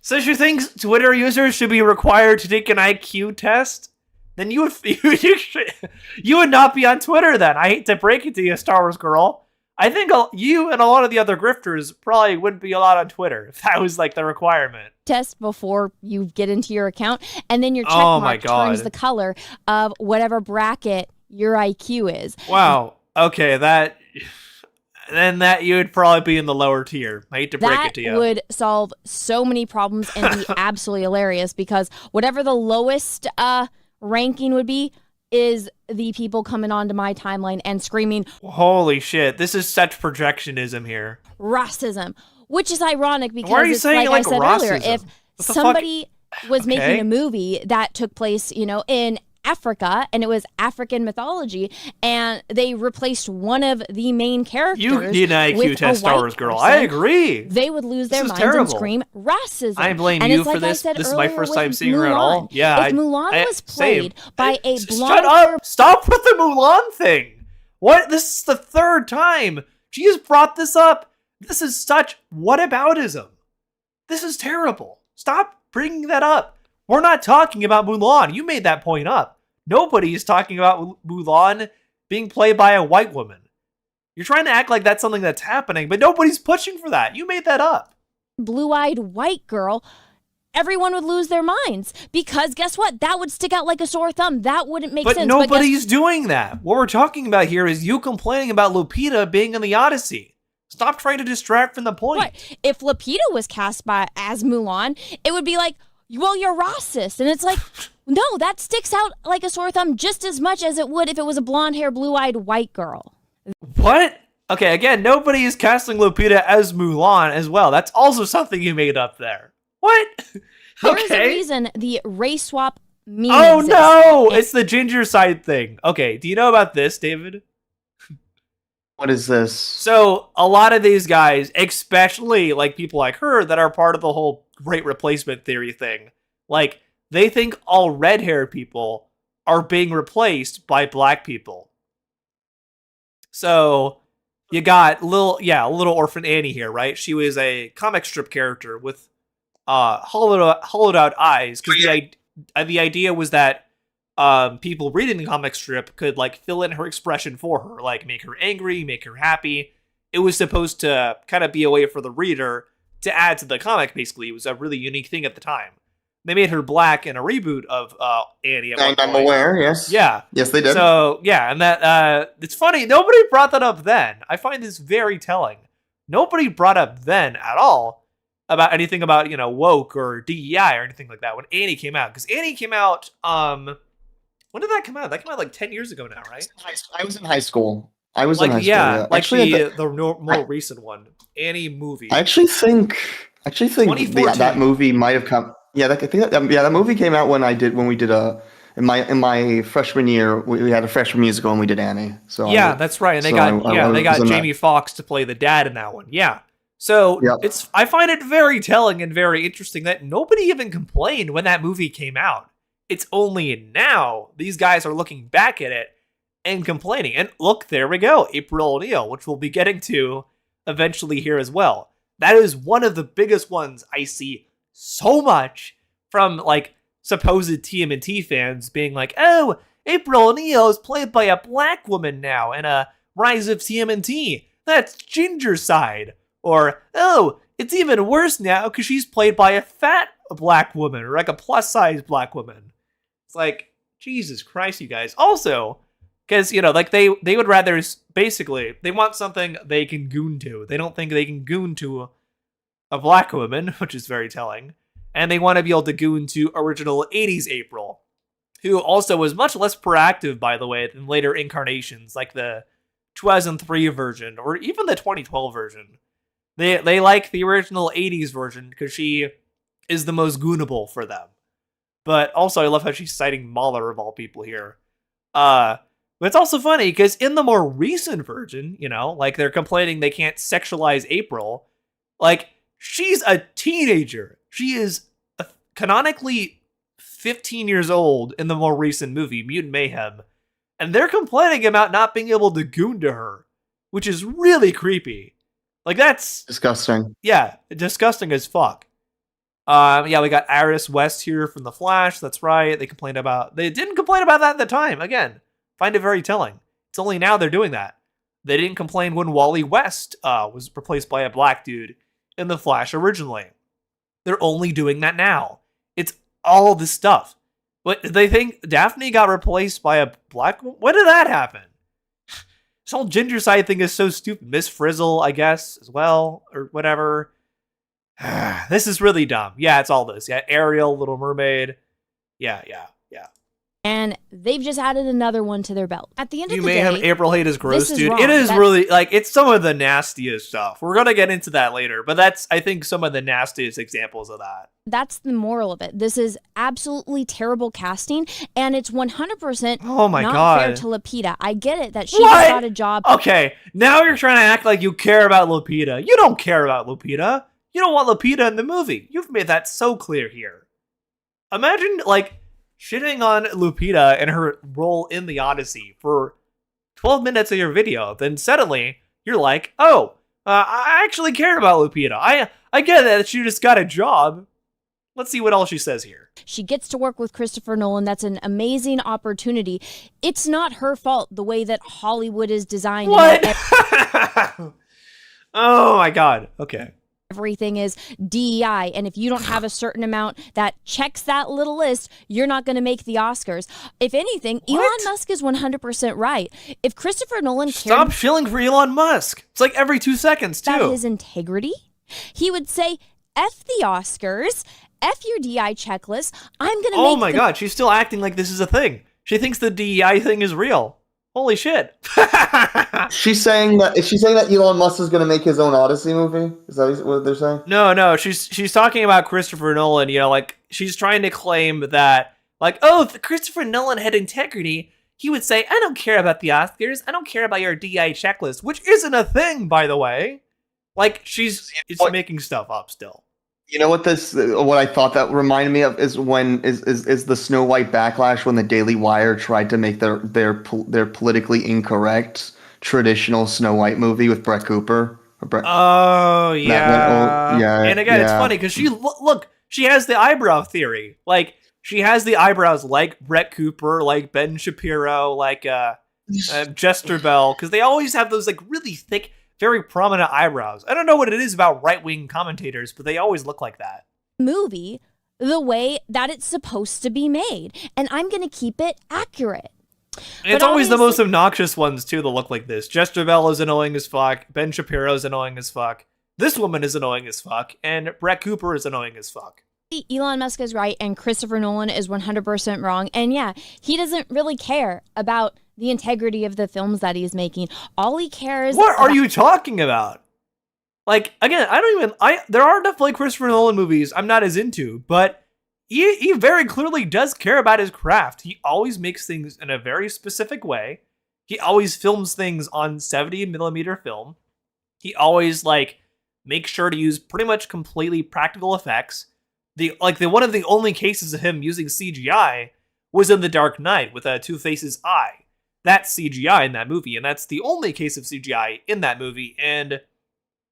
So she thinks Twitter users should be required to take an IQ test? Then you would not be on Twitter then. I hate to break it to you, Star Wars girl. I think you and a lot of the other grifters probably wouldn't be allowed on Twitter if that was like the requirement. Test before you get into your account, and then your check Oh my mark God. turns the color of whatever bracket your IQ is. Wow. Okay, then that you would probably be in the lower tier. I hate to break it to you. That would solve so many problems and be absolutely hilarious, because whatever the lowest ranking would be is the people coming onto my timeline and screaming, Holy shit, this is such projectionism here. racism, which is ironic because Why are you it's saying like I said earlier, racism? if What the somebody was Okay. making a movie that took place, in Africa, and it was African mythology, and they replaced one of the main characters. You need an IQ with test, a Star white Wars girl. person, I agree. They would lose their This is minds and terrible. scream racism. I blame And you it's for like I this. said This is my earlier first with time seeing her at all. Mulan. Yeah, If Mulan was same. played by a Shut blonde up! Stop with the Mulan thing. What? This is the third time she has brought this up. This is such whataboutism. This is terrible. Stop bringing that up. We're not talking about Mulan. You made that point up. Nobody is talking about Mulan being played by a white woman. You're trying to act like that's something that's happening, but nobody's pushing for that. You made that up. blue-eyed white girl, everyone would lose their minds, because guess what? That would stick out like a sore thumb. That wouldn't make But sense. nobody's doing that. What we're talking about here is you complaining about Lupita being in the Odyssey. Stop trying to distract from the point. Right. If Lupita was cast as Mulan, it would be like, well, you're racist. And it's like, no, that sticks out like a sore thumb just as much as it would if it was a blonde-haired, blue-eyed white girl. What? Okay, again, nobody is casting Lupita as Mulan as well. That's also something you made up there. What? There is a reason the race swap meme Oh exists. no! It's the ginger side thing. Okay, do you know about this, David? What is this? So, a lot of these guys, especially like people like her that are part of the whole great replacement theory thing, like, they think all red-haired people are being replaced by black people. So, you got little orphan Annie here, right? She was a comic strip character with hollowed out eyes, because the idea was that people reading the comic strip could like fill in her expression for her, like make her angry, make her happy. It was supposed to kind of be a way for the reader to add to the comic. Basically, it was a really unique thing at the time. They made her black in a reboot of Annie. I'm aware. Yes. Yeah. Yes, they did. So yeah, and that it's funny. Nobody brought that up then. I find this very telling. Nobody brought up then at all about anything about woke or DEI or anything like that when Annie came out. Because Annie came out. When did that come out? That came out like 10 years ago now, right? I was in high school. I was like in high school. yeah, Yeah. like Actually, the more recent one, Annie movie. I actually think that movie might have come. Yeah, that movie came out when we did in my freshman year. We had a freshman musical and we did Annie. So yeah, that's right. And they got Jamie Foxx to play the dad in that one. Yeah. So I find it very telling and very interesting that nobody even complained when that movie came out. It's only now these guys are looking back at it and complaining. And look, there we go, April O'Neil, which we'll be getting to eventually here as well. That is one of the biggest ones I see so much from like supposed TMNT fans being like, oh, April O'Neil is played by a black woman now in a Rise of TMNT. That's Ginger Side. Or, oh, it's even worse now because she's played by a fat black woman or like a plus size black woman. It's like, Jesus Christ, you guys. Also, because, like they would rather, basically, they want something they can goon to. They don't think they can goon to a black woman, which is very telling. And they want to be able to goon to original 80s April, who also was much less proactive, by the way, than later incarnations, like the 2003 version, or even the 2012 version. They like the original 80s version, because she is the most goonable for them. But also, I love how she's citing Mahler, of all people, here. But it's also funny because in the more recent version, you know, like they're complaining they can't sexualize April. Like, she's a teenager. She is canonically 15 years old in the more recent movie, Mutant Mayhem. And they're complaining about not being able to goon to her, which is really creepy. Like, that's Disgusting. yeah, disgusting as fuck. Yeah, we got Iris West here from The Flash. That's right. They didn't complain about that at the time. Again, find it very telling. It's only now they're doing that. They didn't complain when Wally West was replaced by a black dude in The Flash originally. They're only doing that now. It's all this stuff. But they think Daphne got replaced by a black woman? When did that happen? This whole ginger side thing is so stupid. Miss Frizzle, I guess, as well, or whatever. This is really dumb. Yeah, it's all this. Yeah, Ariel, Little Mermaid. Yeah. And they've just added another one to their belt. At the end of You the may day, have April hate is gross, this is dude. wrong. It is That's- really, like, it's some of the nastiest stuff. We're going to get into that later, but that's, I think, some of the nastiest examples of that. That's the moral of it. This is absolutely terrible casting, and it's 100% Oh my not God. fair to Lupita. I get it that she What? just got a job. Okay, now you're trying to act like you care about Lupita. You don't care about Lupita. You don't want Lupita in the movie. You've made that so clear here. Imagine, like, shitting on Lupita and her role in the Odyssey for 12 minutes of your video. Then suddenly, you're like, oh, I actually care about Lupita. I get that she just got a job. Let's see what else she says here. She gets to work with Christopher Nolan. That's an amazing opportunity. It's not her fault the way that Hollywood is designed. What? And Oh my God. Okay. everything is DEI. And if you don't have a certain amount that checks that little list, you're not going to make the Oscars. If anything, Elon Musk is 100% right. If Christopher Nolan cared Stop shilling for Elon Musk. It's like every 2 seconds, too. about his integrity, he would say, F the Oscars, F your DEI checklist. I'm going to Oh make my the God, she's still acting like this is a thing. She thinks the DEI thing is real. Holy shit. Is she saying that Elon Musk is going to make his own Odyssey movie? Is that what they're saying? No, she's talking about Christopher Nolan, you know, like, she's trying to claim that, like, oh, if Christopher Nolan had integrity, he would say, I don't care about the Oscars, I don't care about your DEI checklist, which isn't a thing, by the way. Like, she's making stuff up still. You know what I thought that reminded me of is the Snow White backlash when the Daily Wire tried to make their politically incorrect traditional Snow White movie with Brett Cooper. Oh, yeah. Yeah. And again, it's funny because she has the eyebrow theory. Like, she has the eyebrows like Brett Cooper, like Ben Shapiro, like Jester Bell, because they always have those, like, really thick, very prominent eyebrows. I don't know what it is about right-wing commentators, but they always look like that. movie the way that it's supposed to be made. And I'm going to keep it accurate. And it's always the most obnoxious ones, too, that look like this. Jester Bell is annoying as fuck. Ben Shapiro is annoying as fuck. This woman is annoying as fuck. And Brett Cooper is annoying as fuck. Elon Musk is right and Christopher Nolan is 100% wrong. And yeah, he doesn't really care about the integrity of the films that he's making. All he cares What are you talking about? Like, again, there are definitely Christopher Nolan movies I'm not as into, but he very clearly does care about his craft. He always makes things in a very specific way. He always films things on 70mm film. He always, like, makes sure to use pretty much completely practical effects. One of the only cases of him using CGI was in The Dark Knight with Two-Face's eye. That's CGI in that movie, and that's the only case of CGI in that movie, and,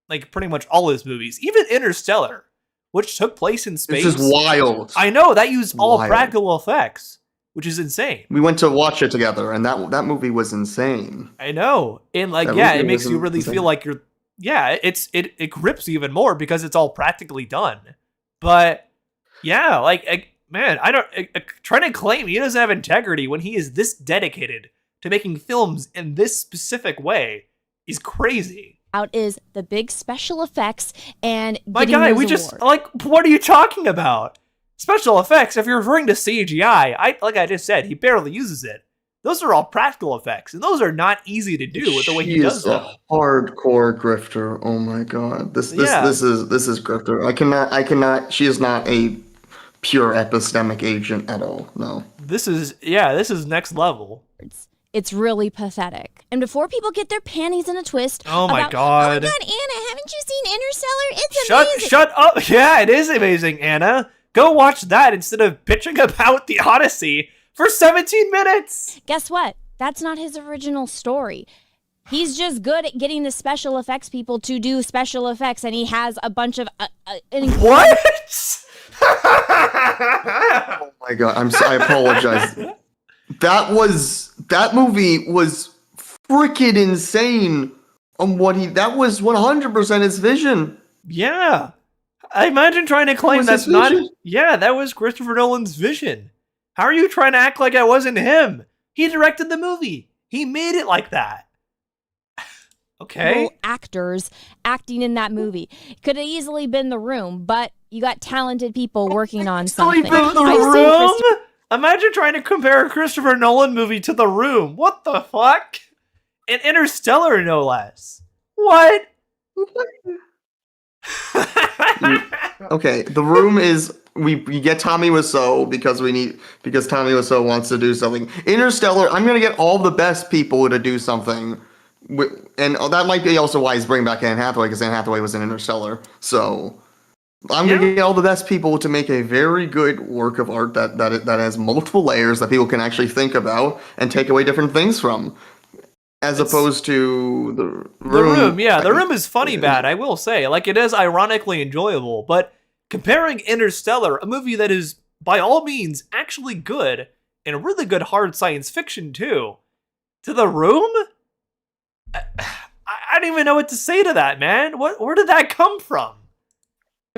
like, pretty much all his movies. Even Interstellar, which took place in space. This is wild. I know, that used all Wild. practical effects, which is insane. We went to watch it together, and that movie was insane. I know. And, like, That yeah, movie it makes was you really insane. feel like you're, yeah, it grips you even more because it's all practically done. But, yeah, like, man, trying to claim he doesn't have integrity when he is this dedicated to making films in this specific way is crazy. out is the big special effects and My getting guy, those we just, awards. like, what are you talking about? Special effects, if you're referring to CGI, like I just said, he barely uses it. Those are all practical effects, and those are not easy to do with the way he She does is them. a hardcore grifter. Oh my god. This is grifter. I cannot she is not a pure epistemic agent at all. No. This is next level. It's really pathetic. And before people get their panties in a twist, Oh my about, God. Oh my God, Anna, haven't you seen Interstellar? It's amazing. Shut up. Yeah, it is amazing, Anna. Go watch that instead of bitching about the Odyssey for 17 minutes. Guess what? That's not his original story. He's just good at getting the special effects people to do special effects, and he has a bunch of... What? Oh my God, I apologize. That movie was freaking insane on that was 100% his vision. Yeah. I imagine trying to claim that's not... Yeah, that was Christopher Nolan's vision. How are you trying to act like it wasn't him? He directed the movie. He made it like that. Okay. Actors acting in that movie. Could have easily been The Room, but you got talented people working on something. The Room? Imagine trying to compare a Christopher Nolan movie to The Room. What the fuck? And Interstellar, no less. What? Okay, The Room is we get Tommy Wiseau because Tommy Wiseau wants to do something. Interstellar, I'm gonna get all the best people to do something, and that might be also why he's bringing back Anne Hathaway, because Anne Hathaway was in Interstellar. So I'm gonna get all the best people to make a very good work of art that has multiple layers that people can actually think about and take away different things from. As opposed to The Room. The Room, yeah. The Room is funny bad, I will say. Like, it is ironically enjoyable, but comparing Interstellar, a movie that is, by all means, actually good, and a really good hard science fiction, too, to The Room? I don't even know what to say to that, man. Where did that come from?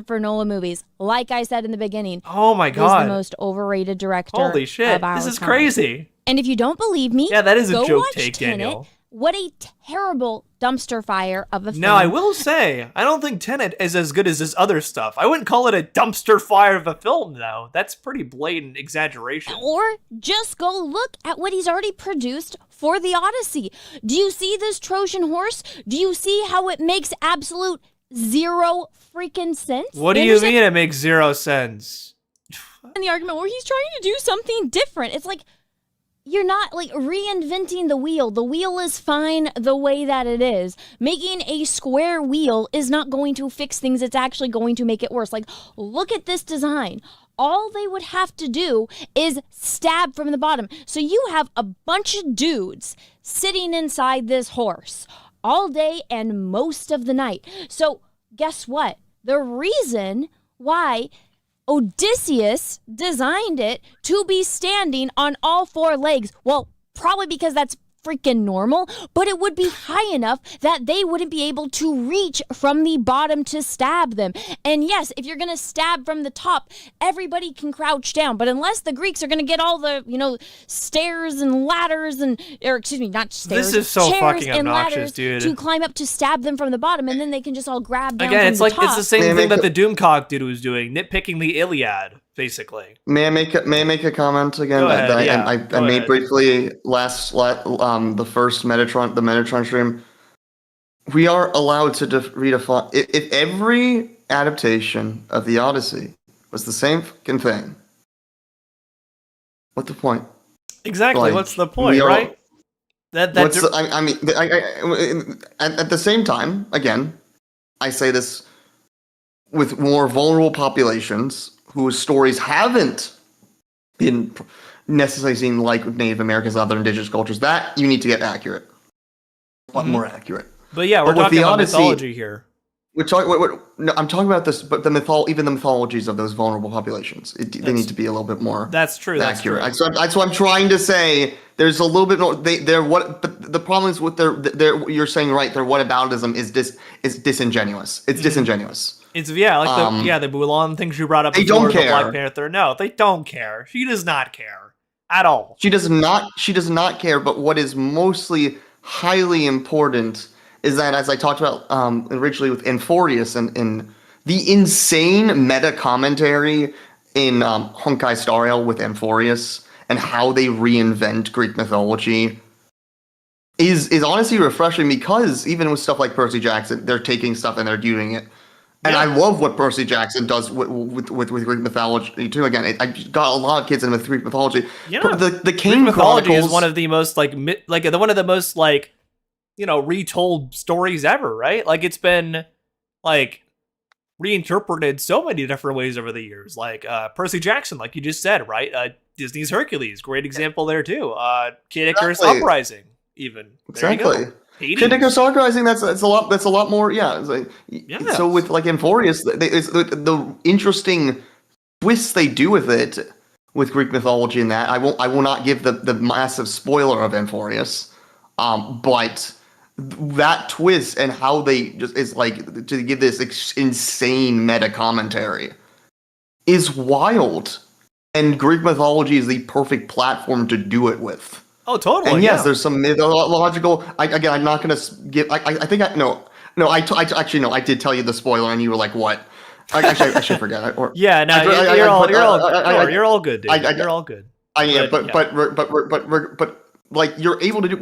For Nolan movies, like I said in the beginning. Oh my God. He's the most overrated director. Holy shit. Of our This is time. crazy. And if you don't believe me, yeah, that is a go joke watch take, Tenet. Daniel. What a terrible dumpster fire of a film. Now, I will say, I don't think Tenet is as good as his other stuff. I wouldn't call it a dumpster fire of a film, though. That's pretty blatant exaggeration. Or just go look at what he's already produced for the Odyssey. Do you see this Trojan horse? Do you see how it makes absolute zero freaking sense? What do you mean it makes zero sense? In the argument where he's trying to do something different. It's like, you're not like reinventing the wheel. The wheel is fine the way that it is. Making a square wheel is not going to fix things. It's actually going to make it worse. Like, look at this design. All they would have to do is stab from the bottom. So you have a bunch of dudes sitting inside this horse all day and most of the night. So guess what? The reason why Odysseus designed it to be standing on all four legs, well, probably because that's freaking normal, but it would be high enough that they wouldn't be able to reach from the bottom to stab them. And yes, if you're going to stab from the top, everybody can crouch down. But unless the Greeks are going to get all the, stairs and ladders or excuse me, not stairs. This is so chairs fucking and obnoxious, ladders dude. to climb up to stab them from the bottom, and then they can just all grab down Again, from it's the like top. it's the same thing that the Doomcock dude was doing, nitpicking the Iliad, basically. May I make a comment again? Go ahead, I made briefly the first Metatron stream. We are allowed to redefine. If every adaptation of the Odyssey was the same fucking thing, what's the point? Exactly. Like, what's the point, right? At the same time, again, I say this with more vulnerable populations whose stories haven't been necessarily seen like Native Americans and other indigenous cultures, that you need to get accurate. A lot more accurate. But yeah, we're talking about mythology here. I'm talking about this, but even the mythologies of those vulnerable populations, they need to be a little bit more. That's true. Accurate. That's what I'm trying to say. There's a little bit more. But the problem is with their. You're saying right. Their whataboutism is disingenuous. It's disingenuous. It's the Mulan things you brought up they before, don't care. the Black Panther. No, they don't care. She does not care at all. She does not care. But what is mostly highly important is that, as I talked about originally with Enforius and in the insane meta commentary in Honkai Star Rail with Enforius and how they reinvent Greek mythology is honestly refreshing, because even with stuff like Percy Jackson, they're taking stuff and they're doing it And Yeah. I love what Percy Jackson does with Greek mythology too. Again, I got a lot of kids into Greek mythology. Yeah. The Greek King mythology Chronicles is one of the most one of the most retold stories ever, right? Like it's been like reinterpreted so many different ways over the years. Like Percy Jackson, like you just said, right? Disney's Hercules, great example there too. Kid Icarus Uprising, even. There you go. exactly. Hades. Kid Icarus Uprising. That's a lot more. Yeah. It's like, Yeah. So with like Amphorius, the interesting twists they do with it with Greek mythology in that I will not give the massive spoiler of Amphorius, but that twist and how they just is like to give this insane meta commentary is wild, and Greek mythology is the perfect platform to do it with. Oh, totally. And yes, yeah. there's some mythological. Again, I'm not going to give. I think actually no. I did tell you the spoiler, and you were like, "What?" I should forget. Yeah, no, you're all good, dude. You're all good. But like you're able to do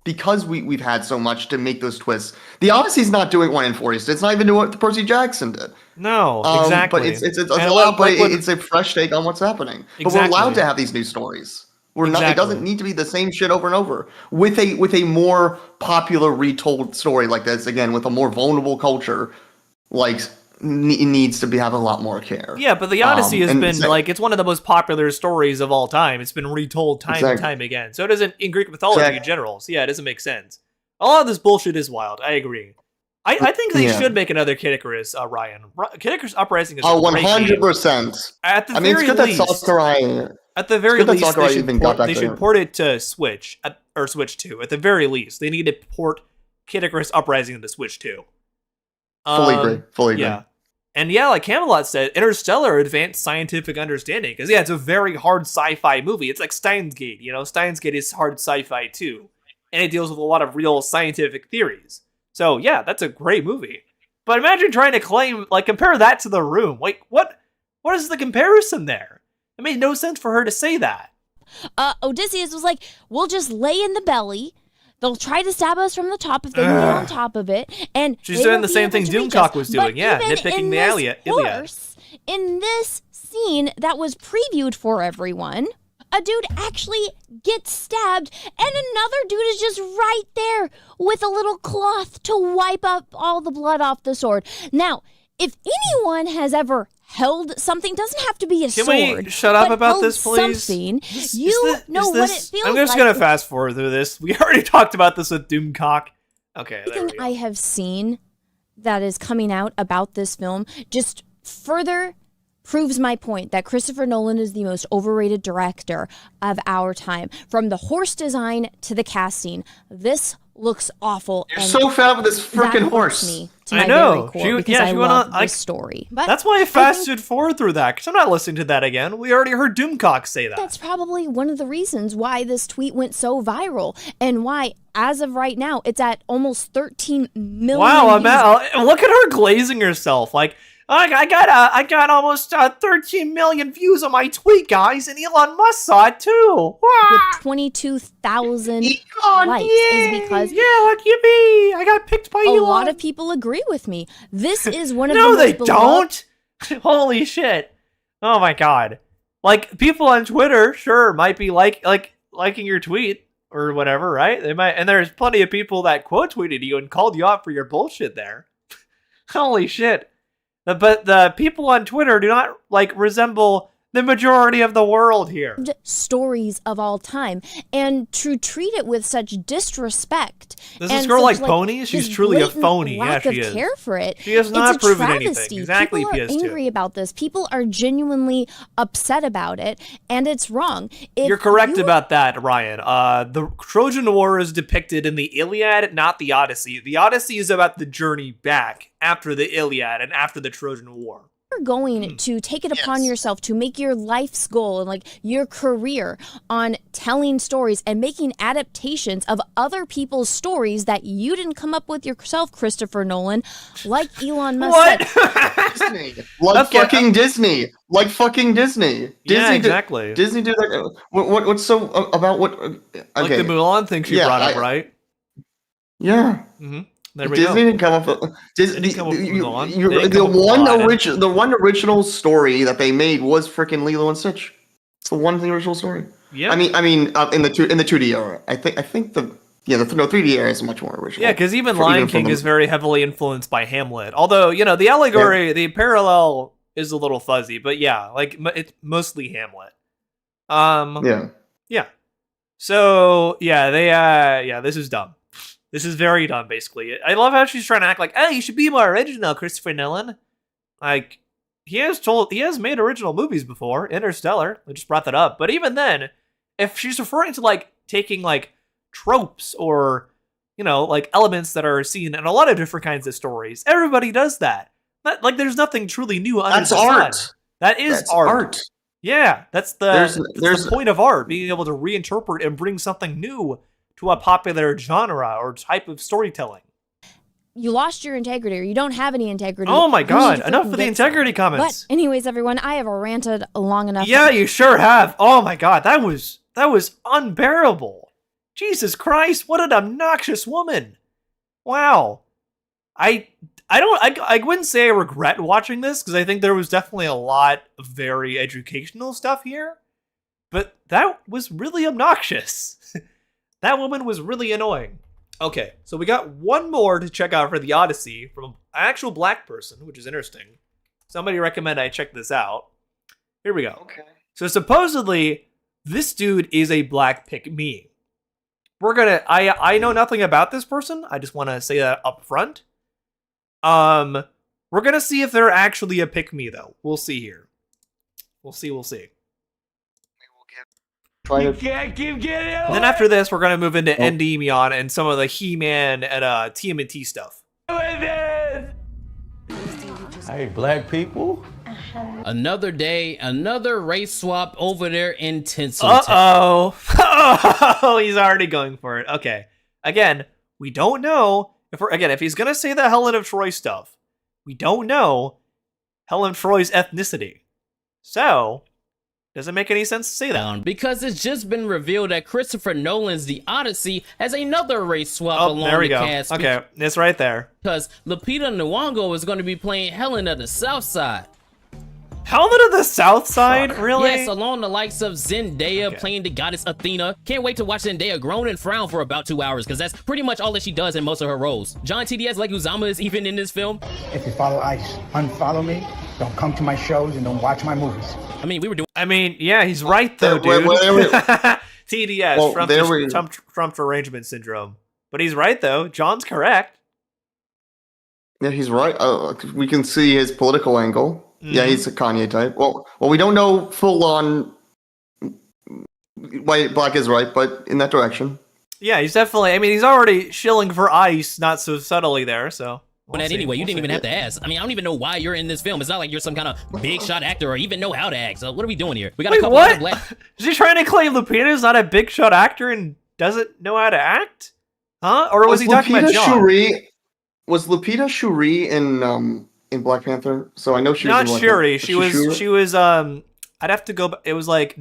because we've had so much to make those twists. The Odyssey's not doing one in 40s. It's not even doing what Percy Jackson did. No, exactly. But it's a fresh take on what's happening. Exactly. But we're allowed to have these new stories. We're not. It doesn't need to be the same shit over and over. With a more popular retold story like this, again with a more vulnerable culture, like it needs to have a lot more care. Yeah, but the Odyssey has been it's one of the most popular stories of all time. It's been retold time and time again. So it doesn't in Greek mythology in general. So yeah, it doesn't make sense. A lot of this bullshit is wild. I agree. I think they should make another Kid Icarus, Ryan. Kid Icarus Uprising is 100%. At the it's very good least, that Sakurai. At the very least, they should port it to Switch, or Switch 2. At the very least, they need to port Kid Icarus Uprising to Switch 2. Fully agree. Yeah. And yeah, like Camelot said, Interstellar advanced scientific understanding. Because yeah, it's a very hard sci-fi movie. It's like Steins Gate, Steins Gate is hard sci-fi too. And it deals with a lot of real scientific theories. So yeah, that's a great movie. But imagine trying to compare that to The Room. Like, what is the comparison there? It made no sense for her to say that. Odysseus was like, we'll just lay in the belly. They'll try to stab us from the top if they can get on top of it. And she's doing the same thing Doomcock was doing. Yeah, nitpicking the Iliad. In this scene that was previewed for everyone, a dude actually gets stabbed, and another dude is just right there with a little cloth to wipe up all the blood off the sword. Now, if anyone has ever held something, doesn't have to be a sword. Can we shut up about this, please? Something, you know what it feels like. I'm just gonna fast forward through this. We already talked about this with Doomcock. Okay, there we go. I have seen that is coming out about this film just further proves my point that Christopher Nolan is the most overrated director of our time. From the horse design to the casting, this looks awful. You're so fat with this freaking horse. Me to my very core because I love this story. But that's why I fasted forward through that, because I'm not listening to that again. We already heard Doomcock say that. That's probably one of the reasons why this tweet went so viral and why, as of right now, it's at almost 13 million Wow, views. Look at her glazing herself. Like, I got almost 13 million views on my tweet, guys, and Elon Musk saw it too. With 22,000 likes is because look, yippee! I got picked by Elon. A lot of people agree with me. This is one of the no, most they beloved- don't. Holy shit! Oh my god! Like people on Twitter, sure, might be liking your tweet or whatever, right? They might, and there's plenty of people that quote tweeted you and called you out for your bullshit there. Holy shit! But the people on Twitter do not resemble the majority of the world here. Stories of all time, and to treat it with such disrespect. Does this girl like ponies? She's truly a phony. Yeah, she is. Care for it. She has not proven travesty. anything. Exactly, People are PS2. angry about this. People are genuinely upset about it, and it's wrong. You're correct about that, Ryan. The Trojan War is depicted in the Iliad, not the Odyssey. The Odyssey is about the journey back after the Iliad and after the Trojan War. You're going to take it upon yourself to make your life's goal and your career on telling stories and making adaptations of other people's stories that you didn't come up with yourself, Christopher Nolan, like Elon Musk said. Disney. Fucking Disney. Like fucking Disney. Yeah, exactly. Disney did that. What's so about what? Okay. Like the Mulan thing she brought up, right? Yeah. Mm-hmm. There we Disney go. didn't come up with Didn't come up with Mulan. They didn't the come up with one Aladdin. the one original story that they made was freaking Lilo and Stitch. It's the one original story. Yeah. I mean, in the 2D era. I think the 3D era is much more original. Yeah, because even For- Lion even from King is very heavily influenced by Hamlet. Although, the allegory, the parallel is a little fuzzy, but yeah, like it's mostly Hamlet. Yeah. So this is dumb. This is very dumb, basically. I love how she's trying to act like, hey, you should be more original, Christopher Nolan. Like, he has made original movies before, Interstellar. I just brought that up. But even then, if she's referring to like taking like tropes or like elements that are seen in a lot of different kinds of stories, everybody does that. Like, there's nothing truly new under That's the sun. art. That's art. Yeah, that's the point of art, being able to reinterpret and bring something new to a popular genre or type of storytelling. You lost your integrity, or you don't have any integrity. Oh my You need god, to enough freaking of the get some. integrity comments. But anyways, everyone, I have ranted long enough. Yeah, you sure have. Oh my god, that was unbearable. Jesus Christ, what an obnoxious woman. Wow. I wouldn't say I regret watching this, because I think there was definitely a lot of very educational stuff here. But that was really obnoxious. That woman was really annoying. Okay, so we got one more to check out for the Odyssey from an actual black person, which is interesting. Somebody recommend I check this out. Here we go. Okay. So supposedly, this dude is a black pick-me. I know nothing about this person. I just want to say that up front. We're gonna see if they're actually a pick-me, though. We'll see here. We'll see. Try to And then after this, we're gonna move into Endymion and some of the He-Man and TMNT stuff. Hey, black people. Another day, another race swap over there in Tinseltown. Oh, he's already going for it. Okay. Again, we don't know if he's gonna say the Helen of Troy stuff. We don't know Helen of Troy's ethnicity. So, doesn't make any sense to say that. Because it's just been revealed that Christopher Nolan's The Odyssey has another race swap along there we the go. cast. Okay, it's right there. Because Lupita Nyong'o is going to be playing Helen of the South Side. Helen of the South Side? Really? Yes, along the likes of Zendaya playing the goddess Athena. Can't wait to watch Zendaya groan and frown for about 2 hours, because that's pretty much all that she does in most of her roles. John TDS Leguizamo is even in this film. If you follow ICE, unfollow me. Don't come to my shows and don't watch my movies. I mean, yeah, he's right though, dude. TDS, Well, Trump derangement syndrome. But he's right though. John's correct. Yeah, he's right. We can see his political angle. Yeah, he's a Kanye type. Well, we don't know full on why black is right, but in that direction. Yeah, he's definitely. I mean, he's already shilling for ICE, not so subtly there. So. Anyway, you didn't even have to ask. I mean, I don't even know why you're in this film. It's not like you're some kind of big shot actor or even know how to act. So what are we doing here? We got a couple of black. Is he trying to claim Lupita's not a big shot actor and doesn't know how to act? Huh? Or was he talking about John? Was Lupita Shuri in Black Panther? So I know she was not Shuri. She was. I'd have to go. It was like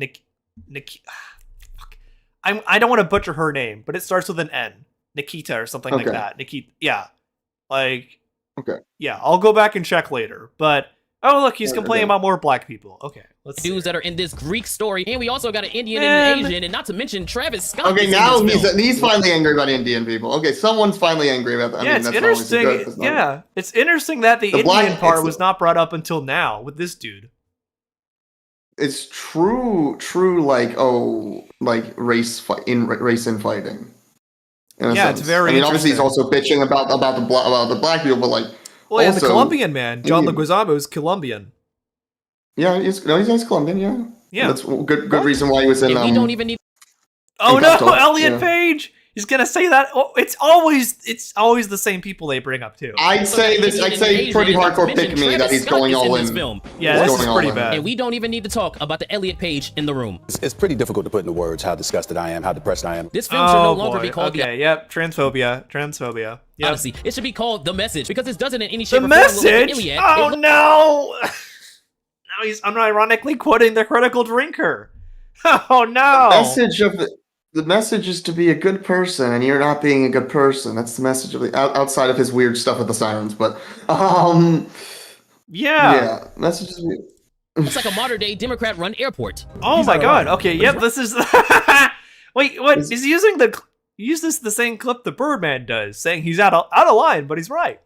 I don't want to butcher her name, but it starts with an N. Nikita or something like that. Nikita. Yeah. Like. Okay. Yeah, I'll go back and check later. But look, he's complaining about more black people. Okay, let's dudes that are in this Greek story, and we also got an Indian and an Asian, and not to mention Travis Scott. Okay, now he's finally angry about Indian people. Okay, someone's finally angry about that. Yeah, it's interesting. It's interesting that the Indian part was not brought up until now with this dude. It's true. Like race infighting. Yeah, it's very. I mean, obviously, he's also bitching about the black people, but like. Well, he's a Colombian man. John Leguizamo is Colombian. Yeah, he's Colombian. Yeah. Yeah. That's good reason why he was in. We don't even need. Oh no, Elliot Page! He's gonna say that. Oh, it's always the same people they bring up too. I'd say pretty hardcore pick me that he's going all in. Yeah, this is pretty bad. And we don't even need to talk about the Elliot Page in the room. It's pretty difficult to put into words how disgusted I am, how depressed I am. This film should no longer be called. Transphobia. Yep. Honestly, it should be called The Message, because it doesn't in any shape The or form look like Message. Iliad. Oh no! Now he's unironically quoting The Critical Drinker. Oh no! The message is to be a good person, and you're not being a good person. That's the message of outside of his weird stuff with the sirens. But yeah, message is weird. It's like a modern day Democrat run airport. Oh my god. Okay, yep, this is Wait, what? He's using the same clip the Birdman does, saying he's out of line, but he's right.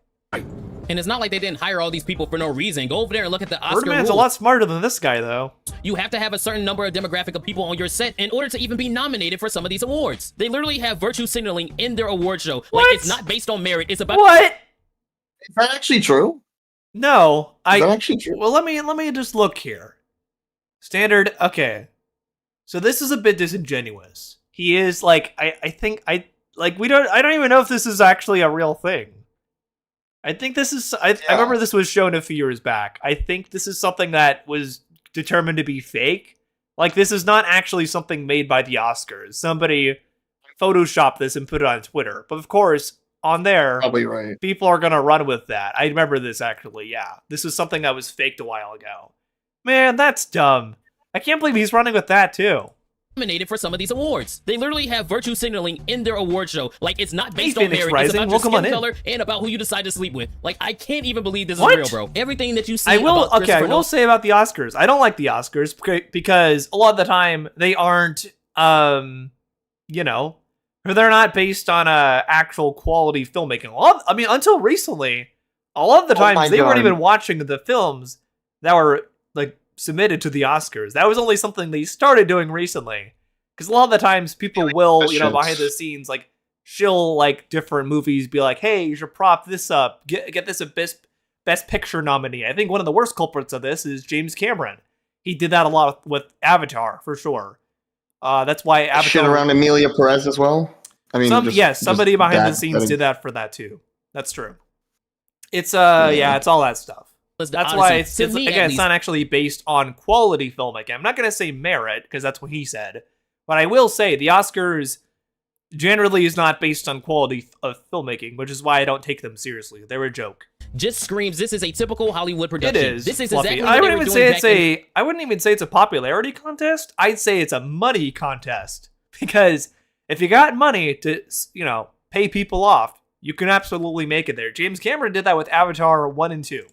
And it's not like they didn't hire all these people for no reason. Go over there and look at the Oscar Birdman's rules. a lot smarter than this guy, though. You have to have a certain number of demographic of people on your set in order to even be nominated for some of these awards. They literally have virtue signaling in their award show. What? Like, it's not based on merit. It's about what? Is that actually true? No, Is that actually true? Well, let me just look here. Standard. Okay, so this is a bit disingenuous. He is like I think I don't even know if this is actually a real thing. I think this is. I remember this was shown a few years back. I think this is something that was determined to be fake. Like, this is not actually something made by the Oscars. Somebody photoshopped this and put it on Twitter. But of course, on there, probably right. People are gonna run with that. I remember this actually. Yeah, this is something that was faked a while ago. Man, that's dumb. I can't believe he's running with that too. Nominated for some of these awards. They literally have virtue signaling in their award show. Like, it's not based on Phoenix merit. Rising, It's about your welcome skin on in. color and about who you decide to sleep with. Like, I can't even believe this is What? real, bro. Everything that you see I will. about Okay, I Christopher will say about the Oscars. I don't like the Oscars because a lot of the time they aren't, you know, or they're not based on actual quality filmmaking. I mean, until recently, a lot of the times they weren't even watching the films that were like submitted to the Oscars. That was only something they started doing recently. Because a lot of the times people will, you know, behind the scenes, like, shill, like, different movies, be like, hey, you should prop this up, get this a best picture nominee. I think one of the worst culprits of this is James Cameron. He did that a lot with Avatar, for sure. That's why Avatar... Shit around Emilia Perez as well? I mean, somebody behind the scenes did that for that, too. That's true. It's, it's all that stuff. That's Odyssey. why it's To me, at again, it's least. not actually based on quality filmmaking. I'm not going to say merit, because that's what he said. But I will say the Oscars generally is not based on quality of filmmaking, which is why I don't take them seriously. They're a joke. just screams this is a typical Hollywood production. It is. This is fluffy. exactly what they were doing back in... I wouldn't even say it's a popularity contest. I'd say it's a money contest. Because if you got money to, you know, pay people off, you can absolutely make it there. James Cameron did that with Avatar 1 and 2.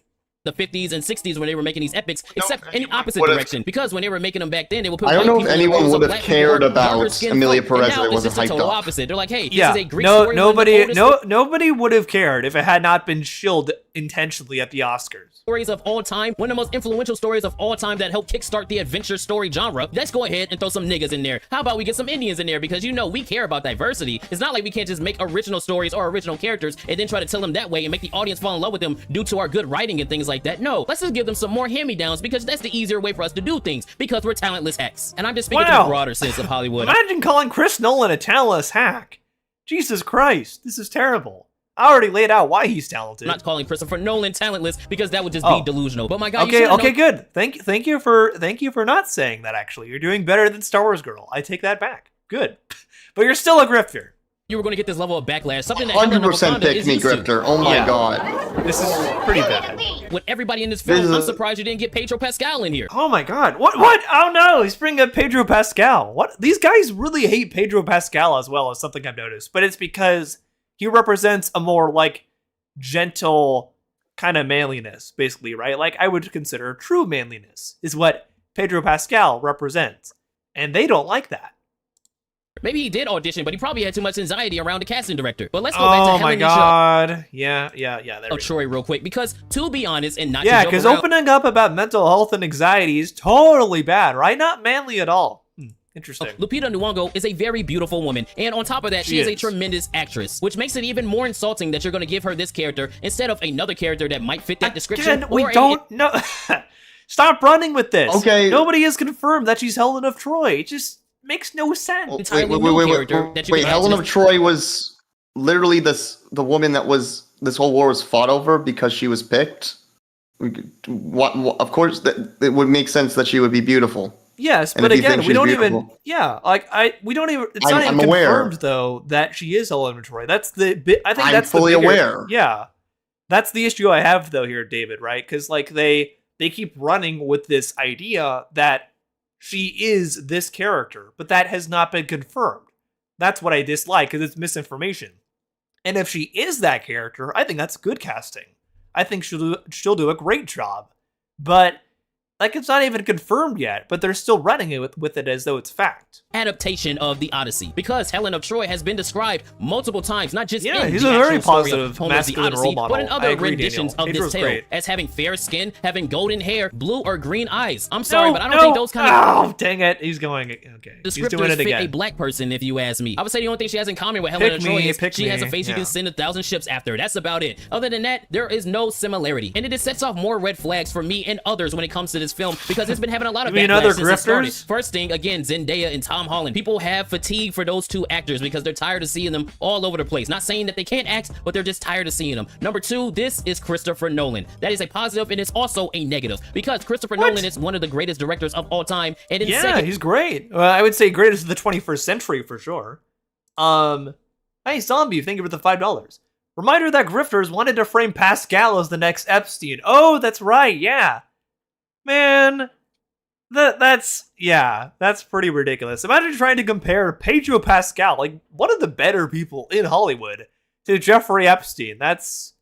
The 50s and 60s when they were making these epics, except in the opposite direction. Because when they were making them back then, they would put I don't white know people if in anyone roles of would have black people cared or about darker-skinned Emilia folk. And Perez now if it it's wasn't just the hyped total up. opposite. They're like, hey, Yeah, this is a Greek story. nobody would have cared if it had not been shilled intentionally at the Oscars. Stories of all time, one of the most influential stories of all time that helped kickstart the adventure story genre. Let's go ahead and throw some niggas in there. How about we get some Indians in there? Because you know we care about diversity. It's not like we can't just make original stories or original characters and then try to tell them that way and make the audience fall in love with them due to our good writing and things like that. No, let's just give them some more hand-me-downs because that's the easier way for us to do things because we're talentless hacks. And I'm just speaking to the broader sense of Hollywood. Imagine calling Chris Nolan a talentless hack. Jesus Christ, this is terrible. I already laid out why he's talented. I'm not calling Christopher Nolan talentless because that would just be delusional. But my guy, okay, good. Thank you for not saying that. Actually, you're doing better than Star Wars Girl. I take that back. Good, but you're still a grifter. You were going to get this level of backlash. Something that 100% pick me, grifter. Oh my god, this is pretty bad. With everybody in this film, I'm surprised you didn't get Pedro Pascal in here. Oh my god, what? Oh no, he's bringing up Pedro Pascal. What? These guys really hate Pedro Pascal as well as something I've noticed, but it's because he represents a more, like, gentle kind of manliness, basically, right? Like, I would consider true manliness is what Pedro Pascal represents. And they don't like that. Maybe he did audition, but he probably had too much anxiety around the casting director. But let's go back to Oh my god. Yeah. There Troy real quick, because to be honest and not yeah, to because joke around, opening up about mental health and anxiety is totally bad, right? Not manly at all. Interesting. Lupita Nyong'o is a very beautiful woman, and on top of that, she is a tremendous actress, which makes it even more insulting that you're going to give her this character instead of another character that might fit that description. Again, we don't know. Stop running with this. Okay. Nobody has confirmed that she's Helen of Troy. It just makes no sense. Wait, Helen of Troy was literally the woman that was this whole war was fought over because she was picked. Of course, it would make sense that she would be beautiful. Yes, and but again, we don't beautiful. even. Yeah, like we don't even. It's not even confirmed though that she is Helen of Troy. That's the bit. I think that's fully the bigger, aware. Yeah, that's the issue I have though here, David. Right? Because like they keep running with this idea that she is this character, but that has not been confirmed. That's what I dislike, because it's misinformation. And if she is that character, I think that's good casting. I think she'll do a great job. But like, it's not even confirmed yet, but they're still running it with it as though it's fact. Adaptation of the Odyssey, because Helen of Troy has been described multiple times, not just in he's the a very actual story positive of Homer's The masculine role Odyssey, model. but in other renditions of this tale, great. as having fair skin, having golden hair, blue or green eyes. I'm sorry, but I don't think those kind of... Oh, dang it. He's going... Okay, he's doing descriptors it fit again. a black person, if you ask me. I would say the only thing she has in common with Helen of Troy is she has a face you can send 1,000 ships after. That's about it. Other than that, there is no similarity. And it just sets off more red flags for me and others when it comes to this film, because it's been having a lot of backlash since it started. First thing, again, Zendaya and Tom Holland. People have fatigue for those two actors because they're tired of seeing them all over the place. Not saying that they can't act, but they're just tired of seeing them. Number two, this is Christopher Nolan. That is a positive, and it's also a negative, because Christopher Nolan is one of the greatest directors of all time. And in second, he's great. I would say greatest of the 21st century for sure. Hey, Zombie, thank you for the $5. Reminder that grifters wanted to frame Pascal as the next Epstein. Oh, that's right, yeah. Man, that's pretty ridiculous. Imagine trying to compare Pedro Pascal, like one of the better people in Hollywood, to Jeffrey Epstein. That's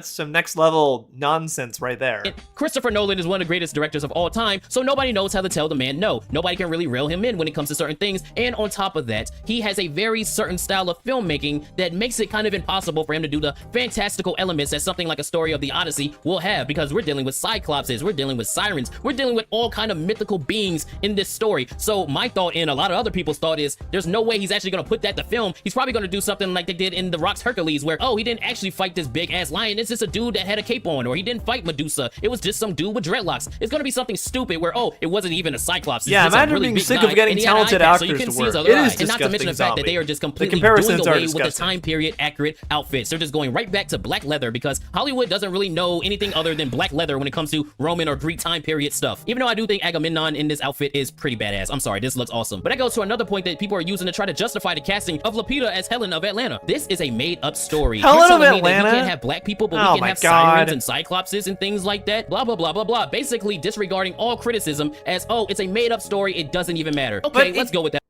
some next level nonsense right there. Christopher Nolan is one of the greatest directors of all time, so nobody knows how to tell the man no. Nobody can really reel him in when it comes to certain things, and on top of that, he has a very certain style of filmmaking that makes it kind of impossible for him to do the fantastical elements that something like a story of the Odyssey will have, because we're dealing with cyclopses, we're dealing with sirens, we're dealing with all kind of mythical beings in this story. So my thought, and a lot of other people's thought, is there's no way he's actually going to put that to film. He's probably going to do something like they did in The Rock's Hercules, where, oh, he didn't actually fight this big-ass lion, it's just a dude that had a cape on, or he didn't fight Medusa, it was just some dude with dreadlocks. It's gonna be something stupid where, oh, it wasn't even a Cyclops. It's just imagine a really being big sick guy, of getting and he had an talented eye patch, actors so you can to see work. his other It eye. is And not to mention the fact that they are just completely doing away with the time period accurate outfits. They're just going right back to black leather, because Hollywood doesn't really know anything other than black leather when it comes to Roman or Greek time period stuff. Even though I do think Agamemnon in this outfit is pretty badass. I'm sorry, this looks awesome. But that goes to another point that people are using to try to justify the casting of Lupita as Helen of Atlanta. This is a made-up story. Helen of Atlanta? Atlanta? We can't have black people, but we can have sirens and cyclopses and things like that. Blah, blah, blah, blah, blah. Basically disregarding all criticism as, oh, it's a made-up story, it doesn't even matter. Okay, let's go with that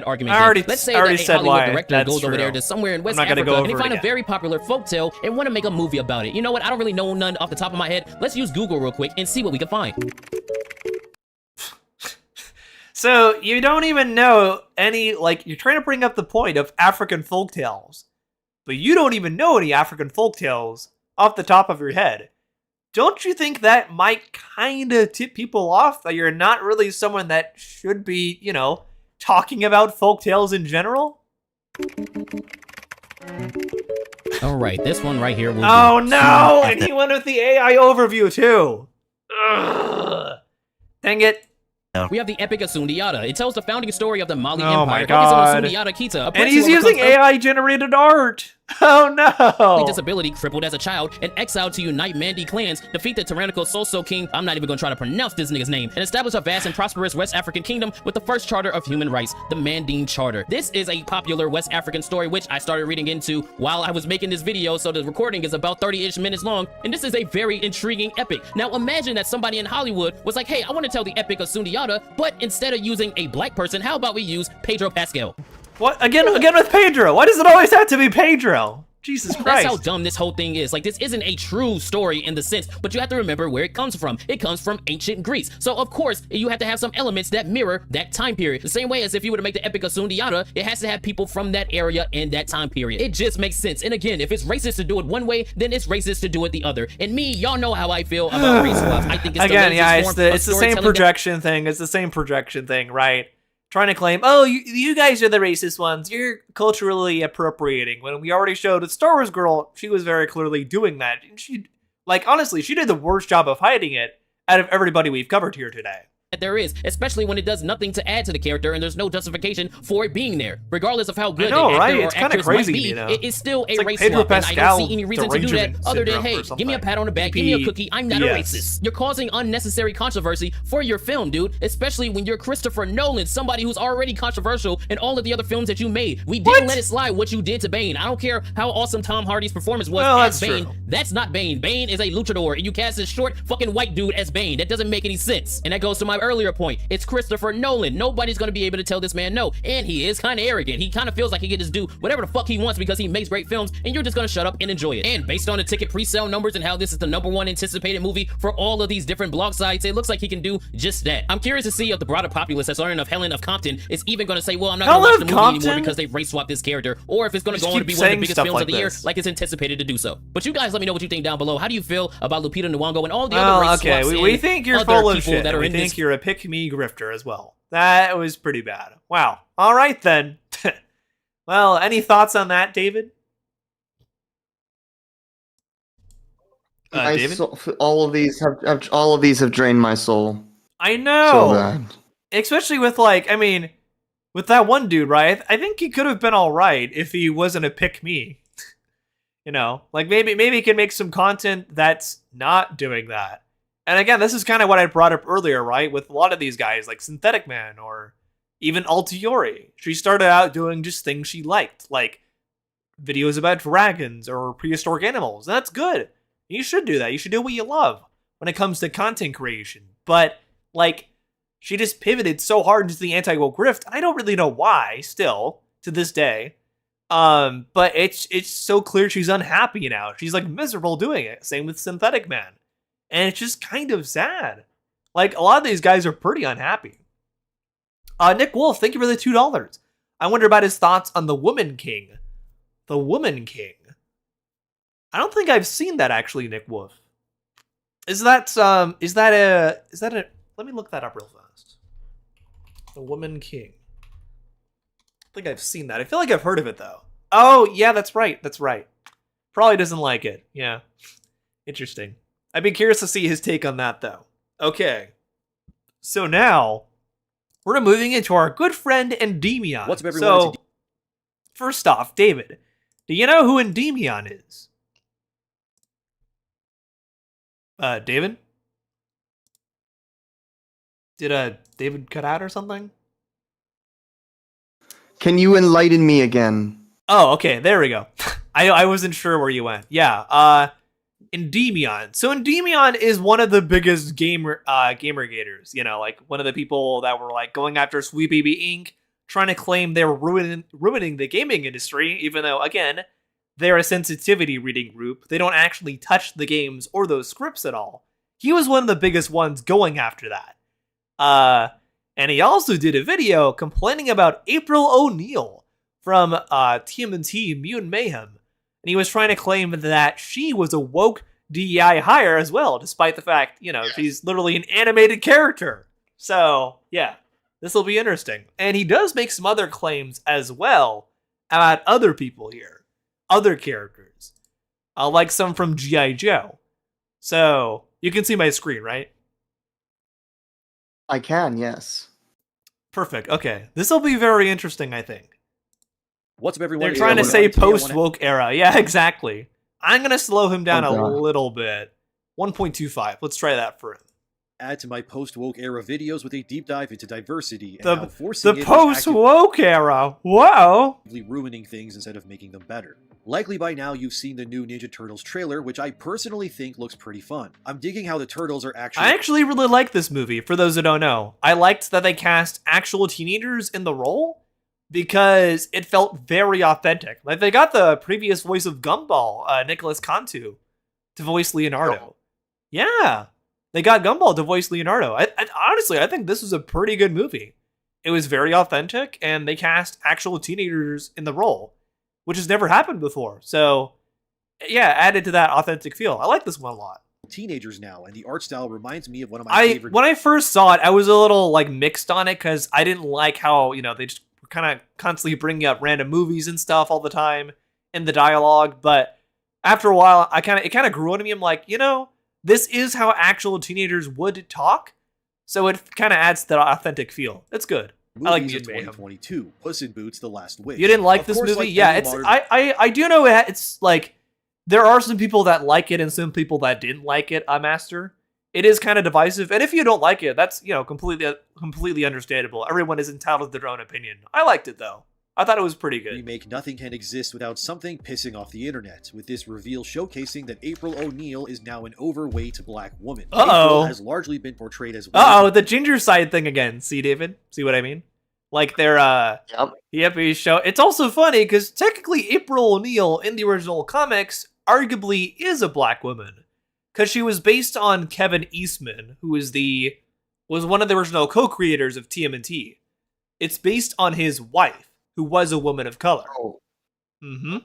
argument. Let's say that a Hollywood director goes over there to somewhere in West Africa and they find a very popular folktale and want to make a movie about it. You know what? I don't really know none off the top of my head. Let's use Google real quick and see what we can find. So you don't even know any, like, you're trying to bring up the point of African folktales, but you don't even know any African folktales off the top of your head. Don't you think that might kind of tip people off that you're not really someone that should be, you know, talking about folktales in general? All right, this one right here will Oh no! And he went with the AI overview too. Ugh. Dang it. We have the Epic of Sundiata. It tells the founding story of the Mali Oh Empire. my God. Sundiata Kita, And he's using AI-generated art. Oh no! Disability, crippled as a child, and exiled to unite Mandi clans, defeat the tyrannical Soso king, I'm not even gonna try to pronounce this nigga's name, and establish a vast and prosperous West African kingdom with the first charter of human rights, the Mandine Charter. This is a popular West African story, which I started reading into while I was making this video, so the recording is about 30-ish minutes long, and this is a very intriguing epic. Now imagine that somebody in Hollywood was like, hey, I want to tell the Epic of Sundiata, but instead of using a black person, how about we use Pedro Pascal? What? Again with Pedro? Why does it always have to be Pedro? Jesus Christ. That's how dumb this whole thing is. Like, this isn't a true story in the sense, but you have to remember where it comes from. It comes from ancient Greece. So, of course, you have to have some elements that mirror that time period. The same way as if you were to make the Epic of Sundiata, it has to have people from that area in that time period. It just makes sense. And again, if it's racist to do it one way, then it's racist to do it the other. And me, y'all know how I feel about race swaps. I think it's again, the yeah, it's the same projection thing. It's the same projection thing, right? Trying to claim, oh, you guys are the racist ones. You're culturally appropriating. When we already showed with Star Wars Girl, she was very clearly doing that. And she, like, honestly, she did the worst job of hiding it out of everybody we've covered here today. That there is, especially when it does nothing to add to the character and there's no justification for it being there. Regardless of how good know, the actor right? or It's kinda actress crazy, might be, you know? it is still It's a like race Pedro swap, and I Pascal don't see any reason to do that derangement other than, syndrome hey, or give me a something. pat on the back, give me a cookie, I'm not a Yes. racist. You're causing unnecessary controversy for your film, dude, especially when you're Christopher Nolan, somebody who's already controversial in all of the other films that you made. We didn't let it slide what you did to Bane. I don't care how awesome Tom Hardy's performance was as Bane. True. That's not Bane. Bane is a luchador, and you cast this short fucking white dude as Bane. That doesn't make any sense. And that goes to my earlier point, it's Christopher Nolan. Nobody's gonna be able to tell this man no. And he is kind of arrogant. He kind of feels like he can just do whatever the fuck he wants because he makes great films, and you're just gonna shut up and enjoy it. And based on the ticket pre-sale numbers and how this is the #1 anticipated movie for all of these different blog sites, it looks like he can do just that. I'm curious to see if the broader populace that's learning of Helen of Compton is even gonna say, well, I'm not gonna watch the movie anymore because they race swapped this character, or if it's gonna go on to be one of the biggest films of the year, like it's anticipated to do so. But you guys let me know what you think down below. How do you feel about Lupita Nyong'o and all the other race swaps? Okay, we think you're full of shit. We think you're a pick-me grifter as well. That was pretty bad. Wow. All right, then. Well, any thoughts on that, David? David? All of these have drained my soul. I know. So bad. Especially with, like, I mean, with that one dude, right? I think he could have been all right if he wasn't a pick-me. You know, like maybe he can make some content that's not doing that. And again, this is kind of what I brought up earlier, right? With a lot of these guys, like Synthetic Man or even Altiori. She started out doing just things she liked, like videos about dragons or prehistoric animals. And that's good. You should do that. You should do what you love when it comes to content creation. But, like, she just pivoted so hard into the anti-woke grift. I don't really know why, still, to this day. But it's so clear she's unhappy now. She's, like, miserable doing it. Same with Synthetic Man. And it's just kind of sad. Like, a lot of these guys are pretty unhappy. Nick Wolf, thank you for the $2. I wonder about his thoughts on The Woman King. The Woman King. I don't think I've seen that, actually, Nick Wolf. Is that a, let me look that up real fast. The Woman King. I think I've seen that. I feel like I've heard of it, though. Oh, yeah, that's right. That's right. Probably doesn't like it. Yeah. Interesting. I'd be curious to see his take on that, though. Okay. So now, we're moving into our good friend Endymion. What's up, everyone? So, first off, David, do you know who Endymion is? David? Did David cut out or something? Can you enlighten me again? Oh, okay, there we go. I wasn't sure where you went. Yeah, Endymion. So Endymion is one of the biggest gamergators, you know, like one of the people that were like going after Sweet Baby Inc., trying to claim they were ruining the gaming industry, even though, again, they're a sensitivity reading group. They don't actually touch the games or those scripts at all. He was one of the biggest ones going after that. And he also did a video complaining about April O'Neil from TMNT Mutant Mayhem. And he was trying to claim that she was a woke DEI hire as well, despite the fact, you know, she's literally an animated character. So, yeah, this will be interesting. And he does make some other claims as well about other people here, other characters, like some from G.I. Joe. So, you can see my screen, right? I can, yes. Perfect. Okay. This will be very interesting, I think. What's up, everyone? They're trying to say post-woke era. Yeah, exactly. I'm going to slow him down a little bit. 1.25. Let's try that for him. Add to my post-woke era videos with a deep dive into diversity and the how forcing the post-woke era. Whoa! Ruining things instead of making them better. Likely by now you've seen the new Ninja Turtles trailer, which I personally think looks pretty fun. I'm digging how the turtles are actually... I actually really like this movie, for those who don't know. I liked that they cast actual teenagers in the role, because it felt very authentic. Like, they got the previous voice of Gumball, Nicholas Cantu, to voice Leonardo. Oh. Yeah, they got Gumball to voice Leonardo. I honestly, I think this was a pretty good movie. It was very authentic, and they cast actual teenagers in the role, which has never happened before. So, yeah, added to that authentic feel. I like this one a lot. Teenagers now, and the art style reminds me of one of my favorite... When I first saw it, I was a little, like, mixed on it, because I didn't like how, you know, they just kind of constantly bringing up random movies and stuff all the time in the dialogue. But after a while, it kind of grew on me. I'm like, you know, this is how actual teenagers would talk. So it kind of adds that authentic feel. It's good. I like Mutant Mayhem. 2022, Puss in Boots: The Last Wish. You didn't like this movie? Like yeah, it's I do know it's like there are some people that like it and some people that didn't like it. Master. It is kind of divisive, and if you don't like it, that's, you know, completely understandable. Everyone is entitled to their own opinion. I liked it though. I thought it was pretty good. remake Nothing Can Exist Without Something pissing off the internet, with this reveal showcasing that April O'Neil is now an overweight black woman. April has largely been portrayed as the ginger side thing again. See, David? See what I mean? Like they're show. It's also funny because technically April O'Neil in the original comics arguably is a black woman, because she was based on Kevin Eastman, who was one of the original co-creators of TMNT. It's based on his wife, who was a woman of color. But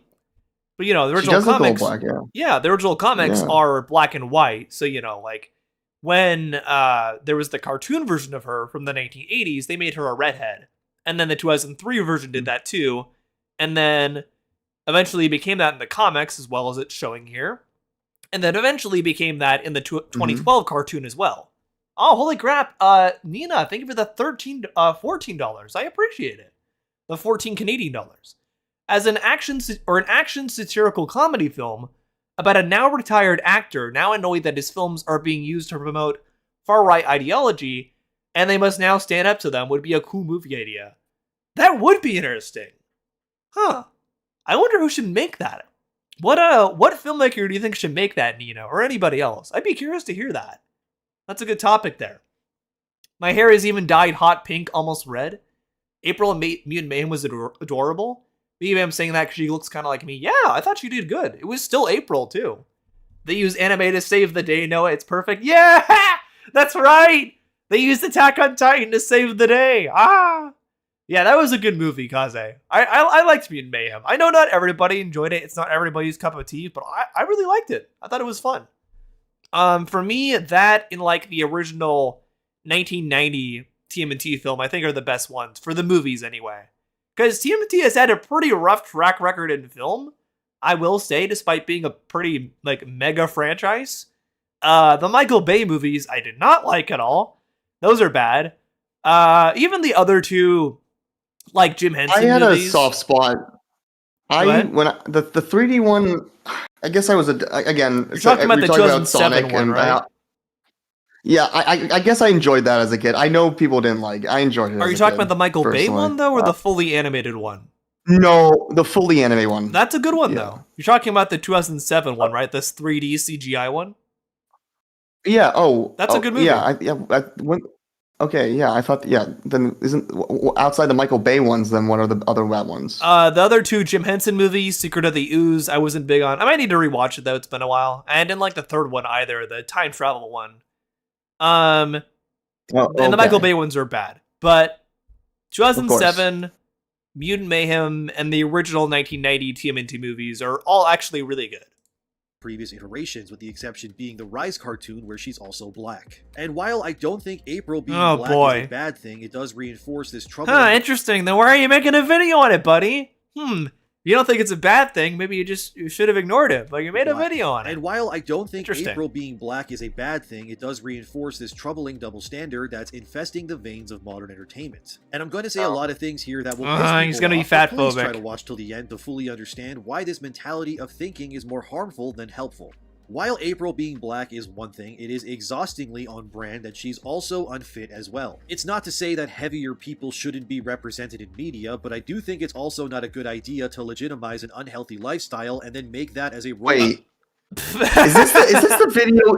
the original comics, black, the original comics are black and white. So like when there was the cartoon version of her from the 1980s, they made her a redhead, and then the 2003 version did that too, and then eventually became that in the comics as well as it's showing here, and then eventually became that in the 2012 cartoon as well. Oh, holy crap! Nina, thank you for the $14. I appreciate it. The 14 Canadian dollars. As an action satirical comedy film about a now retired actor now annoyed that his films are being used to promote far-right ideology, and they must now stand up to them, would be a cool movie idea. That would be interesting. Huh. I wonder who should make that. What filmmaker do you think should make that, Nina, or anybody else? I'd be curious to hear that. That's a good topic there. My hair is even dyed hot pink, almost red. April in Mutant Mayhem was adorable. Maybe I'm saying that because she looks kind of like me. Yeah, I thought she did good. It was still April, too. They use anime to save the day, Noah. It's perfect. Yeah, that's right. They used Attack on Titan to save the day. Yeah, that was a good movie, Kaze. I liked Mutant Mayhem. I know not everybody enjoyed it. It's not everybody's cup of tea, but I really liked it. I thought it was fun. For me, that in like the original 1990 TMNT film, I think are the best ones for the movies anyway. Because TMNT has had a pretty rough track record in film, I will say, despite being a pretty like mega franchise. The Michael Bay movies I did not like at all. Those are bad. Even the other two, like Jim Henson I had movies. a soft spot. The 3D one, I guess I was again. You're talking about the 2007 one, right? I guess I enjoyed that as a kid. I know people didn't like it. I enjoyed it. Are you talking about the Michael Bay one though, or the fully animated one? No, the fully animated one. That's a good one though. You're talking about the 2007 one, right? This 3D CGI one. Yeah. That's a good movie. I thought. Yeah. Then outside the Michael Bay ones? Then what are the other bad ones? The other two Jim Henson movies, Secret of the Ooze, I wasn't big on. I might need to rewatch it though. It's been a while. I didn't like the third one either, the time travel one. And the Michael Bay ones are bad, but 2007, Mutant Mayhem, and the original 1990 TMNT movies are all actually really good. Previous iterations, with the exception being the Rise cartoon, where she's also black. And while I don't think April being black is a bad thing, it does reinforce this trouble. Interesting. Then why are you making a video on it, buddy? You don't think it's a bad thing? Maybe you should have ignored it, but you made a video on it. And while I don't think April being black is a bad thing, it does reinforce this troubling double standard that's infesting the veins of modern entertainment. And I'm going to say a lot of things here that will piss people he's going to be off, fat but please phobic. try to watch till the end to fully understand why this mentality of thinking is more harmful than helpful. While April being black is one thing, it is exhaustingly on brand that she's also unfit as well. It's not to say that heavier people shouldn't be represented in media, but I do think it's also not a good idea to legitimize an unhealthy lifestyle and then make that as a rule. Wait. Is this the video?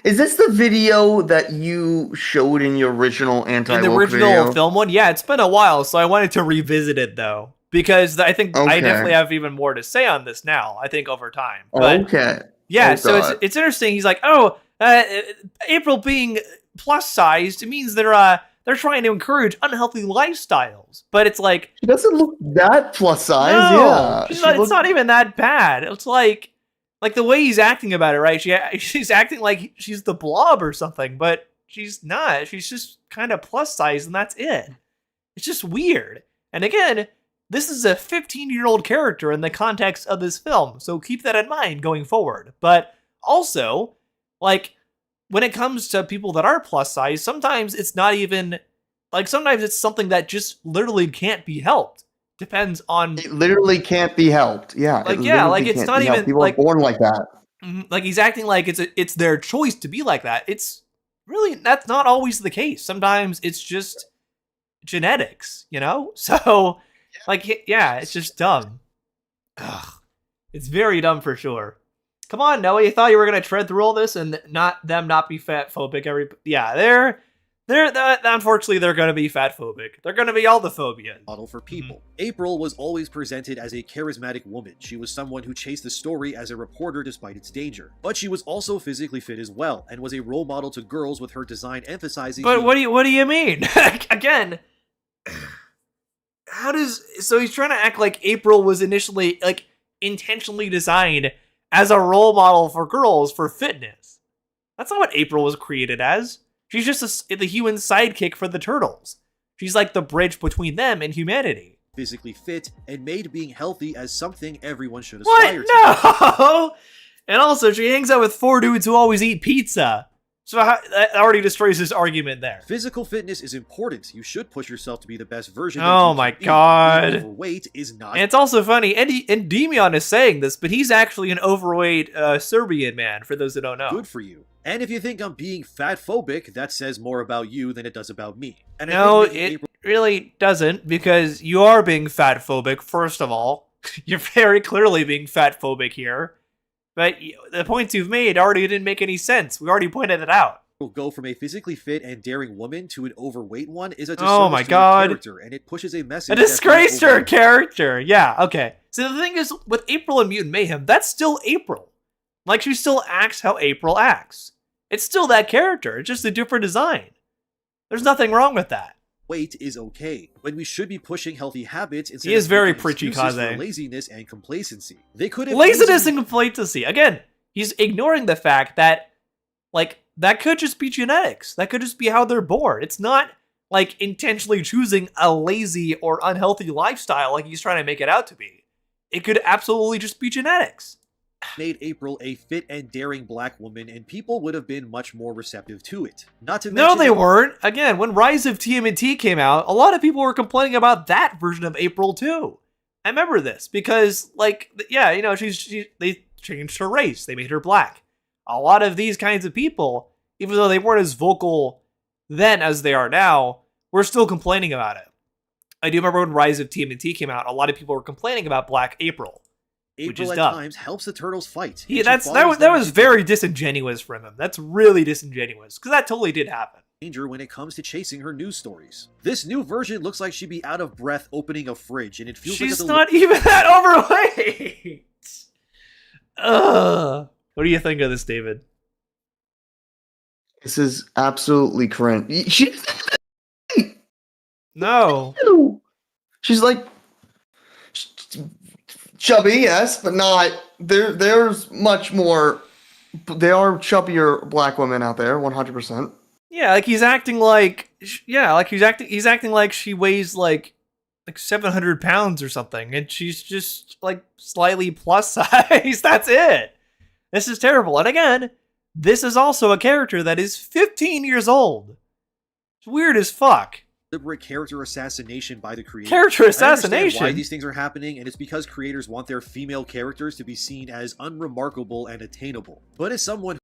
Is this the video that you showed in your original anti-woke In the original video? film one? Yeah, it's been a while, so I wanted to revisit it though. Because I think I definitely have even more to say on this now, I think, over time. But, yeah, so it's interesting. He's like, April being plus sized means they're trying to encourage unhealthy lifestyles. But it's like, she doesn't look that plus size. No, it's not even that bad. It's like the way he's acting about it, right? She's acting like she's the Blob or something, but she's not. She's just kind of plus size, and that's it. It's just weird. And again, this is a 15-year-old character in the context of this film, so keep that in mind going forward. But also, like, when it comes to people that are plus size, sometimes it's not even, like, sometimes it's something that just literally can't be helped. Depends on... It literally can't be helped, yeah. It's not even... People are born like that. Like, he's acting like it's their choice to be like that. It's really, that's not always the case. Sometimes it's just genetics, you know? So... Like, yeah, it's just dumb. Ugh. It's very dumb for sure. Come on, Noah, you thought you were gonna tread through all this and not be fat phobic? They're unfortunately they're gonna be fat phobic. They're gonna be all the phobia. Model for people. April was always presented as a charismatic woman. She was someone who chased the story as a reporter despite its danger. But she was also physically fit as well, and was a role model to girls with her design emphasizing. But what do you mean? Again, so he's trying to act like April was initially like intentionally designed as a role model for girls for fitness. That's not what April was created as. She's just the human sidekick for the turtles. She's like the bridge between them and humanity. Physically fit and made being healthy as something everyone should aspire to. No! And also, she hangs out with 4 dudes who always eat pizza. So that already destroys his argument there. Physical fitness is important. You should push yourself to be the best version. Oh my god! Being overweight is not. And it's also funny. And Demion is saying this, but he's actually an overweight Serbian man. For those that don't know. Good for you. And if you think I'm being fat phobic, that says more about you than it does about me. And no, it really doesn't, because you are being fat phobic. First of all, you're very clearly being fat phobic here. But the points you've made already didn't make any sense. We already pointed it out. Will go from a physically fit and daring woman to an overweight one is a oh my god, character, and it pushes a message. A disgrace to her character. Yeah, okay. So the thing is, with April and Mutant Mayhem, that's still April. Like, she still acts how April acts. It's still that character. It's just a different design. There's nothing wrong with that. Weight is okay, when we should be pushing healthy habits instead he is of very preachy, excuses Kaze. for laziness and complacency. They could have laziness and complacency. Again, he's ignoring the fact that, like, that could just be genetics. That could just be how they're born. It's not like intentionally choosing a lazy or unhealthy lifestyle like he's trying to make it out to be. It could absolutely just be genetics. Made April a fit and daring black woman, and people would have been much more receptive to it. Not to mention, no, they weren't. Again, when Rise of TMNT came out, a lot of people were complaining about that version of April too. I remember this because, like, yeah, you know, they changed her race. They made her black. A lot of these kinds of people, even though they weren't as vocal then as they are now, were still complaining about it. I do remember when Rise of TMNT came out, a lot of people were complaining about Black April. April at times helps the turtles fight. Yeah, that was very disingenuous from him. That's really disingenuous, because that totally did happen. Danger when it comes to chasing her news stories. This new version looks like she'd be out of breath opening a fridge, and it feels she's like not even that overweight. Ugh. What do you think of this, David? This is absolutely cringe. No. She's like chubby, yes, but not. There's much more. There are chubbier black women out there, 100%. Yeah, like he's acting like, he's acting like she weighs like 700 pounds or something, and she's just like slightly plus size. That's it. This is terrible. And again, this is also a character that is 15 years old. It's weird as fuck. Deliberate character assassination by the creator. Character assassination? I understand why these things are happening, and it's because creators want their female characters to be seen as unremarkable and attainable. But as someone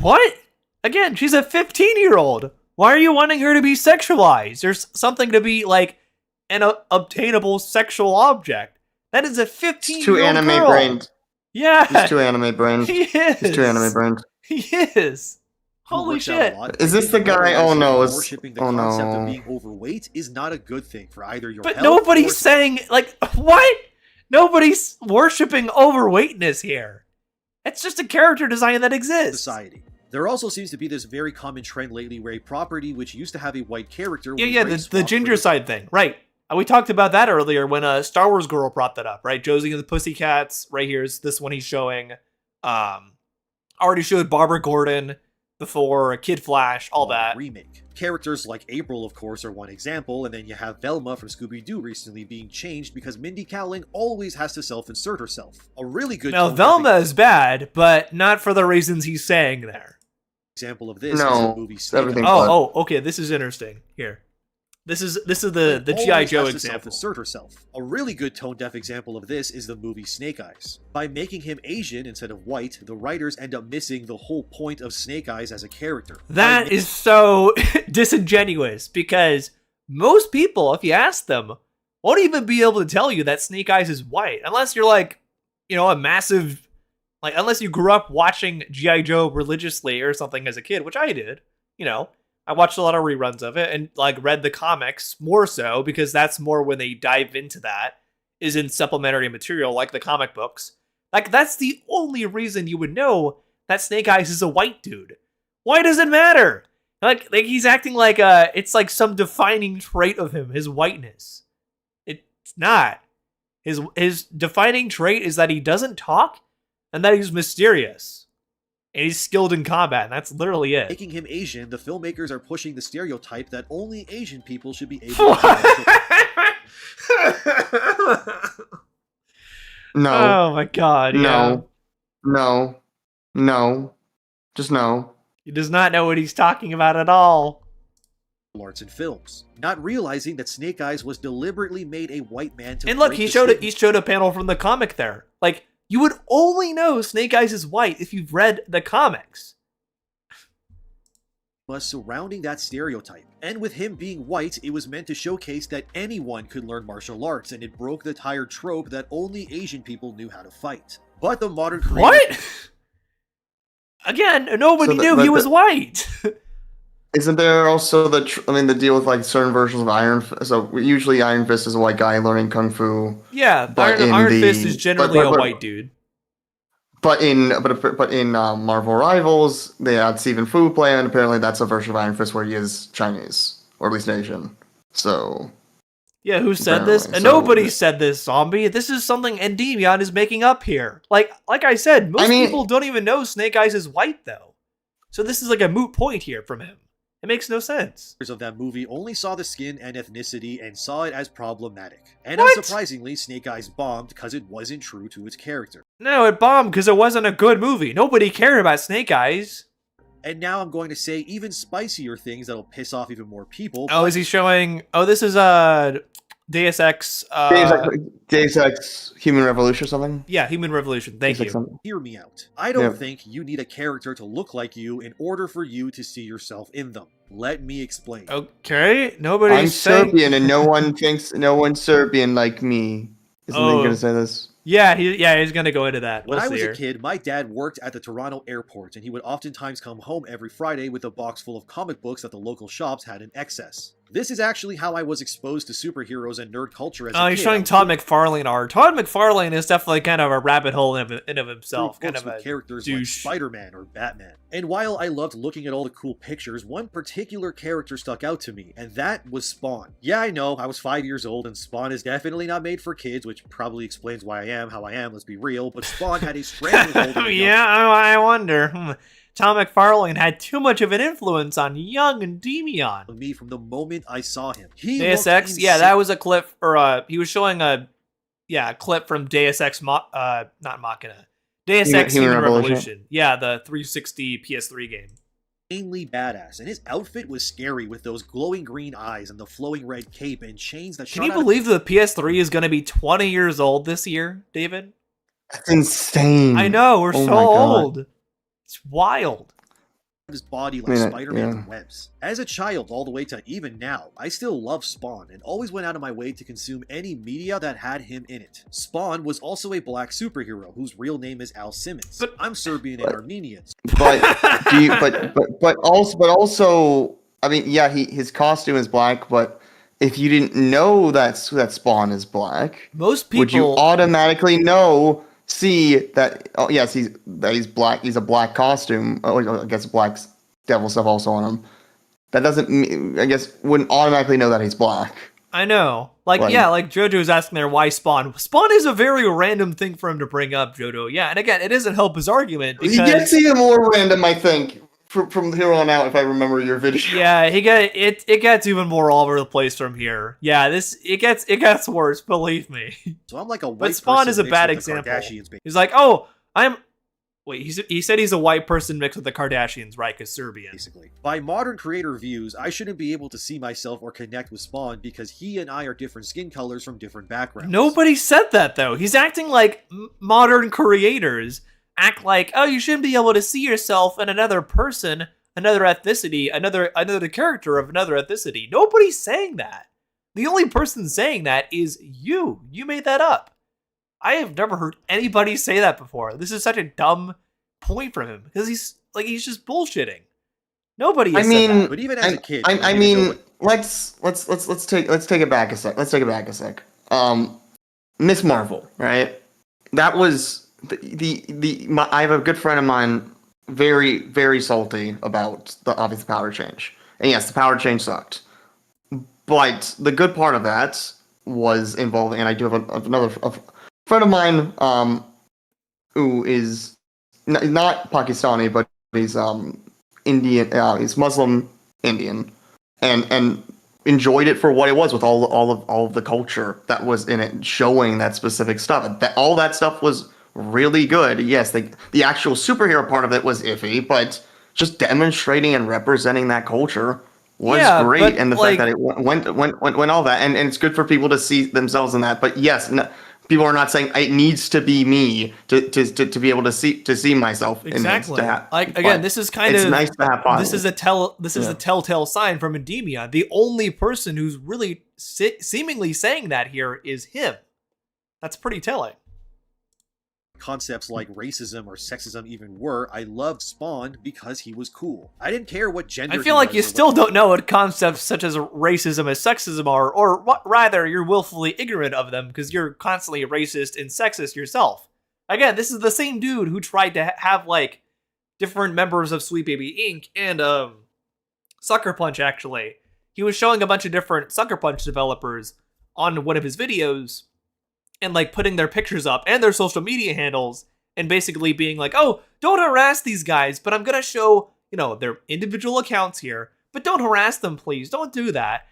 What? Again, she's a 15-year-old. Why are you wanting her to be sexualized? There's something to be like an obtainable sexual object. That is a 15-year-old Too anime brained. Yeah. He's too anime brained. He is. He's too anime brained. He is. Holy shit. Is this the guy? Oh no. Worshipping the concept of being overweight is not a good thing for either your But health nobody's or saying, like, what? Nobody's worshipping overweightness here. It's just a character design that exists. Society. There also seems to be this very common trend lately where a property which used to have a white character the ginger side thing, right. We talked about that earlier when Star Wars Girl brought that up, right? Josie and the Pussycats, right here is this one he's showing. Already showed Barbara Gordon before, Kid Flash, all that. Remake. Characters like April, of course, are one example, and then you have Velma from Scooby-Doo recently being changed because Mindy Kaling always has to self-insert herself. A really good... Now, Velma is bad, but not for the reasons he's saying there. Example of this is the movie Snake Eyes. Okay, this is interesting. Here. This is the G.I. Joe example. Self-insert herself. A really good tone-deaf example of this is the movie Snake Eyes. By making him Asian instead of white, the writers end up missing the whole point of Snake Eyes as a character. That is so disingenuous, because most people, if you ask them, won't even be able to tell you that Snake Eyes is white unless you're like, a massive, like, unless you grew up watching G.I. Joe religiously or something as a kid, which I did. I watched a lot of reruns of it and like read the comics more so because that's more when they dive into that is in supplementary material like the comic books. Like, that's the only reason you would know that Snake Eyes is a white dude. Why does it matter? Like he's acting like it's like some defining trait of him, his whiteness. It's not. His defining trait is that he doesn't talk and that he's mysterious. And he's skilled in combat, and that's literally it. Making him Asian, the filmmakers are pushing the stereotype that only Asian people should be able to No. Oh my god, no. No. Just no. He does not know what he's talking about at all. Arts and films, not realizing that Snake Eyes was deliberately made a white man to. And look, he showed a panel from the comic there. Like, you would only know Snake Eyes is white if you've read the comics. Was surrounding that stereotype. And with him being white, it was meant to showcase that anyone could learn martial arts, and it broke the tired trope that only Asian people knew how to fight. But the modern creator... What? Again, nobody knew he was white. Isn't there also the deal with like certain versions of Iron Fist? So usually Iron Fist is a white guy learning kung fu. Yeah, Iron Fist is generally a white dude. But in Marvel Rivals, they had Stephen Fu play, and apparently that's a version of Iron Fist where he is Chinese, or at least Asian. So yeah, who said this? And nobody said this, Zombie. This is something Endymion is making up here. Like I said, most people don't even know Snake Eyes is white though. So this is like a moot point here from him. It makes no sense. Of that movie only saw the skin and ethnicity and saw it as problematic. And What? unsurprisingly, Snake Eyes bombed because it wasn't true to its character. No, it bombed because it wasn't a good movie. Nobody cared about Snake Eyes. And now I'm going to say even spicier things that'll piss off even more people. Oh, is he showing... Oh, this is Deus Ex... Deus Ex Human Revolution or something? Yeah, Human Revolution. Thank you. Hear me out. I don't think you need a character to look like you in order for you to see yourself in them. Let me explain. Okay, nobody's I'm saying... Serbian, and no one's Serbian like me. Isn't he gonna say this? Yeah, he's gonna go into that. When We'll I was see a here. kid, my dad worked at the Toronto airport, and he would oftentimes come home every Friday with a box full of comic books that the local shops had in excess. This is actually how I was exposed to superheroes and nerd culture as a kid. He's showing Todd McFarlane art. Todd McFarlane is definitely kind of a rabbit hole in of himself. Kind of a characters douche. like Spider-Man or Batman. And while I loved looking at all the cool pictures, one particular character stuck out to me, and that was Spawn. Yeah, I know, I was 5 years old, and Spawn is definitely not made for kids, which probably explains why I am how I am, let's be real, but Spawn had a stranglehold on Yeah, I wonder. Tom McFarlane had too much of an influence on young Endymion. Me from the moment I saw him. Deus Ex, yeah, that was a clip, or he was showing a clip from Deus Ex, not Machina. Deus Ex Human Revolution. Yeah, the 360 PS3 game. Insanely badass, and his outfit was scary with those glowing green eyes and the flowing red cape and chains that Can you believe the PS3 is going to be 20 years old this year, David? That's insane. I know, we're Oh so my God. old. It's wild. His body like Spider-Man's webs. As a child all the way to even now, I still love Spawn and always went out of my way to consume any media that had him in it. Spawn was also a black superhero whose real name is Al Simmons. But I'm Serbian and Armenian. But also, I mean, yeah, his costume is black, but if you didn't know that Spawn is black, most people would you automatically see that? Oh, yes, he's black. He's a black costume. I guess black devil stuff also on him. That doesn't mean, I guess, wouldn't automatically know that he's black. I know. Like JoJo's asking there, why Spawn? Spawn is a very random thing for him to bring up, JoJo. Yeah, and again, it doesn't help his argument. Because... He gets even more random, I think, from here on out, if I remember your video. Yeah, it gets even more all over the place from here. Yeah, it gets worse, believe me. So I'm like a white But Spawn person is a mixed bad with the example. Kardashians, He's like, oh, he said he's a white person mixed with the Kardashians, right? Because Serbian. Basically. By modern creator views, I shouldn't be able to see myself or connect with Spawn because he and I are different skin colors from different backgrounds. Nobody said that though. He's acting like modern creators act like, oh, you shouldn't be able to see yourself in another person, another ethnicity, another character of another ethnicity. Nobody's saying that. The only person saying that is you. You made that up. I have never heard anybody say that before. This is such a dumb point from him because he's just bullshitting. Nobody has said that. But even as a kid, I mean, let's take it back a sec. Let's take it back a sec. Miss Marvel, right? That was I have a good friend of mine, very, very salty about the obvious power change. And yes, the power change sucked. But the good part of that was involving, and I do have another friend of mine, who is not Pakistani, but he's Indian. He's Muslim Indian, and enjoyed it for what it was, with all of the culture that was in it, showing that specific stuff. All that stuff was really good. Yes, the actual superhero part of it was iffy, but just demonstrating and representing that culture was great. And the fact that it went all that, and it's good for people to see themselves in that. But yes, people are not saying it needs to be me to be able to see myself. Exactly. This is kind it's of nice to have fun. This is a telltale sign from Endymion. The only person who's really seemingly saying that here is him. That's pretty telling. Concepts like racism or sexism even were, I loved Spawn because he was cool. I didn't care what gender. I feel like you still don't know what concepts such as racism and sexism are, or rather, you're willfully ignorant of them because you're constantly racist and sexist yourself. Again, this is the same dude who tried to have like different members of Sweet Baby Inc. and Sucker Punch. Actually, he was showing a bunch of different Sucker Punch developers on one of his videos, and like putting their pictures up and their social media handles and basically being like, oh, don't harass these guys, but I'm going to show, their individual accounts here, but don't harass them, please. Don't do that.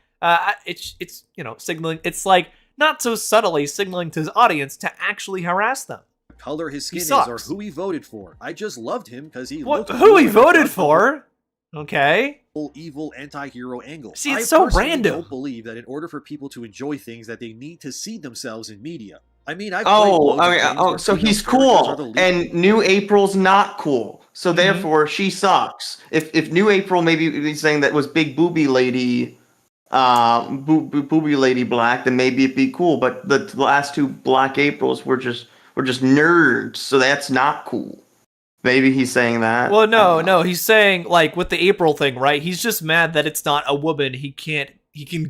It's signaling. It's like not so subtly signaling to his audience to actually harass them. Color his skin is or who he voted for. I just loved him because he looked who he voted for. Okay. Evil anti-hero angle. See, it's so random. I don't believe that in order for people to enjoy things that they need to see themselves in media. I mean, so he's cool, and New April's not cool. So therefore, she sucks. If New April maybe he's saying that was big booby lady, booby lady black, then maybe it'd be cool. But the last two Black Aprils were just nerds, so that's not cool. Maybe he's saying that. Well, no, he's saying like with the April thing, right? He's just mad that it's not a woman he can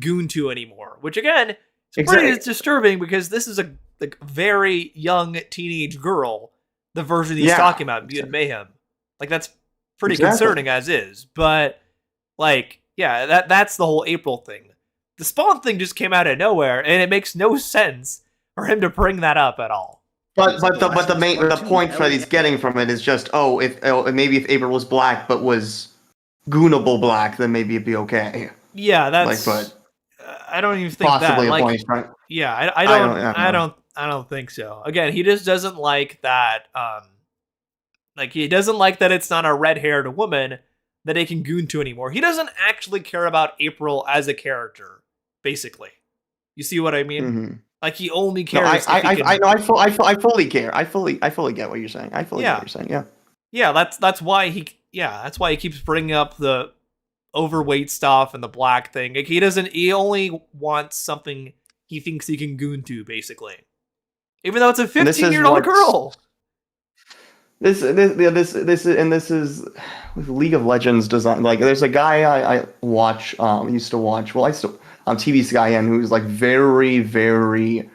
goon to anymore. Which again, it's pretty disturbing because this is a very young teenage girl. The version he's talking about, Mutant Mayhem, like that's pretty concerning as is. But like, yeah, that's the whole April thing. The Spawn thing just came out of nowhere, and it makes no sense for him to bring that up at all. But the point Freddy's getting from it is just maybe if April was black but was goonable black, then maybe it'd be okay. Yeah, that's. I don't even think that. Possibly like, a point, right? Yeah, I don't think so. Again, he just doesn't like that. Like he doesn't like that it's not a red-haired woman that he can goon to anymore. He doesn't actually care about April as a character. Basically, you see what I mean? Mm-hmm. Like he only cares. I fully care. I fully get what you're saying. I fully get what you're saying. Yeah. Yeah, that's why he keeps bringing up the overweight stuff and the black thing. Like he only wants something he thinks he can goon to, basically. Even though it's a 15-year-old girl. This is with League of Legends design. Like there's a guy I watch used to watch. Well, I still TV Skyen, who's like very, very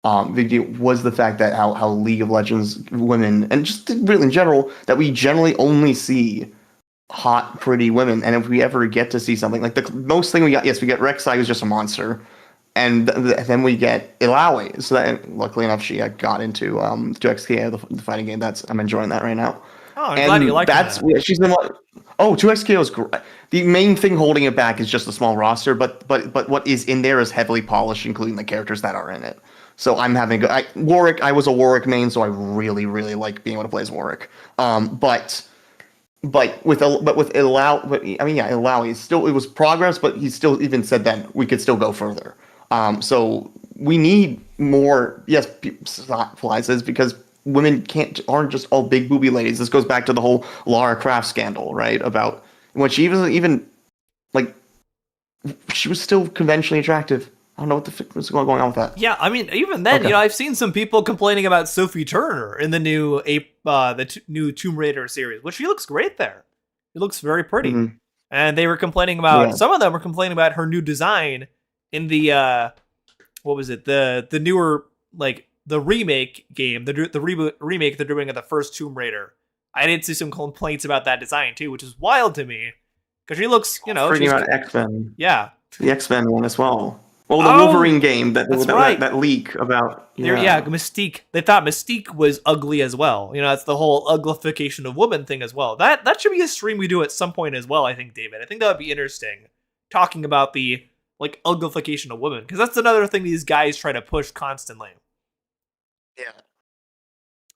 was the fact that how League of Legends women, and just really in general, that we generally only see hot, pretty women. And if we ever get to see something like the most thing we got, we get Rek'Sai, who's just a monster, and then we get Illaoi. So that luckily enough, she got into 2XKO, the fighting game. I'm enjoying that right now. Oh, I'm glad you like that. She's been like, 2XKO is great. The main thing holding it back is just the small roster, but what is in there is heavily polished, including the characters that are in it. So I'm having Warwick. I was a Warwick main, so I really, really like being able to play as Warwick. But with Illaoi, it was progress, but he still even said then we could still go further. So we need more. Yes, Fly says because women aren't just all big booby ladies. This goes back to the whole Lara Croft scandal, right? About when she even like she was still conventionally attractive. I don't know what the fuck was going on with that. Yeah, I mean, even then, Okay. I've seen some people complaining about Sophie Turner in the new new Tomb Raider series, which she looks great there. She looks very pretty. Mhm. And they were complaining about, Yeah. some of them were complaining about her new design in the, what was it? The newer, like, the remake game, the remake they're doing of the first Tomb Raider. I did see some complaints about that design too, which is wild to me. Because she looks, Freaking she's, about X-Men. yeah. The X-Men one as well. Well, the Oh, Wolverine game that that's right. that leak about Mystique. They thought Mystique was ugly as well. That's the whole uglification of woman thing as well. That should be a stream we do at some point as well, I think, David. I think that would be interesting. Talking about the like uglification of women. Because that's another thing these guys try to push constantly. Yeah.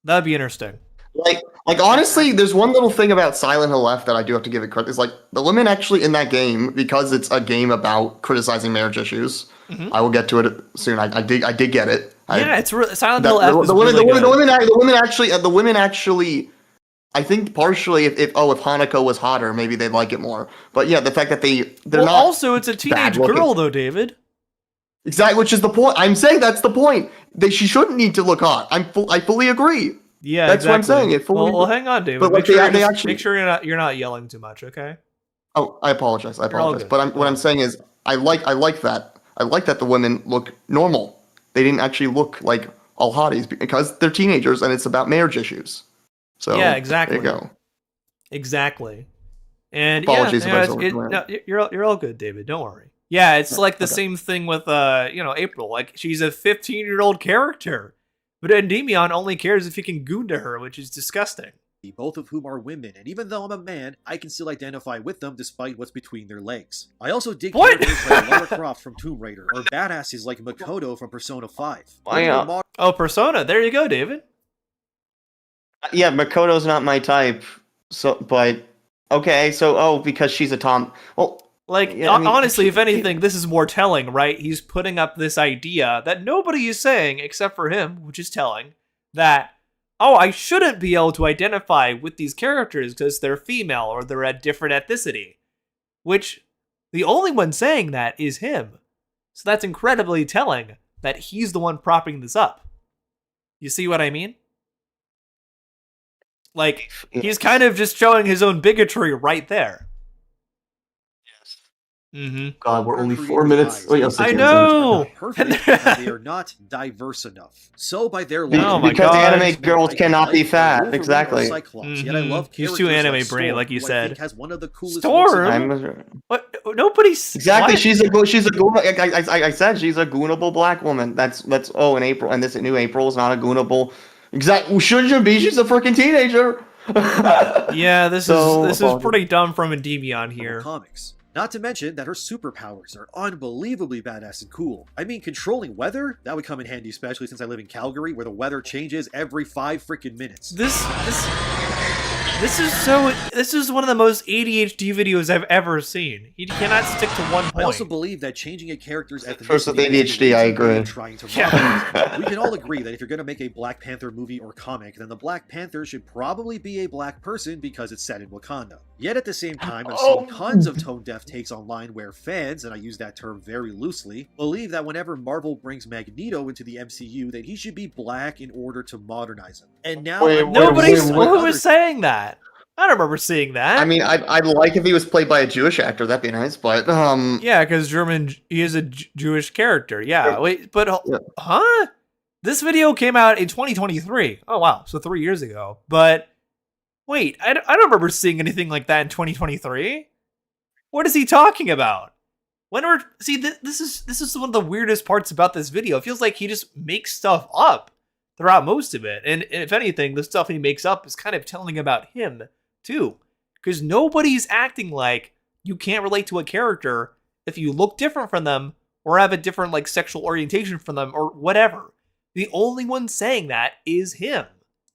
That'd be interesting. Like honestly, there's one little thing about Silent Hill F that I do have to give it credit. Is like the women actually in that game, because it's a game about criticizing marriage issues. Mhm. I will get to it soon. I did get it. Yeah, it's Silent Hill F is the really good. the women actually. I think partially if Hanako was hotter, maybe they'd like it more. But yeah, the fact that they're not. Also, it's a teenage bad-looking. girl though, David. Exactly, which is the point. I'm saying that's the point. She shouldn't need to look hot. I fully agree. Yeah, that's exactly. what I'm saying. It fully. Well, hang on, David. But like Make sure you're not yelling too much, okay? Oh, I apologize. all good. But what I'm saying is, I like that. I like that the women look normal. They didn't actually look like all hotties because they're teenagers and it's about marriage issues. So yeah, exactly. There you go. Exactly. And Apologies yeah, if I no, you're all good, David. Don't worry. Yeah, it's like the same thing with April. Like she's a 15-year-old character, but Endymion only cares if he can goon to her, which is disgusting. Both of whom are women, and even though I'm a man, I can still identify with them despite what's between their legs. I also dig characters like Lara Croft from Tomb Raider, or badasses like Makoto from Persona 5. Oh, Persona. There you go, David. Yeah, Makoto's not my type. So, but okay. So, because she's a Tom. Well, like honestly, if anything, this is more telling, right? He's putting up this idea that nobody is saying except for him, which is telling that. Oh, I shouldn't be able to identify with these characters because they're female or they're a different ethnicity. Which, the only one saying that is him. So that's incredibly telling that he's the one propping this up. You see what I mean? Like, he's kind of just showing his own bigotry right there. Mm-hmm. God, we're only 4 minutes. Oh, yes, I know. Perfect, and they are not diverse enough. So by their because anime girls cannot be fat. Exactly. Yet I love he's too anime like brain, Storm, like you who I said. think has one of the coolest Storm. What? Nobody's exactly. What? She's a I said she's a goonable black woman. That's in April, and this new April is not a goonable. Exactly. Shouldn't you be? She's a freaking teenager. Yeah, this is pretty dumb from Endymion here. Comics. Not to mention that her superpowers are unbelievably badass and cool. I mean, controlling weather? That would come in handy, especially since I live in Calgary, where the weather changes every 5 freaking minutes. This is one of the most ADHD videos I've ever seen. He cannot stick to one point. I also believe that changing a character's ethnicity First with ADHD, I agree. Trying to modernize it. We can all agree that if you're going to make a Black Panther movie or comic, then the Black Panther should probably be a black person because it's set in Wakanda. Yet at the same time, I've seen tons of tone-deaf takes online where fans, and I use that term very loosely, believe that whenever Marvel brings Magneto into the MCU, that he should be black in order to modernize him. And now who was saying that? I don't remember seeing that. I mean, I'd like if he was played by a Jewish actor. That'd be nice, but yeah, because he is a Jewish character. Yeah, wait, but huh? This video came out in 2023. Oh wow, so 3 years ago. But wait, I don't remember seeing anything like that in 2023. What is he talking about? This is one of the weirdest parts about this video. It feels like he just makes stuff up throughout most of it, and if anything, the stuff he makes up is kind of telling about him too, because nobody's acting like you can't relate to a character if you look different from them or have a different like sexual orientation from them or whatever. The only one saying that is him.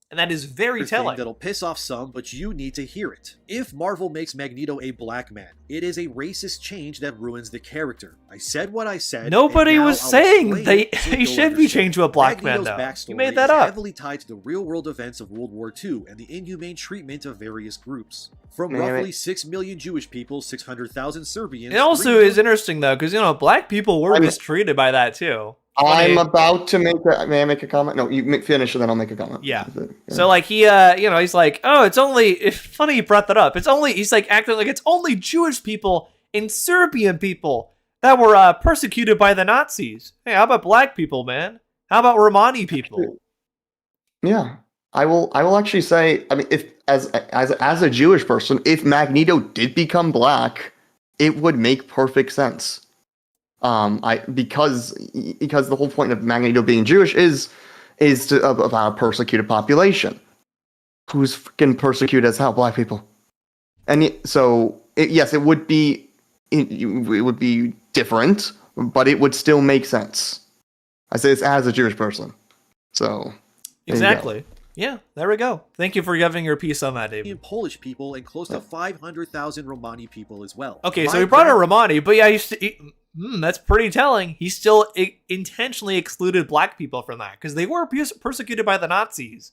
And that is very thing telling. That'll piss off some, but you need to hear it. If Marvel makes Magneto a black man, it is a racist change that ruins the character. I said what I said. Nobody was saying he he should be changed to a black man, though. You made that up. Heavily tied to the real-world events of World War II and the inhumane treatment of various groups. From roughly 6 million Jewish people, 600,000 Serbians... It also is interesting, though, because, black people were mistreated by that, too. I'm about to make a... May I make a comment? No, you finish and then I'll make a comment. Yeah. So, like, he, he's like, oh, it's only... It's funny you brought that up. It's only... He's, like, acting like it's only Jewish people and Serbian people that were persecuted by the Nazis. Hey, how about black people, man? How about Romani people? Yeah. I will actually say, I mean, if as a Jewish person, if Magneto did become black, it would make perfect sense. Because the whole point of Magneto being Jewish is about a persecuted population, who's freaking persecuted as hell, black people, and yes, it would be different, but it would still make sense. I say this as a Jewish person, so exactly. Yeah, there we go. Thank you for giving your piece on that, David. Polish people and close to 500,000 Romani people as well. Okay, so he brought up Romani, but yeah, that's pretty telling. He still intentionally excluded black people from that because they were persecuted by the Nazis.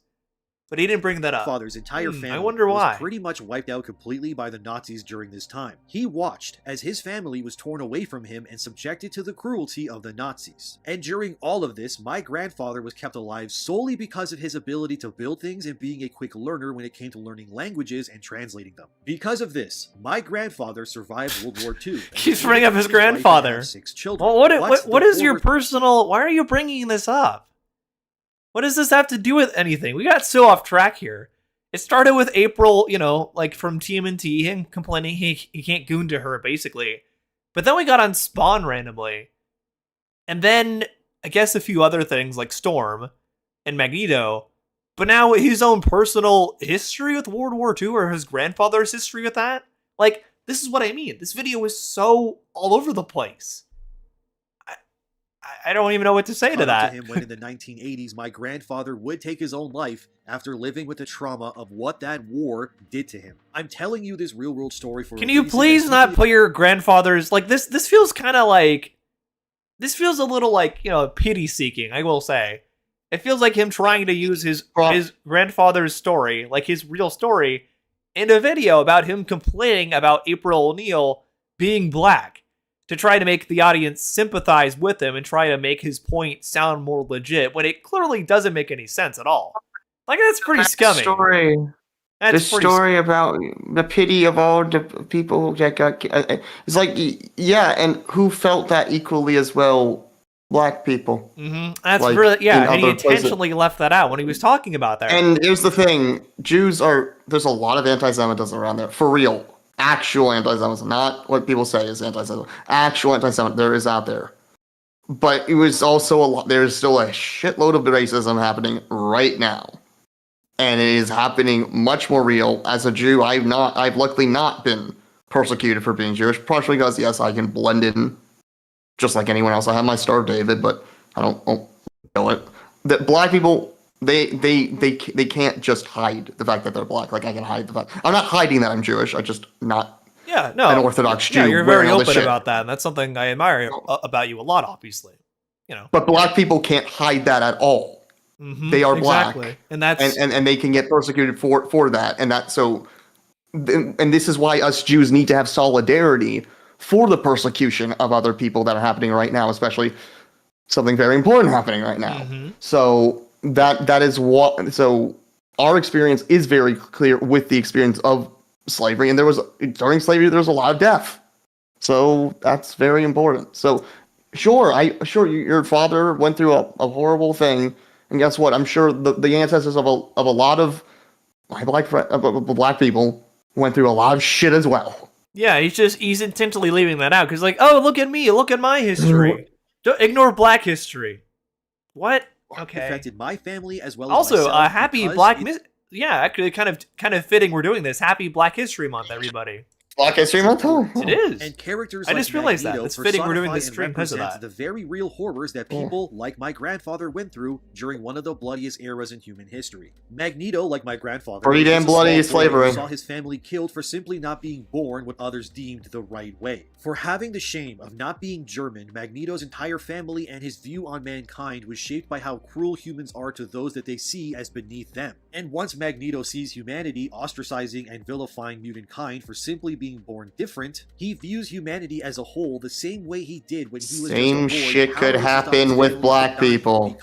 But he didn't bring that up. Father's entire family I wonder why. was pretty much wiped out completely by the Nazis during this time. He watched as his family was torn away from him and subjected to the cruelty of the Nazis. And during all of this, my grandfather was kept alive solely because of his ability to build things and being a quick learner when it came to learning languages and translating them. Because of this, my grandfather survived World War II. He's bringing up his grandfather. 6 children. Well, what is your personal... Why are you bringing this up? What does this have to do with anything? We got so off track here. It started with April, like from TMNT, him complaining he can't goon to her, basically. But then we got on Spawn randomly. And then, I guess a few other things like Storm and Magneto. But now his own personal history with World War II, or his grandfather's history with that. Like, this is what I mean. This video is so all over the place. I don't even know what to say to that. To him when in the 1980s, my grandfather would take his own life after living with the trauma of what that war did to him. I'm telling you this real world story for. Can you please not put your grandfather's like this? This feels kind of like. This feels a little like pity seeking. I will say, it feels like him trying to use his grandfather's story, like his real story, in a video about him complaining about April O'Neil being black. To try to make the audience sympathize with him and try to make his point sound more legit when it clearly doesn't make any sense at all. Like, that's pretty scummy. Story about the pity of all the people that got... It's like, yeah, and who felt that equally as well? Black people. Mm-hmm. That's like, really... Yeah, and he intentionally left that out when he was talking about that. And here's the thing. Jews are... There's a lot of anti-Semitism around there. For real. Actual anti-Semitism, not what people say is anti-Semitism. Actual anti-Semitism, there is out there. But it was also a lot. There's still a shitload of racism happening right now, and it is happening much more real. As a Jew, I've luckily not been persecuted for being Jewish, partially because yes, I can blend in just like anyone else. I have my Star of David, but I don't know it. That black people. They can't just hide the fact that they're black. Like I can hide the fact I'm not hiding that I'm Jewish. I'm just not an Orthodox Jew. Yeah, you're very open about that, and that's something I admire about you a lot. Obviously, But black people can't hide that at all. Mm-hmm, they are black, and that's and they can get persecuted for that. And that and this is why us Jews need to have solidarity for the persecution of other people that are happening right now, especially something very important happening right now. Mm-hmm. So. That is what. So our experience is very clear with the experience of slavery, and during slavery there was a lot of death. So that's very important. So sure, your father went through a horrible thing, and guess what? I'm sure the ancestors of a lot of my black people went through a lot of shit as well. Yeah, he's intentionally leaving that out because like, oh, look at me, look at my history. Don't ignore black history. What? Okay. Affected my family as well. Also, as happy Black. Yeah, actually, kind of fitting. We're doing this. Happy Black History Month, everybody. Black History Month? Huh? It is. And characters I like just realized that. Magneto It's fitting we're doing personify this and stream because of represent that. the very real horrors that people like my grandfather went through during one of the bloodiest eras in human history. Magneto, like my grandfather, Pretty damn was a bloody small boy who slavery. saw his family killed for simply not being born what others deemed the right way. For having the shame of not being German, Magneto's entire family and his view on mankind was shaped by how cruel humans are to those that they see as beneath them. And once Magneto sees humanity ostracizing and vilifying mutant kind for simply being born different, he views humanity as a whole the same way he did when he was Same just a boy. shit could happen with black people.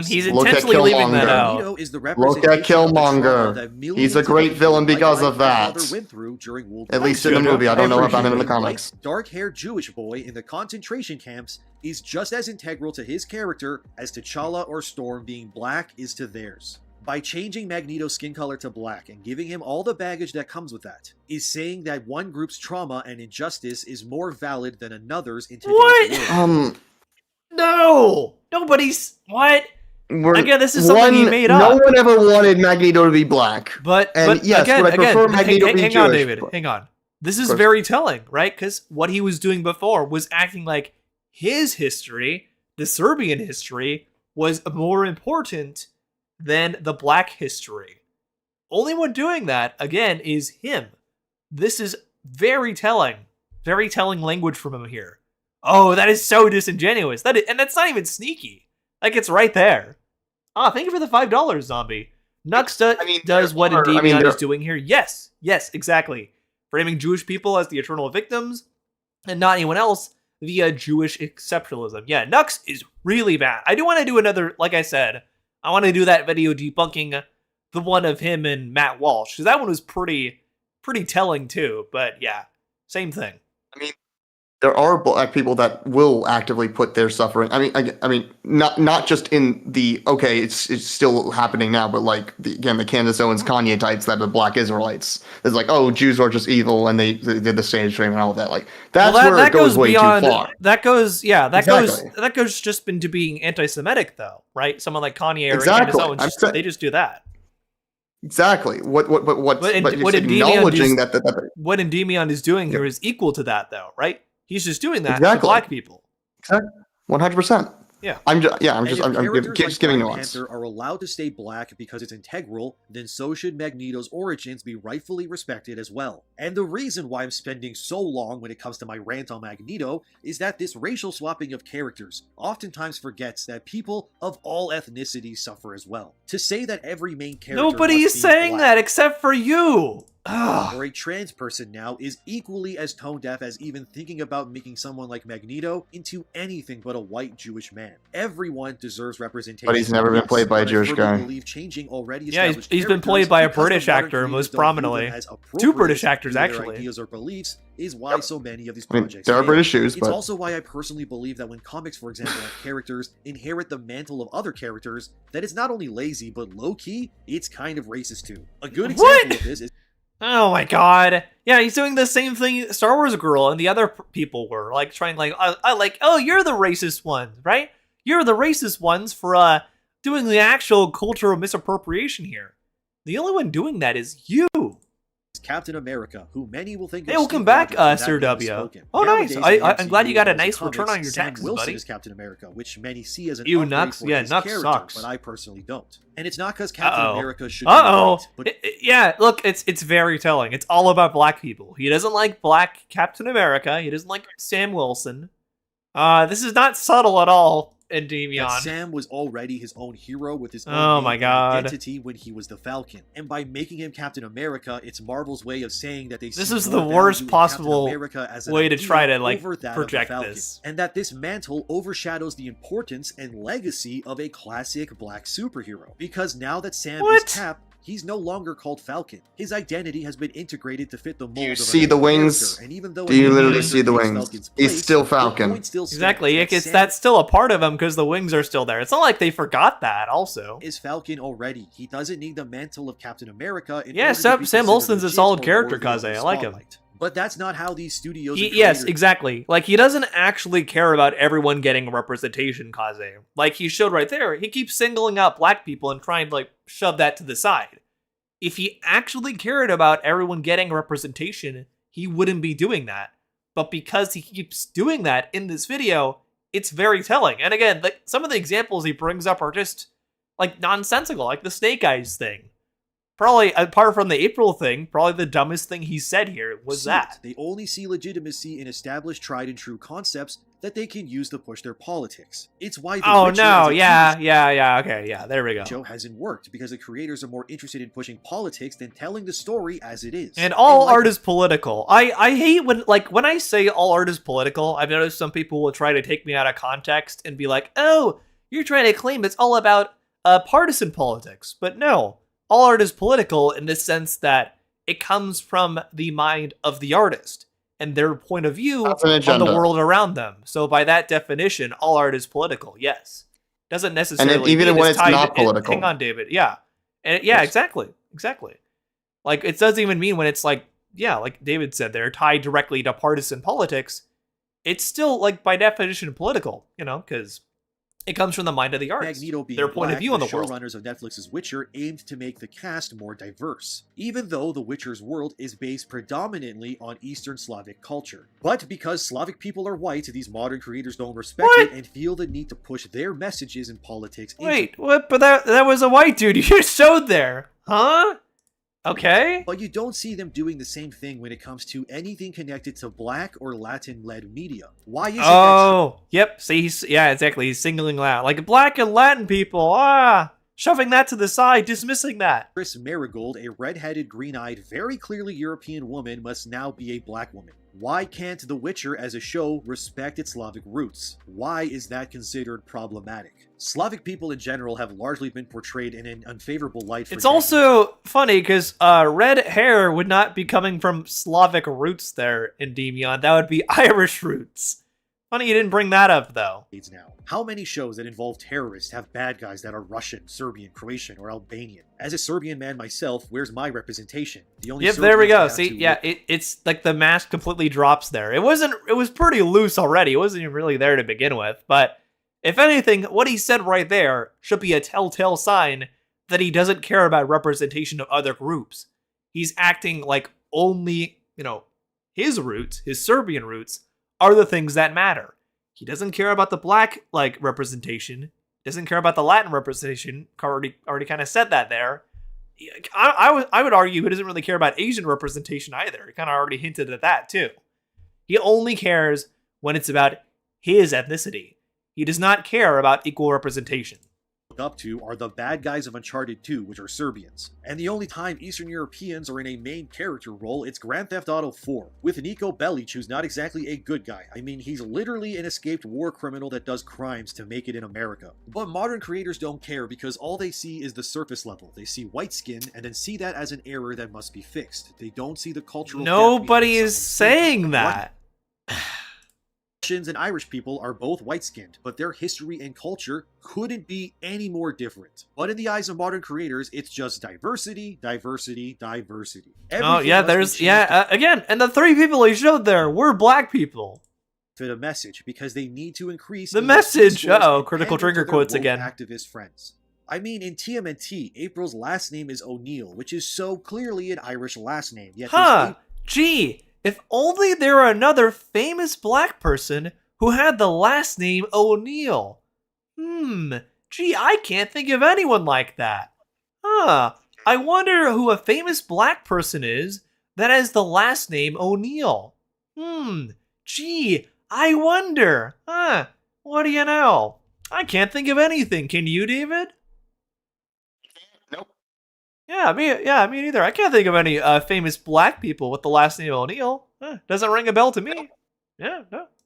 He's Look at intentionally leaving that Killmonger. out. Look at Killmonger. He's a great villain because of that. At least in the movie. I don't know about him in the comics. Dark-haired Jewish boy in the concentration camps is just as integral to his character as T'Challa or Storm being black is to theirs. By changing Magneto's skin color to black and giving him all the baggage that comes with that, is saying that one group's trauma and injustice is more valid than another's in today's world. No! Nobody's... What? Again, this is something he made up. No one ever wanted Magneto to be black. But yes, again, would I prefer Magneto to be hang Jewish? on, David. Hang on. This is very telling, right? Because what he was doing before was acting like his history, the Serbian history, was more important than the black history. Only one doing that, again, is him. This is very telling language from him here. Oh, that is so disingenuous. And that's not even sneaky. Like, it's right there. Ah, thank you for the $5, Zombie. Nux does what Endymion is doing here. Yes, exactly. Framing Jewish people as the eternal victims, and not anyone else via Jewish exceptionalism. Yeah, Nux is really bad. I do want to do another, like I said, I want to do that video debunking the one of him and Matt Walsh, because that one was pretty telling too. But yeah, same thing. I mean, there are black people that will actively put their suffering. I mean, not just in the it's still happening now, but like the Candace Owens, Kanye types that are black Israelites. It's like, oh, Jews are just evil, and they did the stage stream and all of that. Like that's where it goes way beyond, too far. That goes just into being anti-Semitic, though, right? Someone like Kanye or Candace Owens, they just do that. Exactly. What acknowledging what Endymion is doing here is equal to that, though, right? He's just doing that to black people. Exactly. 100%. Yeah. I'm just giving nuance. Panther are allowed to stay black because it's integral, then so should Magneto's origins be rightfully respected as well. And the reason why I'm spending so long when it comes to my rant on Magneto is that this racial swapping of characters oftentimes forgets that people of all ethnicities suffer as well. To say that every main character Nobody's saying that except for you. Or a trans person now is equally as tone deaf as even thinking about making someone like Magneto into anything but a white Jewish man. Everyone deserves representation. But he's never been played by a Jewish guy. Yeah, he's been played by a British actor most prominently. Two British actors, actually. Ideas or beliefs is why so many of these I mean, projects there are fail. British Jews, It's but also why I personally believe that when comics, for example, have characters inherit the mantle of other characters, that it's not only lazy, but low-key, it's kind of racist too. A good example of this is... Oh my god. Yeah, he's doing the same thing Star Wars Girl and the other people were, like, trying, like, oh, you're the racist ones, right? You're the racist ones for, doing the actual cultural misappropriation here. The only one doing that is you. Captain America, who many will think Hey, welcome back, Sir W. Oh, nice. I'm glad you got a nice return on your taxes, Wilson buddy. is Captain America, which many see as an Ew, upgrade Nux. for Yeah, his Nux character, sucks. but I personally don't. And it's not because Captain America should be Uh-oh. right, but Yeah, look, it's very telling. It's all about black people. He doesn't like black Captain America. He doesn't like Sam Wilson. This is not subtle at all, Endymion. that Sam was already his own hero with his own Oh name my and God. identity when he was the Falcon. And by making him Captain America, it's Marvel's way of saying that they This see is more the worst value in possible Captain America as an way to idea try to, like, over that of the project Falcon. this. And that this mantle overshadows the importance and legacy of a classic black superhero. Because now that Sam is Cap, he's no longer called Falcon. His identity has been integrated to fit the mold you of see another the wings? character, and even though Do you Endymion literally see the takes wings? Falcon's He's place, still the Falcon. point still stands Exactly. that Sam That's still a part of him because the wings are still there. It's not like they forgot that also. is Falcon already. He doesn't need the mantle of Captain America in Yeah, order to be Sam Wilson's a considered solid legit or character, worthy of the Kaze. I like him. spotlight. But that's not how these studios and Yes, creators- exactly. Like, he doesn't actually care about everyone getting representation, Kaze. Like he showed right there, he keeps singling out black people and trying to, like, shove that to the side. If he actually cared about everyone getting representation, he wouldn't be doing that. But because he keeps doing that in this video, it's very telling. And again, like, some of the examples he brings up are just like nonsensical, like the Snake Eyes thing. Probably, apart from the April thing, probably the dumbest thing he said here was that. They only see legitimacy in established, tried and true concepts that they can use to push their politics. It's why The Oh Witcher no, as a yeah, TV okay, yeah, there we go. show hasn't worked because the creators are more interested in pushing politics than telling the story as it is. And all like art is political. I hate when I say all art is political, I've noticed some people will try to take me out of context and be like, oh, you're trying to claim it's all about partisan politics. But no, all art is political in the sense that it comes from the mind of the artist and their point of view on the world around them. So by that definition, all art is political, yes. Doesn't necessarily and even mean when it's tied not political. Hang on, David. Yeah. And yeah, exactly. Like, it doesn't even mean when it's like, yeah, like David said, they're tied directly to partisan politics. It's still, like, by definition, political, you know, because it comes from the mind of the artist, Magneto being their point of view on the world. showrunners of Netflix's Witcher aimed to make the cast more diverse, even though The Witcher's world is based predominantly on Eastern Slavic culture. But because Slavic people are white, these modern creators don't respect it and feel the need to push their messages in politics. Wait, what? But that was a white dude you showed there, huh? Okay. But you don't see them doing the same thing when it comes to anything connected to Black or Latin-led media. Why isn't that? Yep. See, yeah, exactly. He's singling out like Black and Latin people. Shoving that to the side, dismissing that. Chris Marigold, a red-headed, green-eyed, very clearly European woman, must now be a Black woman. Why can't The Witcher as a show respect its Slavic roots? Why is that considered problematic? Slavic people in general have largely been portrayed in an unfavorable light for It's also funny because red hair would not be coming from Slavic roots there in Demion. That would be Irish roots. Funny you didn't bring that up, though. Now, how many shows that involve terrorists have bad guys that are Russian, Serbian, Croatian, or Albanian? As a Serbian man myself, where's my representation? The only There we Serbians go. I have See, to yeah, it's like the mask completely drops there. It was pretty loose already. It wasn't even really there to begin with. But if anything, what he said right there should be a telltale sign that he doesn't care about representation of other groups. He's acting like only, his roots, his Serbian roots, are the things that matter. He doesn't care about the Black, representation. Doesn't care about the Latin representation. Already kind of said that there. I would argue he doesn't really care about Asian representation either. He kind of already hinted at that too. He only cares when it's about his ethnicity. He does not care about equal representation. Up to are the bad guys of Uncharted 2, which are Serbians. And the only time Eastern Europeans are in a main character role, it's Grand Theft Auto 4, with Nico Bellic, who's not exactly a good guy. I mean, he's literally an escaped war criminal that does crimes to make it in America. But modern creators don't care because all they see is the surface level. They see white skin and then see that as an error that must be fixed. They don't see the cultural depth Nobody behind is someone's saying that. Russians and Irish people are both white-skinned, but their history and culture couldn't be any more different. But in the eyes of modern creators, it's just diversity, diversity, diversity. Again, and the three people he showed there were Black people. For the message, because they need to increase the message. Critical trigger quotes again. Activist friends. I mean, in TMNT, April's last name is O'Neill, which is so clearly an Irish last name. Yet Gee. If only there were another famous Black person who had the last name O'Neill. Gee, I can't think of anyone like that. I wonder who a famous Black person is that has the last name O'Neill. Gee, I wonder. What do you know? I can't think of anything. Can you, David? Yeah, me neither. I can't think of any famous Black people with the last name O'Neill. Doesn't ring a bell to me. Yeah,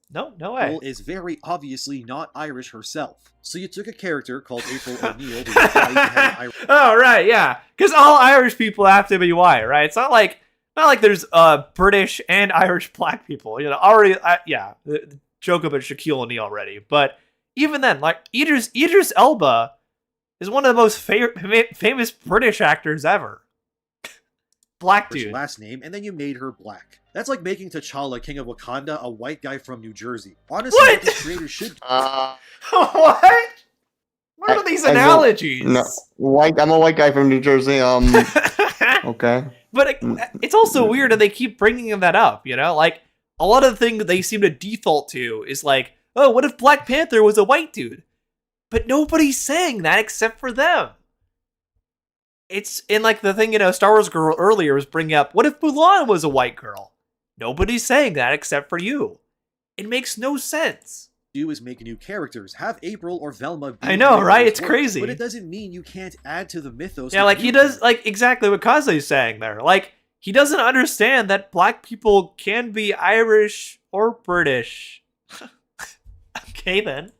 no way. April is very obviously not Irish herself. So you took a character called April O'Neill. Who was white and had an Irish oh, right, yeah. Because all Irish people have to be white, right? It's not like there's British and Irish Black people. The joke about Shaquille O'Neal already. But even then, like Idris Elba is one of the most famous British actors ever. Black dude. Last name, and then you made her Black. That's like making T'Challa, King of Wakanda, a white guy from New Jersey. Honestly, what the creators should do. What? What are these analogies? I'm a white guy from New Jersey. Oh Okay. But it's also weird that they keep bringing that up, you know? Like, a lot of the things that they seem to default to is like, oh, what if Black Panther was a white dude? But nobody's saying that except for them. It's in like the thing, you know, Star Wars Girl earlier was bringing up, what if Mulan was a white girl? Nobody's saying that except for you. It makes no sense. Do is make new characters. Have April or Velma be I know, right? It's work, crazy. But it doesn't mean you can't add to the mythos. Yeah, like he does, like exactly what Kaze's saying there. Like, he doesn't understand that black people can be Irish or British. Okay, then.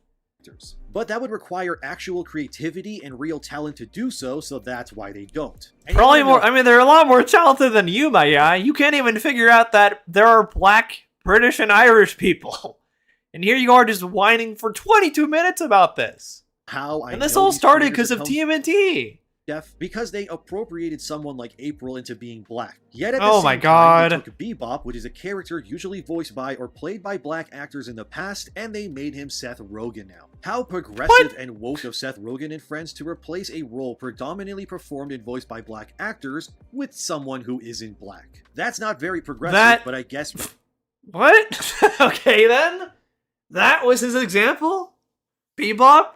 But that would require actual creativity and real talent to do so, so that's why they don't. And Probably more, I mean, they're a lot more talented than you, my guy. You can't even figure out that there are black, British, and Irish people. And here you are just whining for 22 minutes about this. And this all started because of TMNT. Jeff, because they appropriated someone like April into being black. Yet at the Oh same my time, God. they took Bebop, which is a character usually voiced by or played by black actors in the past, and they made him Seth Rogen now. How progressive and woke of Seth Rogen and friends to replace a role predominantly performed and voiced by black actors with someone who isn't black. That's not very progressive, but I guess... What? Okay, then. That was his example? Bebop?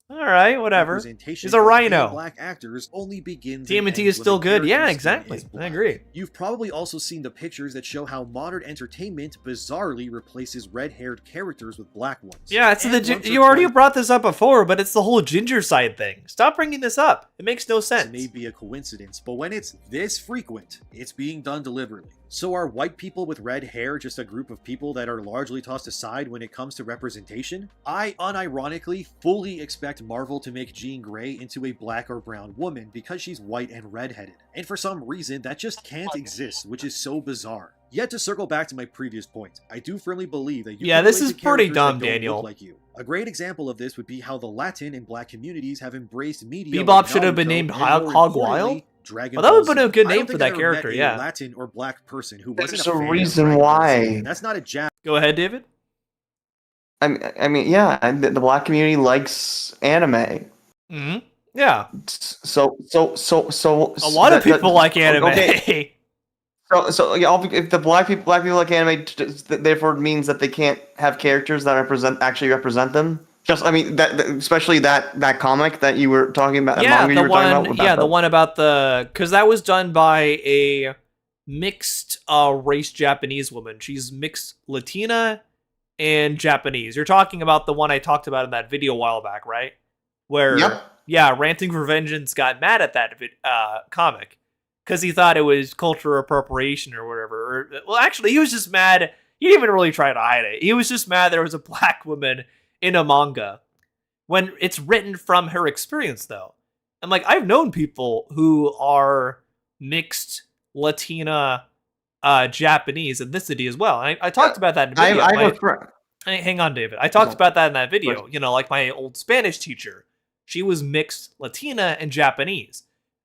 Alright, whatever. He's a rhino. Black actors only begins TMNT is still good. Yeah, exactly. I agree. You've probably also seen the pictures that show how modern entertainment bizarrely replaces red-haired characters with black ones. Yeah, it's you already brought this up before, but it's the whole ginger side thing. Stop bringing this up. It makes no sense. It may be a coincidence, but when it's this frequent, it's being done deliberately. So are white people with red hair just a group of people that are largely tossed aside when it comes to representation? I unironically fully expect Marvel to make Jean Grey into a black or brown woman because she's white and redheaded. And for some reason, that just can't exist, which is so bizarre. Yet to circle back to my previous point, I do firmly believe that you can this relate is to pretty characters dumb, that don't Daniel. look like you. A great example of this would be how the Latin and black communities have embraced media. Bebop like should have been Naruto named and, Hog more Wild. importantly, Dragon Well, that would Ball have been a Z. good I don't name for think that I've ever character, met a yeah. Latin or black person who There's wasn't a a fan of reason Dragon Ball Z. why. That's not a jab. Go ahead, David. I mean, yeah, and the black community likes anime. Mm-hmm. Yeah. So a lot of people like anime. Okay. So yeah, if the black people like anime, therefore it means that they can't have characters that actually represent them. Just, I mean, especially that comic that you were talking about. Yeah, manga the you were one. talking about Yeah, the one about because that was done by a mixed race Japanese woman. She's mixed Latina and Japanese. You're talking about the one I talked about in that video a while back, right? Where Ranting for Vengeance got mad at that comic because he thought it was cultural appropriation or whatever. Well, actually, he was just mad. He didn't even really try to hide it. He was just mad there was a black woman in a manga when it's written from her experience, though. And like, I've known people who are mixed Latina Japanese ethnicity as well. And I talked about that in a video. Hang on, David. I talked about that in that video. You know, like my old Spanish teacher, she was mixed Latina and Japanese.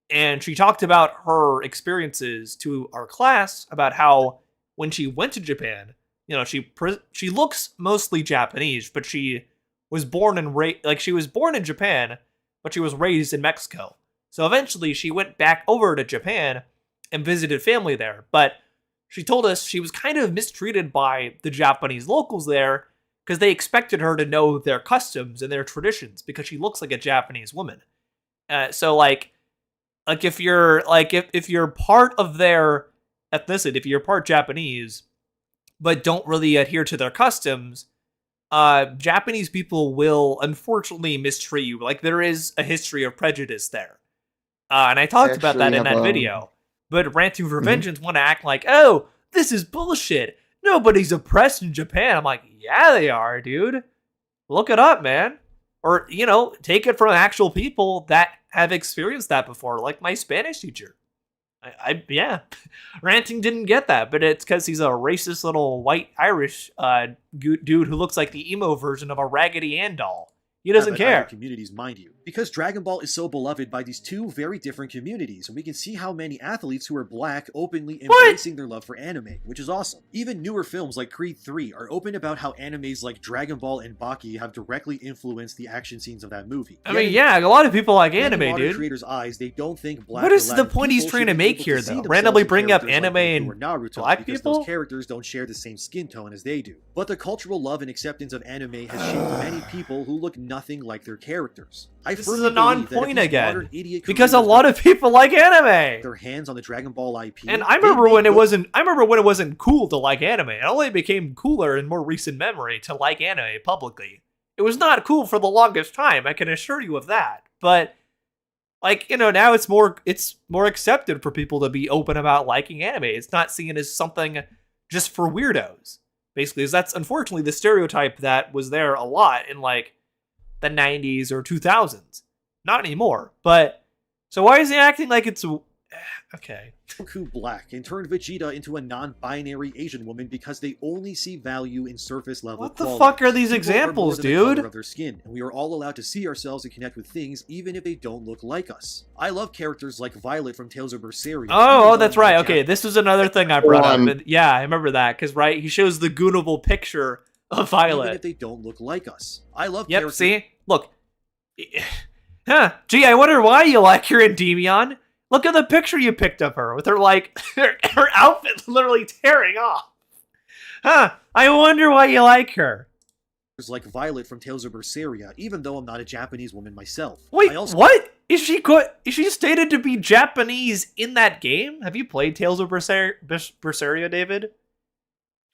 And she talked about her experiences to our class about how when she went to Japan, you know, she looks mostly Japanese, but she was born and she was born in Japan, but she was raised in Mexico. So eventually she went back over to Japan and visited family there. But she told us she was kind of mistreated by the Japanese locals there because they expected her to know their customs and their traditions because she looks like a Japanese woman. So if you're if you're part of their ethnicity, if you're part Japanese, but don't really adhere to their customs, Japanese people will unfortunately mistreat you. Like, there is a history of prejudice there. And I talked about that in that video. But Ranting for Vengeance want to act like, oh, this is bullshit. Nobody's oppressed in Japan. I'm like, yeah, they are, dude. Look it up, man. Or, you know, take it from actual people that have experienced that before, like my Spanish teacher. Yeah, Ranting didn't get that, but it's because he's a racist little white Irish dude who looks like the emo version of a Raggedy Ann doll. He doesn't but care. other communities, mind you. Because Dragon Ball is so beloved by these two very different communities, and we can see how many athletes who are black openly embracing their love for anime, which is awesome. Even newer films like Creed 3 are open about how animes like Dragon Ball and Baki have directly influenced the action scenes of that movie. I mean, yeah, a lot of people like anime, in dude. creators' eyes, they don't think black What or is the Latin point he's people trying should to be make able here, see though? themselves Randomly in bring up characters like anime Goku and or Naruto black because people? those characters don't share the same skin tone as they do. But the cultural love and acceptance of anime has shaped many people who look nothing like their characters. I This firmly is a believe that if non-point these again. modern idiot Because a creators lot of people like anime. their hands on the Dragon Ball IP, And I remember when it wasn't. I remember when it wasn't cool to like anime. It only became cooler in more recent memory to like anime publicly. It was not cool for the longest time. I can assure you of that. But like, you know, now it's more accepted for people to be open about liking anime. It's not seen as something just for weirdos. Basically, that's unfortunately the stereotype that was there a lot in like the 90s or 2000s. Not anymore. But so why is he acting like it's okay? Goku black and turned Vegeta into a non-binary Asian woman because they only see value in surface level. What the fuck are these People examples, are more than the dude? color of their skin, and we are all allowed to see ourselves and connect with things even if they don't look like us. I love characters like Violet from Tales of Berseria. Oh, that's right. Okay, this was another thing I brought up. One. And yeah, I remember that because right, he shows the goonable picture of Violet. Even if they don't look like us. I love Yep. characters. See, look. Huh? Gee, I wonder why you like her in Endymion. Look at the picture you picked of her with her like her outfit literally tearing off. Huh? I wonder why you like her. Like Violet from Tales of Berseria, even though I'm not a Japanese woman myself. Wait, I also what? Is she stated to be Japanese in that game? Have you played Tales of Berseria, David?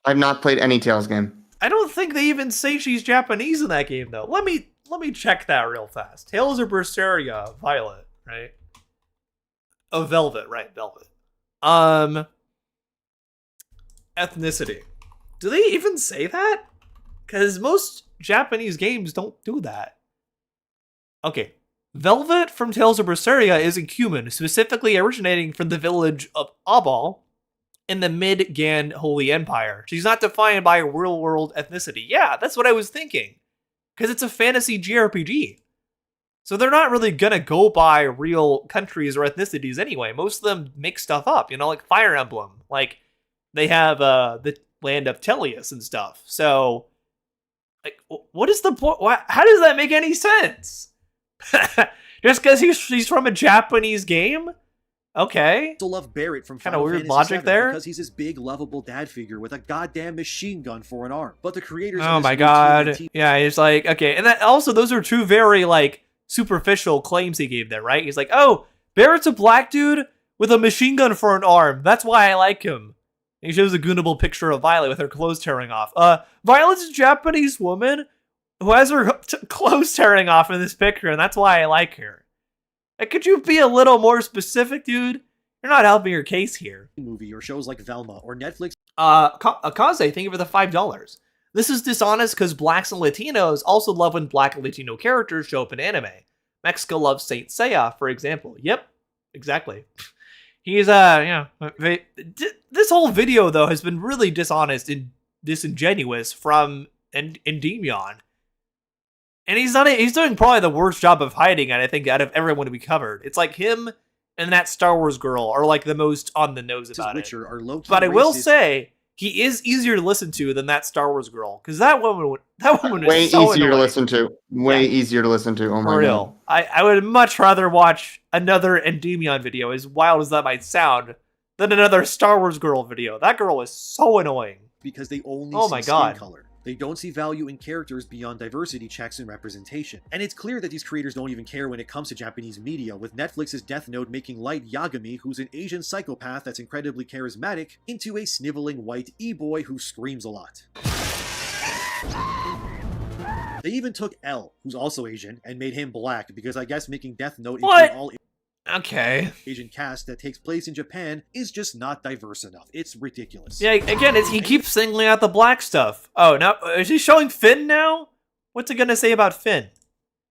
I've not played any Tales game. I don't think they even say she's Japanese in that game though. Let me check that real fast. Tales of Berseria, Violet, right? Oh, Velvet, right, Velvet. Ethnicity. Do they even say that? Because most Japanese games don't do that. Okay. Velvet from Tales of Berseria is a human, specifically originating from the village of Abal in the mid-Gan Holy Empire. She's not defined by a real-world ethnicity. Yeah, that's what I was thinking. Because it's a fantasy JRPG. So they're not really gonna go by real countries or ethnicities anyway. Most of them make stuff up, you know, like Fire Emblem. Like, they have the land of Teleus and stuff. So, like, what is the point? How does that make any sense? Just because she's from a Japanese game? Okay. also love Barrett from Kinda Final weird Fantasy logic VII there. because he's this big, lovable dad figure with a goddamn machine gun for an arm. But the creators Oh of my this new god. TMNT Yeah, he's like, okay. And that also, those are two very, like, superficial claims he gave there, right? He's like, oh, Barrett's a black dude with a machine gun for an arm. That's why I like him. And he shows a goonable picture of Violet with her clothes tearing off. Violet's a Japanese woman who has her clothes tearing off in this picture, and that's why I like her. Like, could you be a little more specific, dude? You're not helping your case here. movie or shows like Velma or Netflix Akaze, thank you for the $5. This is dishonest because blacks and Latinos also love when black and Latino characters show up in anime. Mexico loves Saint Seiya, for example. Yep, exactly. He's, this whole video, though, has been really dishonest and disingenuous from Endymion. And he's doing probably the worst job of hiding it, I think, out of everyone we covered. It's like him and that Star Wars girl are like the most on the nose about it. are low-key But I will racist. say, he is easier to listen to than that Star Wars girl. Because that woman Way is so easier to annoying. listen to. Way easier to listen to. Oh my For real. I would much rather watch another Endymion video, as wild as that might sound, than another Star Wars girl video. That girl is so annoying. because they only Oh see my skin God. color. They don't see value in characters beyond diversity checks and representation. And it's clear that these creators don't even care when it comes to Japanese media, with Netflix's Death Note making Light Yagami, who's an Asian psychopath that's incredibly charismatic, into a sniveling white e-boy who screams a lot. They even took L, who's also Asian, and made him black, because I guess making Death Note into What? an all Okay. Asian cast that takes place in Japan is just not diverse enough. It's ridiculous. Yeah, again, he keeps singling out the black stuff. Oh, now, is he showing Finn now? What's he gonna say about Finn?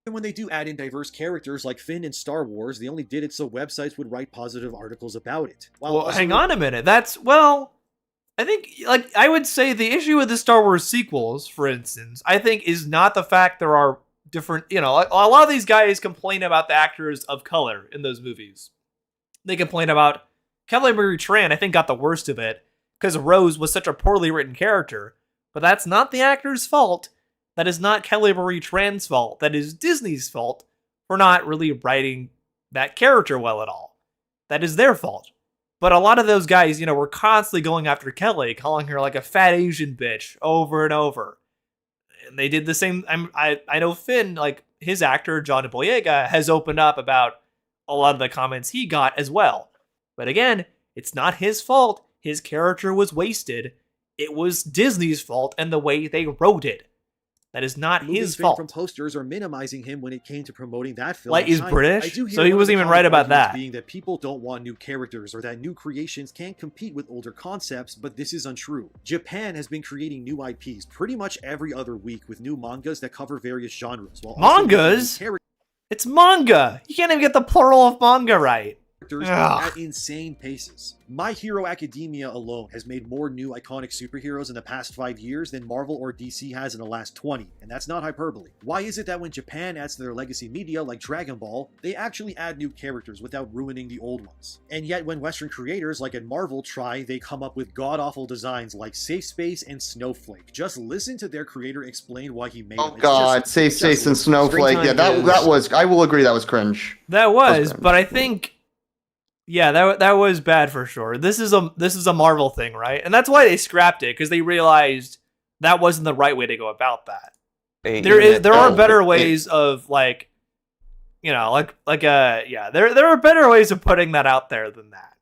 And when they do add in diverse characters like Finn in Star Wars, they only did it so websites would write positive articles about it. While Well, also hang on a minute. I think, I would say the issue with the Star Wars sequels, for instance, I think is not the fact there are different, you know, a lot of these guys complain about the actors of color in those movies. They complain about Kelly Marie Tran, I think, got the worst of it because Rose was such a poorly written character. But that's not the actor's fault. That is not Kelly Marie Tran's fault. That is Disney's fault for not really writing that character well at all. That is their fault. But a lot of those guys, you know, were constantly going after Kelly, calling her like a fat Asian bitch over and over. And they did the same. I know Finn, like his actor, John Boyega, has opened up about a lot of the comments he got as well. But again, it's not his fault. His character was wasted. It was Disney's fault and the way they wrote it. That is not his fault. From posters are minimizing him when it came to promoting that film. Like, he's British, so he wasn't even right about that. Being that people don't want new characters or that new creations can't compete with older concepts, but this is untrue. Japan has been creating new IPs pretty much every other week with new mangas that cover various genres. Mangas? It's manga! You can't even get the plural of manga right. At insane paces. My Hero Academia alone has made more new iconic superheroes in the past 5 years than Marvel or DC has in the last 20, and that's not hyperbole. Why is it that when Japan adds to their legacy media like Dragon Ball, they actually add new characters without ruining the old ones? And yet when Western creators like at Marvel try, they come up with god-awful designs like Safe Space and Snowflake. Just listen to their creator explain why he made them. Oh god, Safe Space and Snowflake. Yeah, that was, I will agree, that was cringe. That was, but I think... Yeah, that was bad for sure. This is a Marvel thing, right? And that's why they scrapped it, because they realized that wasn't the right way to go about that. There are better ways of like, you know, there are better ways of putting that out there than that.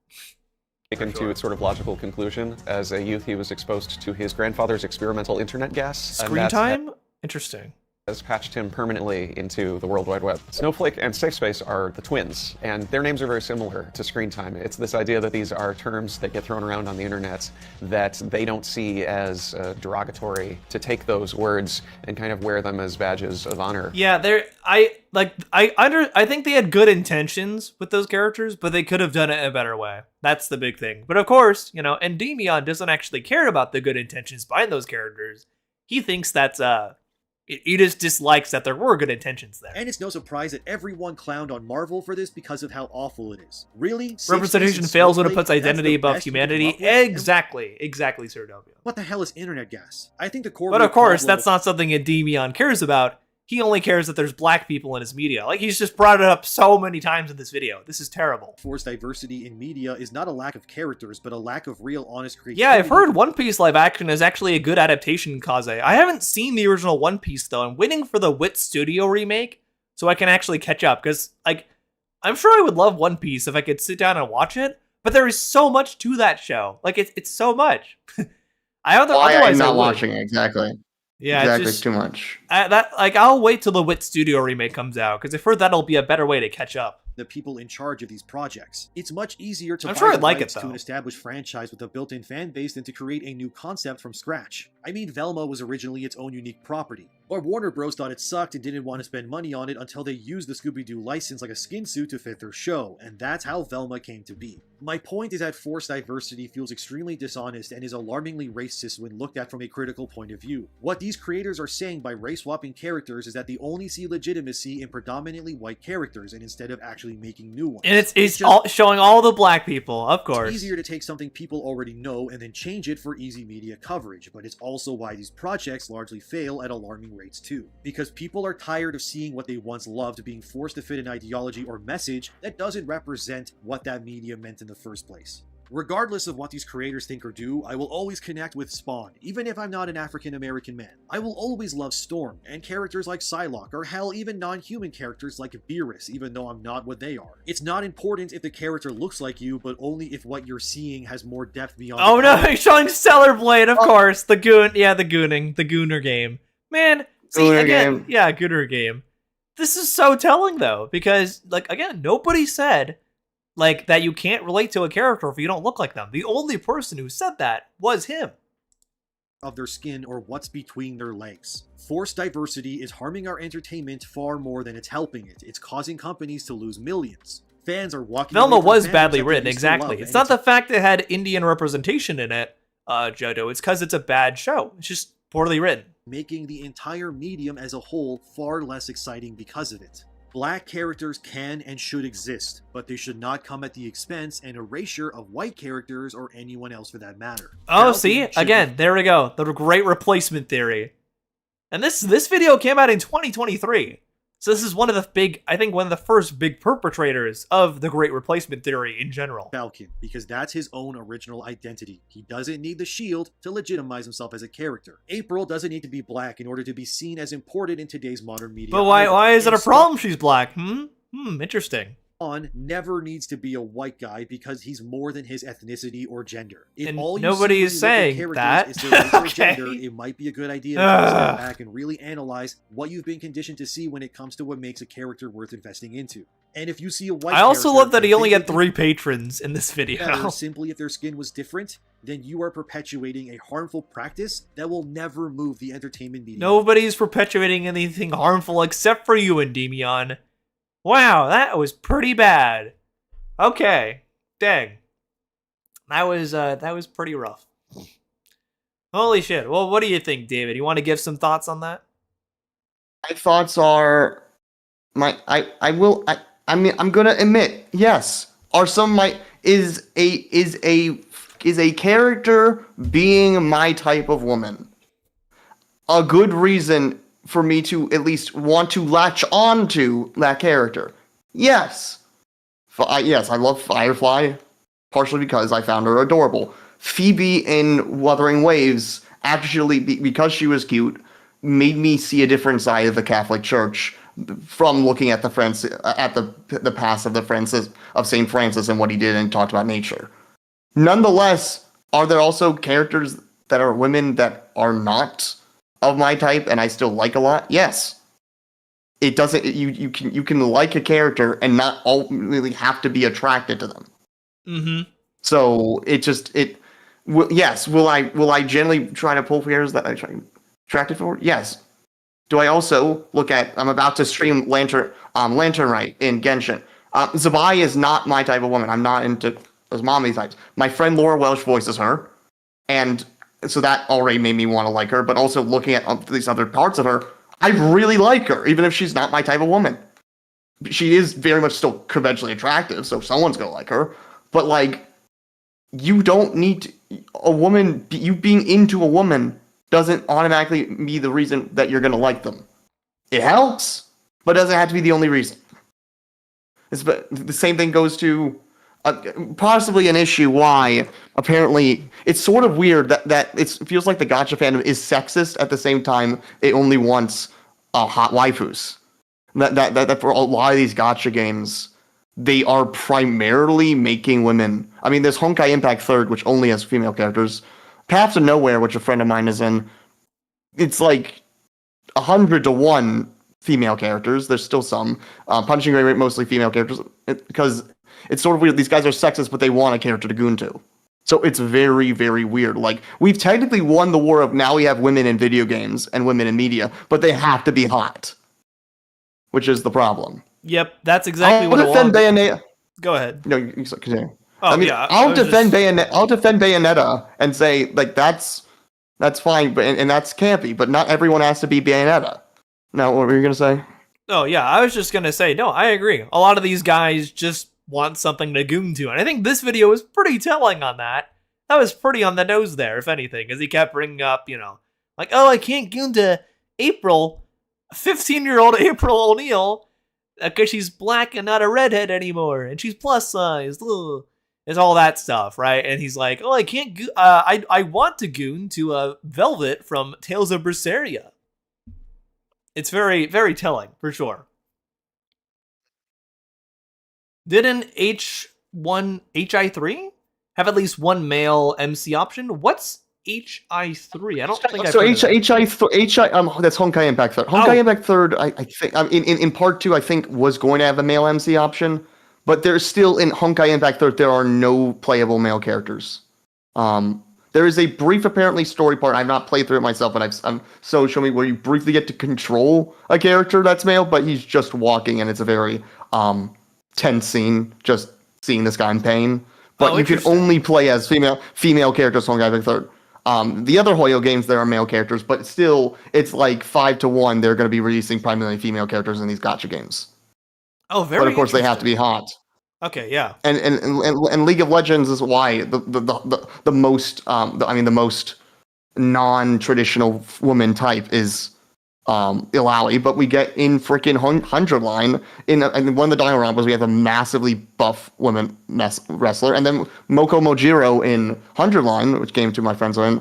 Taken to its sort of logical conclusion. As a youth, he was exposed to his grandfather's experimental internet gas. Screen time? Interesting. Has patched him permanently into the World Wide Web. Snowflake and Safe Space are the twins, and their names are very similar to screen time. It's this idea that these are terms that get thrown around on the internet that they don't see as derogatory, to take those words and kind of wear them as badges of honor. Yeah, I think they had good intentions with those characters, but they could have done it in a better way. That's the big thing. But of course, you know, Endymion doesn't actually care about the good intentions behind those characters. He thinks that's he just dislikes that there were good intentions there. And it's no surprise that everyone clowned on Marvel for this because of how awful it is. Really? Representation fails when it puts identity above humanity. Exactly, Sir W. What the hell is internet gas? I think the core. But of course, that's not something Endymion cares about. He only cares that there's black people in his media. Like, he's just brought it up so many times in this video. This is terrible. Forced diversity in media is not a lack of characters, but a lack of real, honest creativity. Yeah, I've heard One Piece live action is actually a good adaptation, Kaze. I haven't seen the original One Piece, though. I'm waiting for the Wit Studio remake so I can actually catch up. Because, like, I'm sure I would love One Piece if I could sit down and watch it. But there is so much to that show. Like, it's so much. I'm not watching it, exactly. Yeah, exactly, it's too much. I'll wait till the Wit Studio remake comes out, because I've heard that'll be a better way to catch up. The people in charge of these projects. It's much easier to I'd like it, to an established franchise with a built-in fan base than to create a new concept from scratch. I mean, Velma was originally its own unique property. Or Warner Bros. Thought it sucked and didn't want to spend money on it until they used the Scooby-Doo license like a skin suit to fit their show, and that's how Velma came to be. My point is that forced diversity feels extremely dishonest and is alarmingly racist when looked at from a critical point of view. What these creators are saying by race-swapping characters is that they only see legitimacy in predominantly white characters, and instead of actually making new ones. And it's all showing all the black people, of course. It's easier to take something people already know and then change it for easy media coverage, but it's also why these projects largely fail at alarming rates too. Because people are tired of seeing what they once loved being forced to fit an ideology or message that doesn't represent what that media meant in the first place. Regardless of what these creators think or do, I will always connect with Spawn, even if I'm not an African-American man. I will always love Storm, and characters like Psylocke, or hell, even non-human characters like Beerus, even though I'm not what they are. It's not important if the character looks like you, but only if what you're seeing has more depth beyond— Oh no, he's showing Stellar Blade, of course. The goon, yeah, the Gooner game. Man, see, Gooner game. This is so telling, though, because, like, again, nobody said like that you can't relate to a character if you don't look like them. The only person who said that was him. Of their skin or what's between their legs. Forced diversity is harming our entertainment far more than it's helping it. It's causing companies to lose millions. Fans are walking Velma away from was fandoms badly that they written, used to exactly. love, It's and not the fact it had Indian representation in it, Jodo. It's because it's a bad show. It's just poorly written. making the entire medium as a whole far less exciting because of it. Black characters can and should exist, but they should not come at the expense and erasure of white characters or anyone else for that matter. Oh, see? Again, there we go. The great replacement theory. And this video came out in 2023. So this is one of the first big perpetrators of the great replacement theory in general. Falcon, because that's his own original identity. He doesn't need the shield to legitimize himself as a character. April doesn't need to be black in order to be seen as important in today's modern media. But why is it a problem she's black? Interesting. On never needs to be a white guy because he's more than his ethnicity or gender. If And all you nobody see is saying when you look that. at characters is their race or Okay. gender, it might be a good idea to step back and really analyze what you've been conditioned to see when it comes to what makes a character worth investing into. And if you see a white I also character love that he and only think had 3 patrons in this better video. simply if their skin was different, then you are perpetuating a harmful practice that will never move the entertainment medium. Nobody's perpetuating anything harmful except for you, Endymion. Wow, that was pretty bad. Okay, dang. That was pretty rough. Holy shit. Well, what do you think, David? You want to give some thoughts on that? My thoughts are I'm gonna admit, yes. Is a character being my type of woman a good reason for me to at least want to latch on to that character? Yes. Yes, I love Firefly, partially because I found her adorable. Phoebe in Wuthering Waves, actually, because she was cute, made me see a different side of the Catholic Church from looking at the past of Saint Francis and what he did and talked about nature. Nonetheless, are there also characters that are women that are not of my type and I still like a lot? Yes. It doesn't. You can like a character and not really have to be attracted to them. Mm-hmm. So yes. Will I generally try to pull players that I'm attracted for? Yes. Do I also look at? I'm about to stream Lantern Right in Genshin. Zabai is not my type of woman. I'm not into those mommy types. My friend Laura Welsh voices her, and so that already made me want to like her. But also looking at these other parts of her, I really like her, even if she's not my type of woman. She is very much still conventionally attractive, so someone's gonna like her. But like, you don't need a woman. You being into a woman doesn't automatically be the reason that you're gonna like them. It helps, but it doesn't have to be the only reason. The same thing goes to possibly an issue why apparently it's sort of weird that it feels like the gacha fandom is sexist at the same time it only wants hot waifus. That for a lot of these gacha games, they are primarily making women. I mean, there's Honkai Impact 3rd, which only has female characters. Path to Nowhere, which a friend of mine is in, it's like 100 to 1 female characters. There's still some. Punching Rate, mostly female characters, because it's sort of weird. These guys are sexist, but they want a character to goon to. So it's very, very weird. Like, we've technically won the war of now we have women in video games and women in media, but they have to be hot, which is the problem. Yep, that's exactly what I'll defend Bayonetta. Go ahead. No, you continue. Oh, I mean, yeah, I'll defend Bayonetta and say like that's fine, but and that's campy, but not everyone has to be Bayonetta. Now, what were you gonna say? Oh yeah, I was just gonna say no. I agree. A lot of these guys just want something to goon to, and I think this video was pretty telling on that. That was pretty on the nose there, if anything, because he kept bringing up, like, oh, I can't goon to April, 15-year-old April O'Neil, because she's black and not a redhead anymore, and she's plus size. Ugh. It's all that stuff, right? And he's like, oh, I can't I want to goon to Velvet from Tales of Berseria. It's very, very telling, for sure. Didn't HI3 have at least one male MC option? What's HI3? I don't think I've heard of that. That's Honkai Impact 3rd. Honkai Impact 3rd, I think, in part 2, I think, was going to have a male MC option, but there's still, in Honkai Impact 3rd, there are no playable male characters. There is a brief, apparently, story part. I've not played through it myself, but so show me where you briefly get to control a character that's male, but he's just walking, and it's a very tense scene, just seeing this guy in pain. But you can only play as female characters on Honkai Impact 3rd. The other Hoyo games, there are male characters, but still, it's like 5-1. They're going to be releasing primarily female characters in these gacha games. Oh, very. But of course, they have to be hot. Okay, yeah. And League of Legends is why the most non-traditional woman type is Illaoi, but we get in freaking 100 line in one of the dioramas we have a massively buff woman wrestler, and then Moko Mojiro in 100 line, which game two of my friends are in,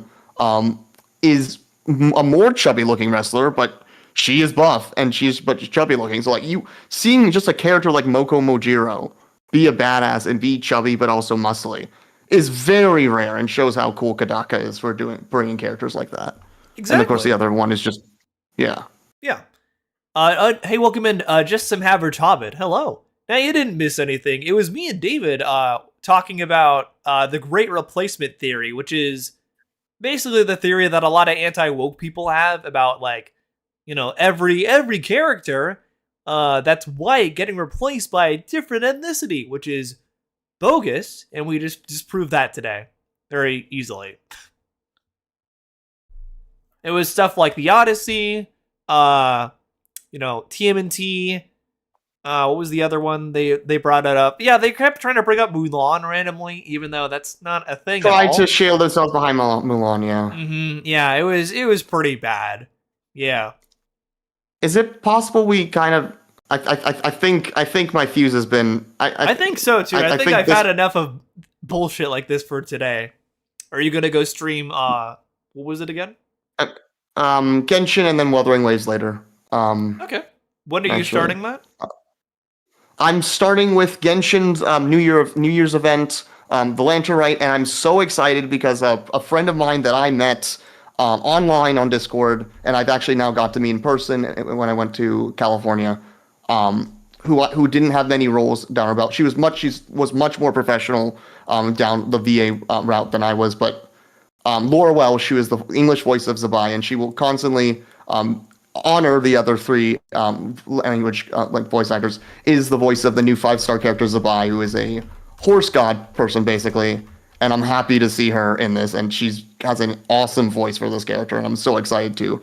is a more chubby looking wrestler, but she is buff and she's chubby looking. So like you seeing just a character like Moko Mojiro be a badass and be chubby but also muscly is very rare and shows how cool Kodaka is for bringing characters like that. Exactly. And of course the other one is just yeah. Hey, welcome in, just some average hobbit. Hello. Now you didn't miss anything. It was me and David talking about the Great Replacement theory, which is basically the theory that a lot of anti-woke people have about, like, you know, every character that's white getting replaced by a different ethnicity, which is bogus, and we just proved that today very easily. It was stuff like the Odyssey, TMNT. What was the other one? They brought it up. Yeah, they kept trying to bring up Mulan randomly, even though that's not a thing. Tried to shield themselves behind Mulan. Yeah. Mm-hmm. Yeah, it was pretty bad. Yeah. Is it possible we kind of? I think my fuse has been. I think so too. I think I've had enough of bullshit like this for today. Are you gonna go stream? What was it again? Genshin and then Wuthering Waves later. Okay. When are you starting that? I'm starting with Genshin's New Year's event, the Lantern Rite, and I'm so excited because a friend of mine that I met online on Discord, and I've actually now got to meet in person when I went to California, who didn't have many roles down her belt. She was much more professional down the VA route than I was, but Laura Wells, she was the English voice of Zabai, and she will constantly honor the other three language voice actors, is the voice of the new 5-star character Zabai, who is a horse god person, basically. And I'm happy to see her in this, and she has an awesome voice for this character, and I'm so excited to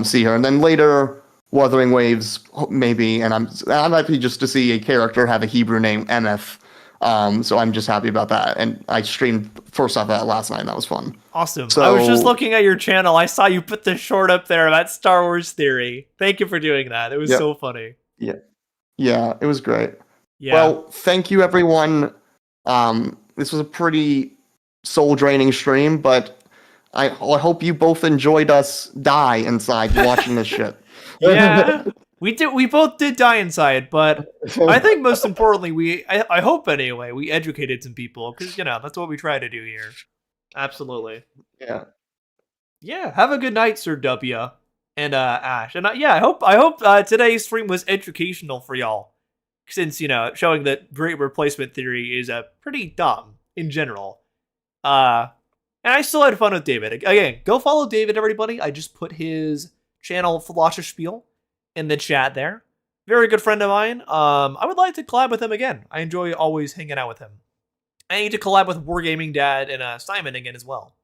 see her. And then later, Wuthering Waves, maybe, and I'm happy just to see a character have a Hebrew name, MF. So I'm just happy about that. And I streamed first off that last night, and that was fun. Awesome. So, I was just looking at your channel. I saw you put the short up there about Star Wars Theory. Thank you for doing that. It was so funny. Yeah, it was great. Yeah. Well, thank you, everyone. This was a pretty soul-draining stream, but I hope you both enjoyed us die inside watching this shit. Yeah. We both did die inside, but I think most importantly, I hope anyway, we educated some people, because, that's what we try to do here. Absolutely. Yeah. Yeah, have a good night, Sir W. And Ash. And I hope today's stream was educational for y'all, since, showing that Great Replacement Theory is pretty dumb in general. And I still had fun with David. Again, go follow David, everybody. I just put his channel, Philosospiel, in the chat there. Very good friend of mine. I would like to collab with him again. I enjoy always hanging out with him. I need to collab with Wargaming Dad and Simon again as well.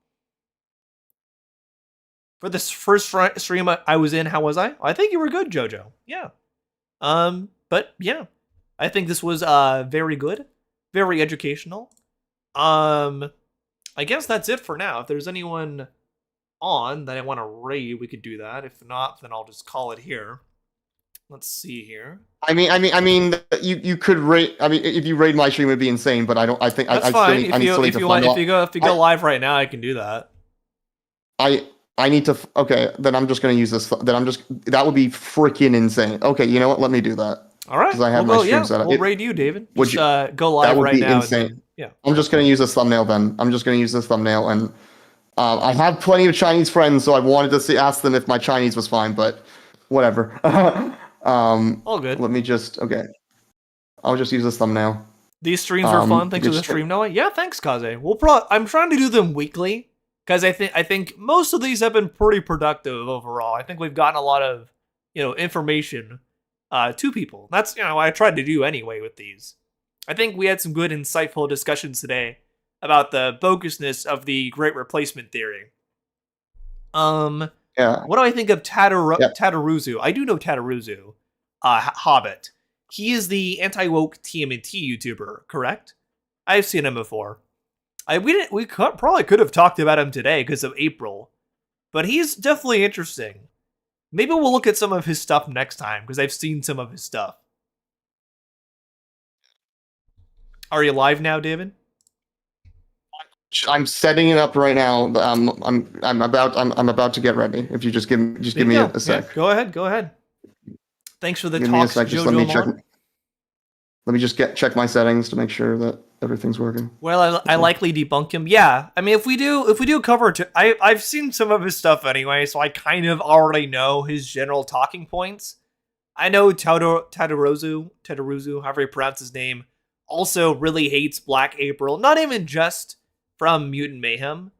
For this first stream I was in, how was I? I think you were good, Jojo. Yeah. But yeah, I think this was very good, very educational. I guess that's it for now. If there's anyone on that I want to raid, we could do that. If not, then I'll just call it here. Let's see here. I mean, you could raid. I mean, if you raid my stream, it'd be insane. But I think that's fine. If you go live right now, I can do that. I need to. Okay, then I'm just gonna use this. That would be freaking insane. Okay, you know what? Let me do that. All right. Because I have my stream set up. We'll raid you, David. Just go live right now. Insane. Yeah. I'm just gonna use this thumbnail then. And I have plenty of Chinese friends, so I wanted to ask them if my Chinese was fine, but whatever. All good. Let me just. Okay. I'll just use this thumbnail. These streams were fun. Thanks for the stream, Noah. Yeah, thanks, Kaze. I'm trying to do them weekly, because I think most of these have been pretty productive overall. I think we've gotten a lot of information to people. That's what I tried to do anyway with these. I think we had some good, insightful discussions today about the bogusness of the Great Replacement Theory. Yeah. What do I think of Tataruzu? I do know Tataruzu, Hobbit. He is the anti-woke TMNT YouTuber, correct? I've seen him before. We probably could have talked about him today because of April, but he's definitely interesting. Maybe we'll look at some of his stuff next time because I've seen some of his stuff. Are you live now, David? I'm setting it up right now. I'm about to get ready. If you just give me a sec. Yeah, go ahead. Thanks for the Give me a talks, sec. Just Jojo. Let me just check my settings to make sure that everything's working. Well, I likely debunk him. Yeah, I mean, if we do cover, I've seen some of his stuff anyway, so I kind of already know his general talking points. I know Tataruzu, however you pronounce his name, also really hates Black April. Not even just from Mutant Mayhem,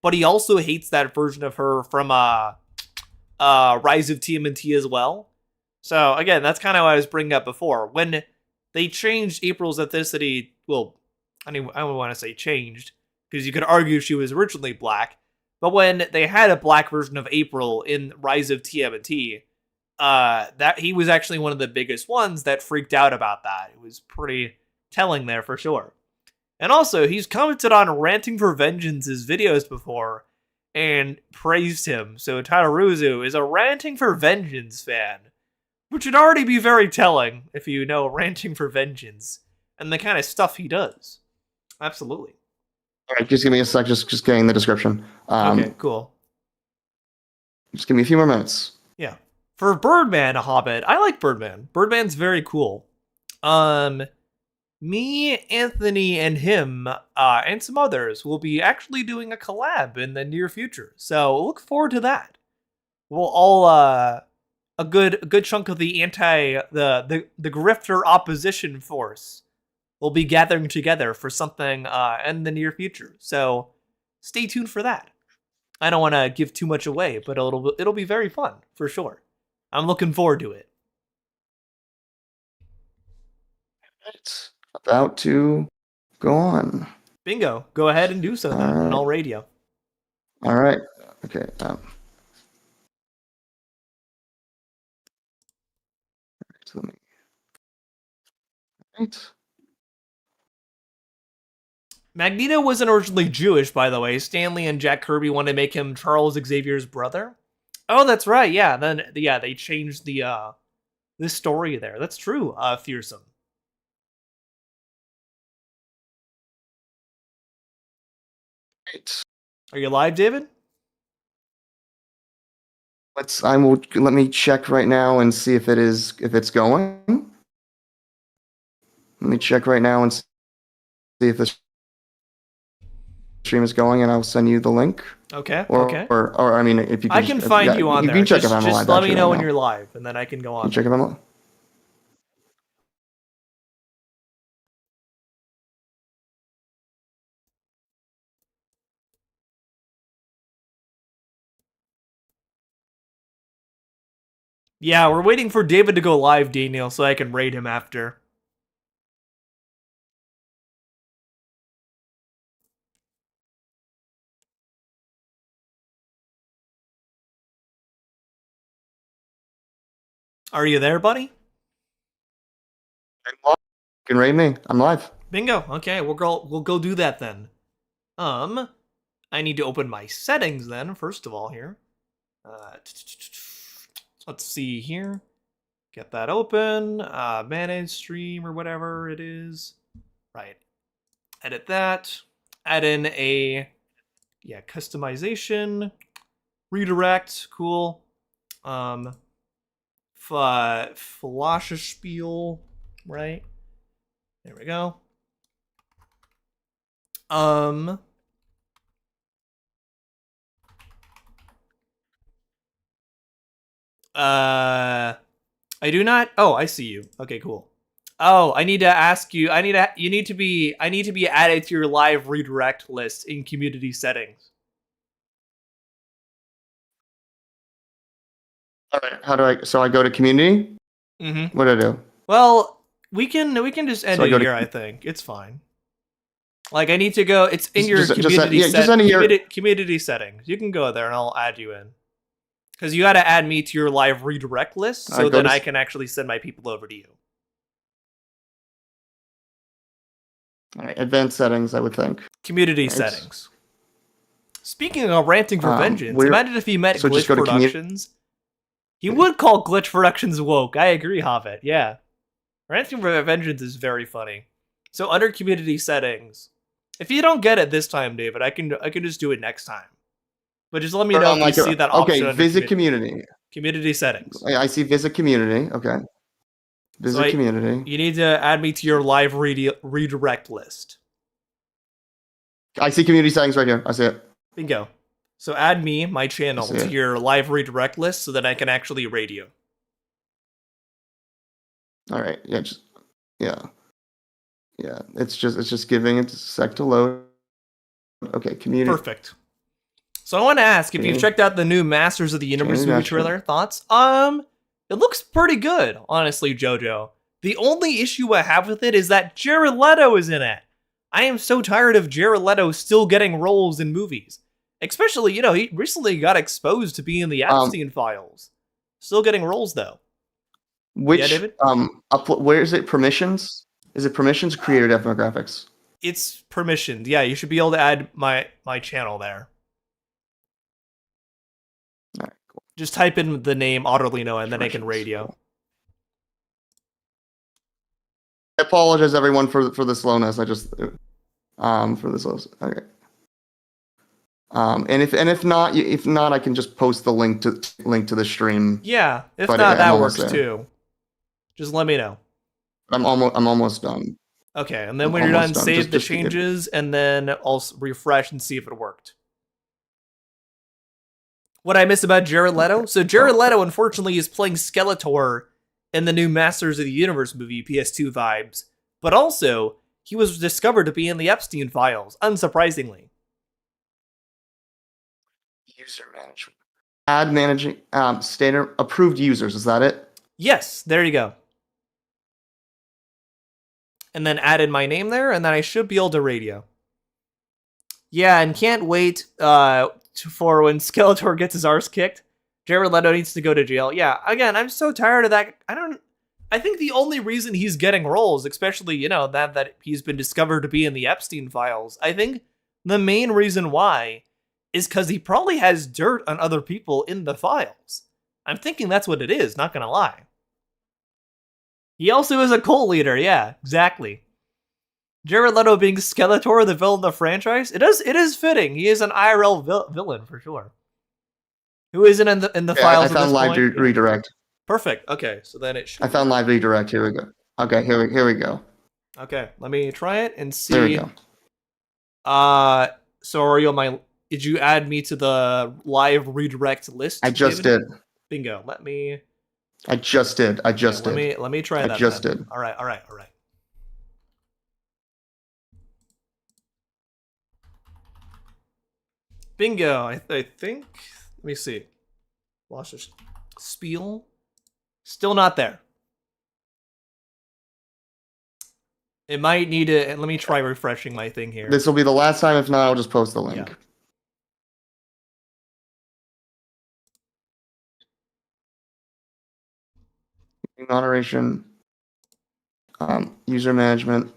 but he also hates that version of her from Rise of TMNT as well. So again, that's kind of what I was bringing up before. When they changed April's ethnicity, well, I don't want to say changed, because you could argue she was originally black, but when they had a black version of April in Rise of TMNT, that he was actually one of the biggest ones that freaked out about that. It was pretty telling there for sure. And also, he's commented on Ranting for Vengeance's videos before and praised him. So Tataruzu is a Ranting for Vengeance fan, which would already be very telling if you know Ranting for Vengeance and the kind of stuff he does. Absolutely. All right, just give me a sec. Just getting the description. Okay, cool. Just give me a few more minutes. Yeah. For Birdman, a Hobbit, I like Birdman. Birdman's very cool. Me, Anthony, and him, and some others will be actually doing a collab in the near future. So look forward to that. We'll all a good chunk of the the grifter opposition force will be gathering together for something in the near future. So stay tuned for that. I don't want to give too much away, but it'll be very fun for sure. I'm looking forward to it. It's about to go on. Bingo. Go ahead and do so then, and I'll radio. All right. Okay. So let me. Right. Magneto wasn't originally Jewish, by the way. Stanley and Jack Kirby wanted to make him Charles Xavier's brother. Oh, that's right. Yeah. Then they changed the story there. That's true. Fearsome. Right. Are you live, David? Let me check right now and see if it's going. Let me check right now and see if the stream is going, and I'll send you the link. Okay. Okay. Or I mean, if you can, I can find you on there. You can check if I'm live. Just let me know when you're live, and then I can go on. Check if I'm live. Yeah, we're waiting for David to go live, Daniel, so I can raid him after. Are you there, buddy? You can raid me. I'm live. Bingo. Okay, we'll go do that then. I need to open my settings then, first of all here. Let's see here. Get that open. Manage stream or whatever it is. Right. Edit that. Add in a customization. Redirect. Cool. Philosospiel. Right. There we go. I do not. Oh, I see you. Okay, cool. Oh, I need to ask you. I need to be added to your live redirect list in community settings. All right. How do I? So I go to community. Mm-hmm. What do I do? Well, we can just end So it here. I think it's fine. Like I need to go. It's in your community settings. You can go there and I'll add you in. Because you got to add me to your live redirect list, so then I can actually send my people over to you. All right, advanced settings, I would think. Community settings. Speaking of ranting for vengeance, imagine if he met Glitch Productions. He would call Glitch Productions woke. I agree, Hobbit. Yeah. Ranting for vengeance is very funny. So under community settings, if you don't get it this time, David, I can just do it next time. But just let me know if you see that option. Okay, visit community. Community settings. I see visit community. Okay. Visit community. You need to add me to your live redirect list. I see community settings right here. I see it. Bingo. So add me, my channel, to your live redirect list so that I can actually raid you. All right. Yeah. It's just giving it a sec to load. Okay, community. Perfect. So I want to ask if you've checked out the new Masters of the Universe movie trailer. Thoughts? It looks pretty good, honestly, JoJo. The only issue I have with it is that Jared Leto is in it. I am so tired of Jared Leto still getting roles in movies. Especially, he recently got exposed to being in the Epstein files. Still getting roles, though. Which, yeah, David? Where is it? Permissions? Is it permissions, creator demographics? It's permissioned. Yeah, you should be able to add my channel there. All right, cool. Just type in the name Autolino and then I can radio. Cool. I apologize, everyone, for the slowness. I just for the slowness. Okay. And if not, I can just post the link to the stream. Yeah, if not, that works too. Just let me know. I'm almost done. Okay, and then when you're done, save the changes, and then I'll refresh and see if it worked. What I miss about Jared Leto? So Jared Leto, unfortunately, is playing Skeletor in the new Masters of the Universe movie, PS2 vibes. But also, he was discovered to be in the Epstein files, unsurprisingly. User management. Add managing standard approved users. Is that it? Yes, there you go. And then add in my name there, and then I should be able to radio. Yeah, and can't wait for when Skeletor gets his arse kicked. Jared Leto needs to go to jail. Yeah, again, I'm so tired of that. I think the only reason he's getting roles, especially, that he's been discovered to be in the Epstein files, I think the main reason why is because he probably has dirt on other people in the files. I'm thinking that's what it is, not gonna lie. He also is a cult leader, yeah, exactly. Jared Leto being Skeletor, the villain of the franchise, it is fitting. He is an IRL villain, for sure. Who isn't in the files I found live redirect. Perfect, okay, so then it should... I found live redirect, here we go. Okay, here we go. Okay, let me try it and see... There we go. So are you on my... Did you add me to the live redirect list? I just did. Bingo. Let me... I just did. Let me try that. I just did. All right. Bingo. I think. Let me see. Philosospiel. Still not there. It might need to... Let me try refreshing my thing here. This will be the last time. If not, I'll just post the link. Yeah. Moderation, user management.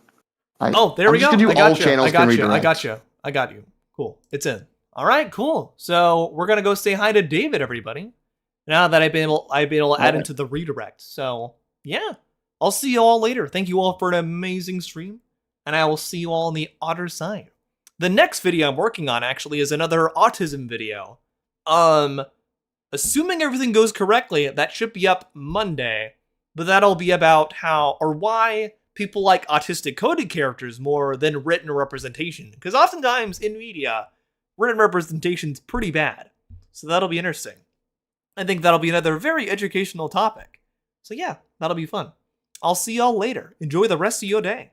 There we go. I got you. Cool. It's in. All right, cool. So we're gonna go say hi to David, everybody. Now that I've been able to add into the redirect. So yeah, I'll see you all later. Thank you all for an amazing stream, and I will see you all on the other side. The next video I'm working on actually is another autism video. Assuming everything goes correctly, that should be up Monday. But that'll be about how or why people like autistic coded characters more than written representation. Because oftentimes in media, written representation's pretty bad. So that'll be interesting. I think that'll be another very educational topic. So yeah, that'll be fun. I'll see y'all later. Enjoy the rest of your day.